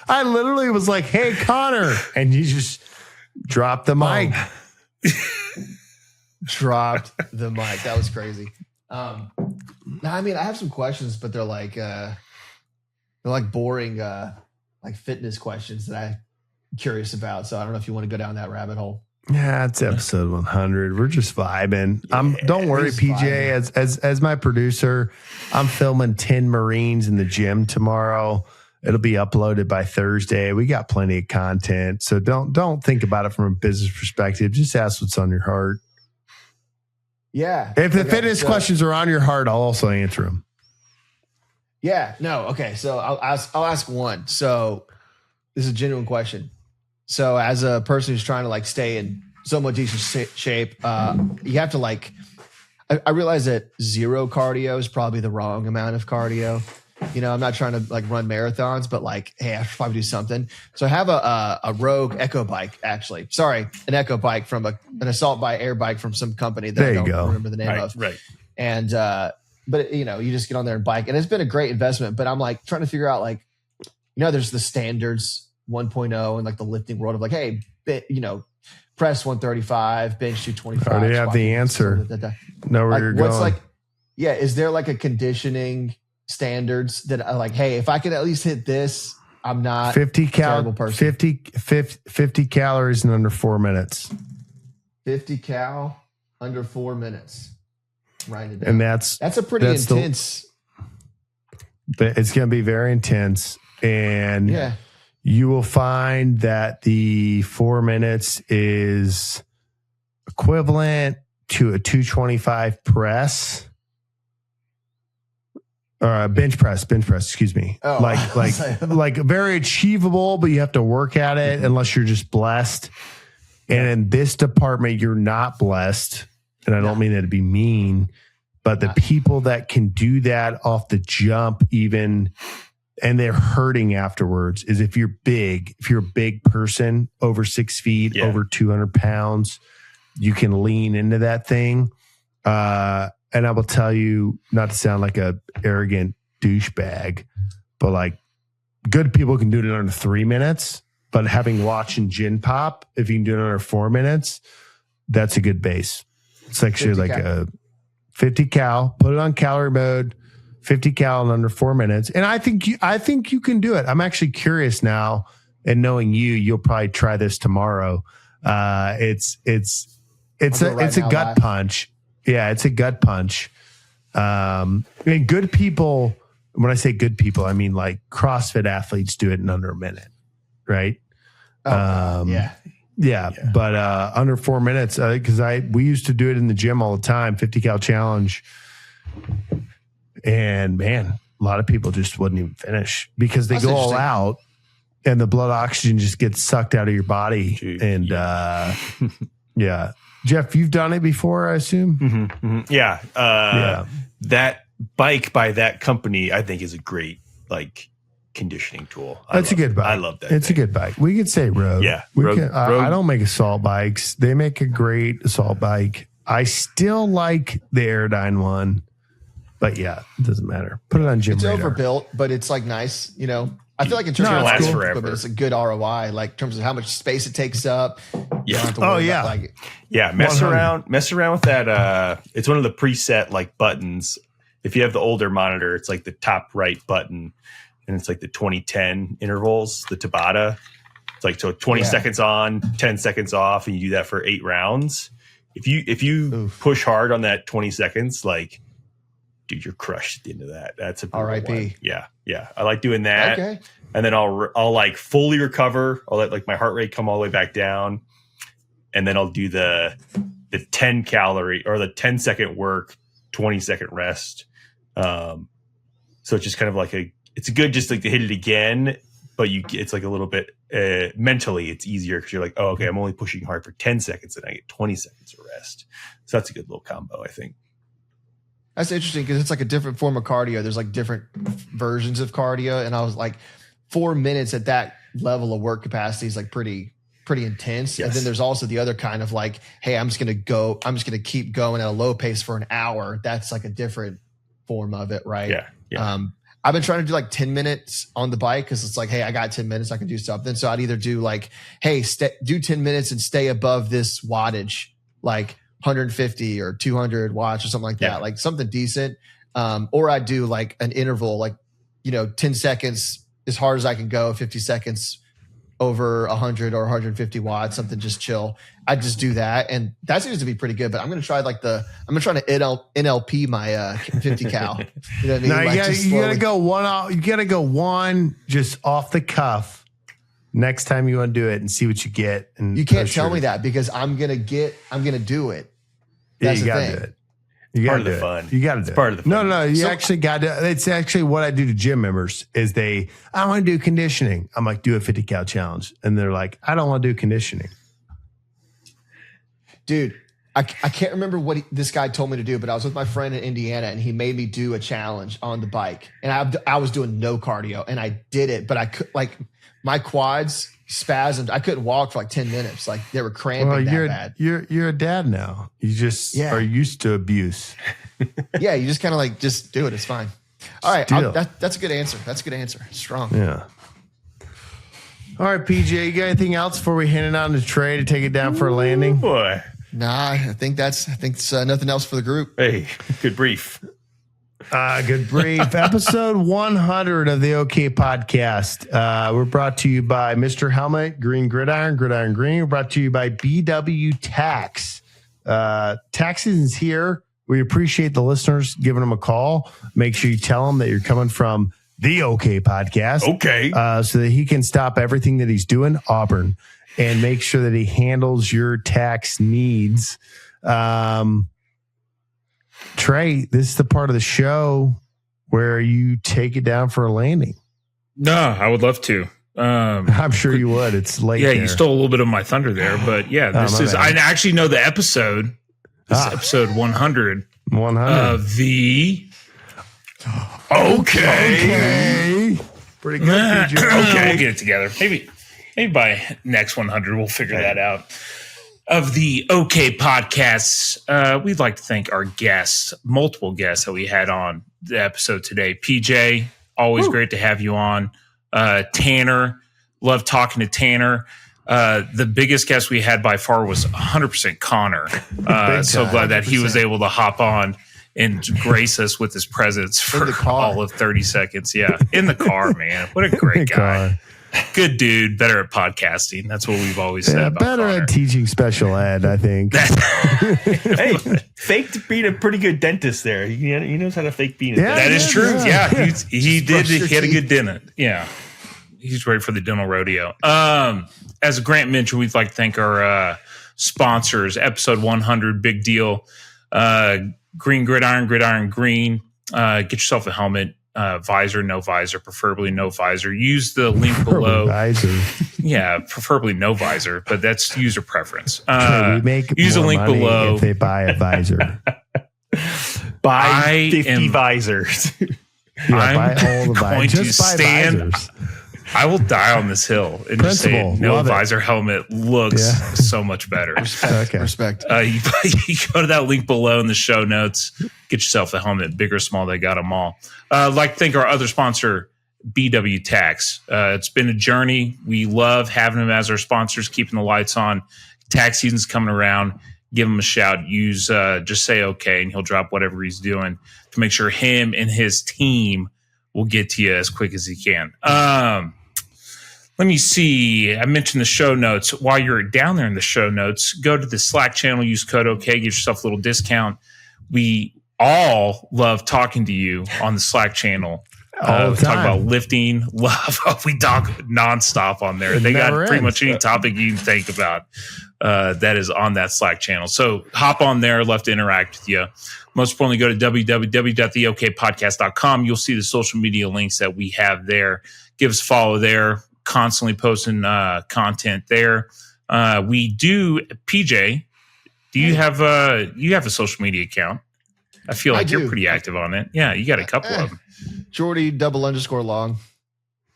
I literally was like, "Hey, Connor," and you just dropped the mic. Dropped the mic. That was crazy. No, I mean, I have some questions, but they're like boring, like fitness questions that I'm curious about. So I don't know if you want to go down that rabbit hole. Yeah, it's episode 100. We're just vibing. Don't worry, just PJ. vibing. As my producer, I'm filming 10 Marines in the gym tomorrow. It'll be uploaded by Thursday. We got plenty of content, so don't think about it from a business perspective. Just ask what's on your heart. Yeah. If the Okay, fitness so- questions are on your heart, I'll also answer them. Yeah. No. Okay. So I'll ask one. So this is a genuine question. So as a person who's trying to like stay in somewhat decent shape, you have to like. I realize that zero cardio is probably the wrong amount of cardio. I'm not trying to like run marathons, but like, hey, I should probably do something. So I have a Rogue Echo bike, actually. Sorry, an Echo bike from an assault by air bike from some company that There I you don't go. remember the name of. Right. And but you just get on there and bike, and it's been a great investment. But I'm like trying to figure out like, there's the standards 1.0 and like the lifting world of like, hey, press 135, bench 225. Already have squat the 50, answer. Know where Like, you're what's going. like, is there like a conditioning standards that I like, hey, if I can at least hit this, I'm not 50 a terrible person. 50 calories in under 4 minutes. 50 cal under 4 minutes. Write it down. And That's a pretty that's intense. it's going to be very intense. And Yeah. you will find that the 4 minutes is equivalent to a 225 press. Or a bench press, excuse me. Oh. like very achievable, but you have to work at it unless you're just blessed. And in this department, you're not blessed. And I don't mean that to be mean, but the people that can do that off the jump, even, and they're hurting afterwards, is if you're a big person, over 6 feet, over 200 pounds, you can lean into that thing. And I will tell you, not to sound like a arrogant douchebag, but like good people can do it in under 3 minutes. But having watched in Gin Pop, if you can do it in under 4 minutes, that's a good base. It's actually like a 50 cal, put it on calorie mode, 50 cal in under 4 minutes. And I think you can do it. I'm actually curious now, and knowing you'll probably try this tomorrow. It's a gut punch. Yeah, it's a gut punch. I mean, good people, when I say good people, I mean like CrossFit athletes do it in under a minute, right? Yeah. But under 4 minutes, because we used to do it in the gym all the time, 50 cal challenge. And man, a lot of people just wouldn't even finish because they go all out and the blood oxygen just gets sucked out of your body. Dude, and yeah. Jeff, you've done it before, I assume? Mm-hmm, mm-hmm. Yeah. That bike by that company, I think, is a great conditioning tool. That's a good bike. I love that. It's a good bike. We could say Rogue. Yeah. Rogue. Rogue. I don't make assault bikes. They make a great assault bike. I still like the Aerodyne one, but yeah, it doesn't matter. Put it on Gym It's Radar. overbuilt, but it's like nice, I feel like in terms of lasts cool forever. equipment, it's a good ROI, like in terms of how much space it takes up. You don't have to Oh, worry yeah. about, Mess 100. around with that. It's one of the preset buttons. If you have the older monitor, it's like the top right button, and it's like the 2010 intervals, the Tabata. It's like, so 20 seconds on, 10 seconds off, and you do that for 8 rounds. If you push hard on that 20 seconds, dude, you're crushed at the end of that. That's a brutal R.I.P. one. Yeah. I like doing that. Okay. And then I'll like fully recover. I'll let like my heart rate come all the way back down, and then I'll do the 10 calorie or the 10-second work, 20-second rest. So it's just kind of like it's good just like to hit it again, but it's like a little bit mentally it's easier because you're like, oh, okay, I'm only pushing hard for 10 seconds and I get 20 seconds of rest. So that's a good little combo, I think. That's interesting because it's like a different form of cardio. There's like different versions of cardio. And I was like, 4 minutes at that level of work capacity is like pretty intense. Yes. And then there's also the other kind of like, hey, I'm just going to keep going at a low pace for an hour. That's like a different form of it. Right. Yeah. I've been trying to do like 10 minutes on the bike because it's like, hey, I got 10 minutes. I can do something. So I'd either do like, hey, do 10 minutes and stay above this wattage, like 150 or 200 watts or something like that, like something decent. Or I'd do like an interval, like, 10 seconds as hard as I can go, 50 seconds over 100 or 150 watts, something just chill. I just do that. And that seems to be pretty good, but I'm going to try I'm trying to NLP my 50 cal. You know what I mean? No, Like you gotta go one. You gotta go one just off the cuff. Next time you want to do it and see what you get. And you can't tell me that because I'm going to do it. That's you gotta the do thing. it. You got Part to of do the it. fun. You got to do It's it. part of the fun. No. You actually got to. It's actually what I do to gym members is I want to do conditioning. I'm like, do a 50 cal challenge. And they're like, I don't want to do conditioning. Dude, I can't remember what this guy told me to do, but I was with my friend in Indiana and he made me do a challenge on the bike. And I was doing no cardio and I did it, but I could my quads spasmed. I couldn't walk for like 10 minutes. Like they were cramping bad. You're a dad now. You just are used to abuse. Yeah, you just kind of like just do it. It's fine. All right, that's a good answer. That's a good answer. Strong. Yeah. All right, PJ, you got anything else before we hand it on to Trey to take it down for a landing? Boy. Nah, I think it's nothing else for the group. Hey, good brief. Good brief. Episode 100 of the OK Podcast. We're brought to you by Mr. Helmet, Green Gridiron Green. We're brought to you by BW Tax. Tax season's here. We appreciate the listeners giving them a call. Make sure you tell them that you're coming from the OK Podcast. Okay. So that he can stop everything that he's doing, Auburn, and make sure that he handles your tax needs. Trey, this is the part of the show where you take it down for a landing. No, I would love to. I'm sure you would. It's late. Yeah, there. you stole a little bit of my thunder there, but yeah, this is. bad. I actually know the episode. This is episode 100 of the. Okay. Pretty good, PJ. Okay, we'll get it together. Maybe by next 100 we'll figure that out. Of the OK Podcasts, we'd like to thank our guests, multiple guests that we had on the episode today. PJ, always great to have you on. Tanner, love talking to Tanner. The biggest guest we had by far was 100% Connor. So glad that he was able to hop on and grace us with his presence for all of 30 seconds. Yeah, in the car, man. What a great guy. Good dude, better at podcasting. That's what we've always said about better Connor. at teaching special ed, I think. Hey, faked being a pretty good dentist there. He knows how to fake being a dentist. That is true. Yeah, he did. He had a good teeth. dentist. Yeah, he's ready for the dental rodeo. As Grant mentioned, we'd like to thank our sponsors. Episode 100, big deal. Green Gridiron Green. Get yourself a helmet. Visor, no visor, preferably no visor. Use the link below. Visor. Yeah, preferably no visor, but that's user preference. We make use the more link money below. if they buy a visor. Buy 50 am- visors. Buy all the going visors. to Just buy stand- visors. I will die on this hill and just say Principle, no love it. visor helmet looks so much better. Okay. Respect. You go to that link below in the show notes. Get yourself a helmet, big or small. They got them all. Like to thank our other sponsor, BW Tax. It's been a journey. We love having them as our sponsors, keeping the lights on. Tax season's coming around. Give him a shout. Use just say okay, and he'll drop whatever he's doing to make sure him and his team will get to you as quick as he can. Let me see. I mentioned the show notes. While you're down there in the show notes, go to the Slack channel, use code OK, give yourself a little discount. We all love talking to you on the Slack channel. All the We talk time. about lifting. We talk nonstop on there. They got never pretty ends. much any topic you can think about that is on that Slack channel. So hop on there. Love to interact with you. Most importantly, go to www.theokpodcast.com. You'll see the social media links that we have there. Give us a follow there. Constantly posting content there. We do, PJ. Do you have a social media account? I feel like you're pretty active on it. Yeah, you got a couple of them. Jordy _long.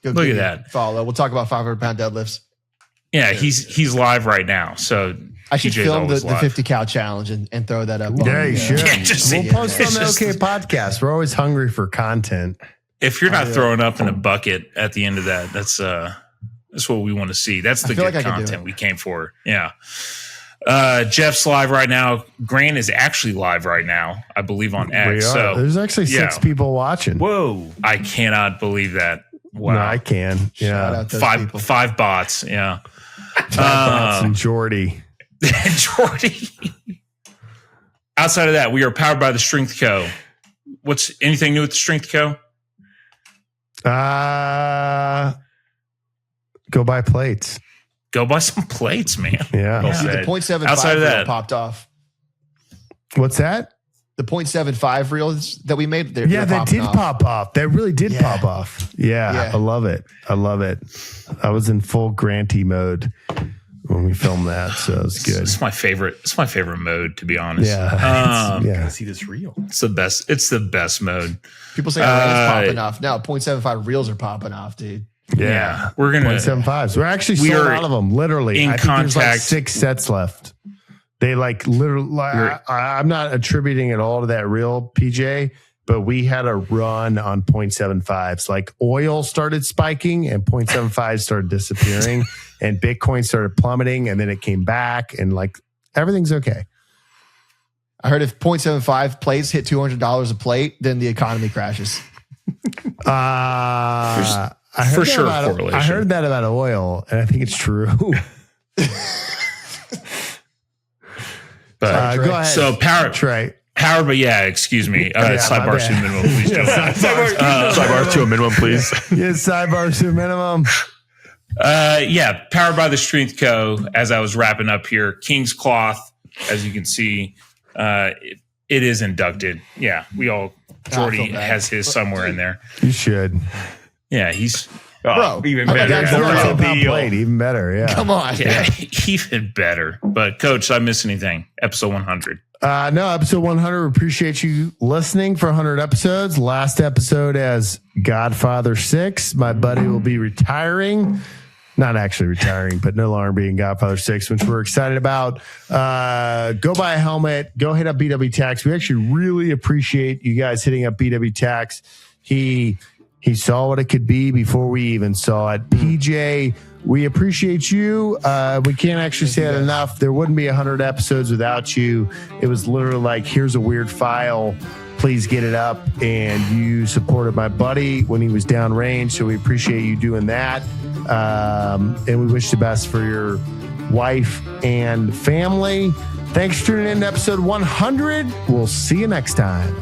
Go Look give at me that. a Follow. We'll talk about 500-pound deadlifts. Yeah, he's live right now. So I should PJ's film the always live. 50 cal challenge and throw that up. Yeah, you should. Yeah, just- We'll post on it's the just- OK Podcast. We're always hungry for content. If you're not throwing up in a bucket at the end of that, that's what we want to see. That's the feel good like I could do content it. we came for. Yeah. Jeff's live right now. Grant is actually live right now, I believe, on We X. are. So There's actually 6 yeah. people watching. whoa, I cannot believe that. Wow. No, I can. Shout Yeah. out those people. Five bots. Yeah. Bots and Jordy. Jordy. Outside of that, we are powered by the Strength Co. What's anything new with the Strength Co? Go buy plates. Go buy some plates, man. Yeah. Well See, the said. 0.75 Outside of reel that, popped off. What's that? The 0.75 reels that we made, they're Yeah, that popping did off. pop off. That really did Yeah. pop off. Yeah, Yeah. I love it. I love it. I was in full Granty mode when we filmed that, so it was good. It's my favorite. It's my favorite mode, to be honest. Yeah. Yeah. See this reel. It's the best. It's the best mode. People say it's popping off. Now 0.75 reels are popping off, dude. Yeah, we're gonna. 0.75s. We're actually We sold are out of them. Literally, in I think there's like contact- 6 sets left. They like literally. I'm not attributing it all to that reel, PJ, but we had a run on 0.75s. Like oil started spiking and 0.75s started disappearing, and Bitcoin started plummeting, and then it came back, and like everything's okay. I heard if 0.75 plates hit $200 a plate, then the economy crashes. I heard for that sure about- correlation. I heard that about oil, and I think it's true. But Go ahead. so powered, Trey. but yeah, excuse me. my Sidebar bad. to minimum, please. Joe. Sidebar to a minimum, please. Yes, sidebars to a minimum. Yeah, powered by the Strength Co. As I was wrapping up here, King's Cloth, as you can see, it is inducted. Yeah, we all. Jordy bad. has his somewhere in there. You should. Yeah, he's. Bro, even I better. got The you. real 10-pound deal. plate, even better. Yeah. Come on. Yeah, even better. But Coach, did I miss anything? Episode 100. No, episode 100. Appreciate you listening for 100 episodes. Last episode as Godfather 6. My buddy will be retiring. Not actually retiring, but no longer being Godfather 6, which we're excited about. Go buy a helmet. Go hit up BW Tax. We actually really appreciate you guys hitting up BW Tax. He saw what it could be before we even saw it. PJ, we appreciate you. We can't actually say it enough. There wouldn't be 100 episodes without you. It was literally like, here's a weird file. Please get it up. And you supported my buddy when he was downrange. So we appreciate you doing that. And we wish the best for your wife and family. Thanks for tuning in to episode 100. We'll see you next time.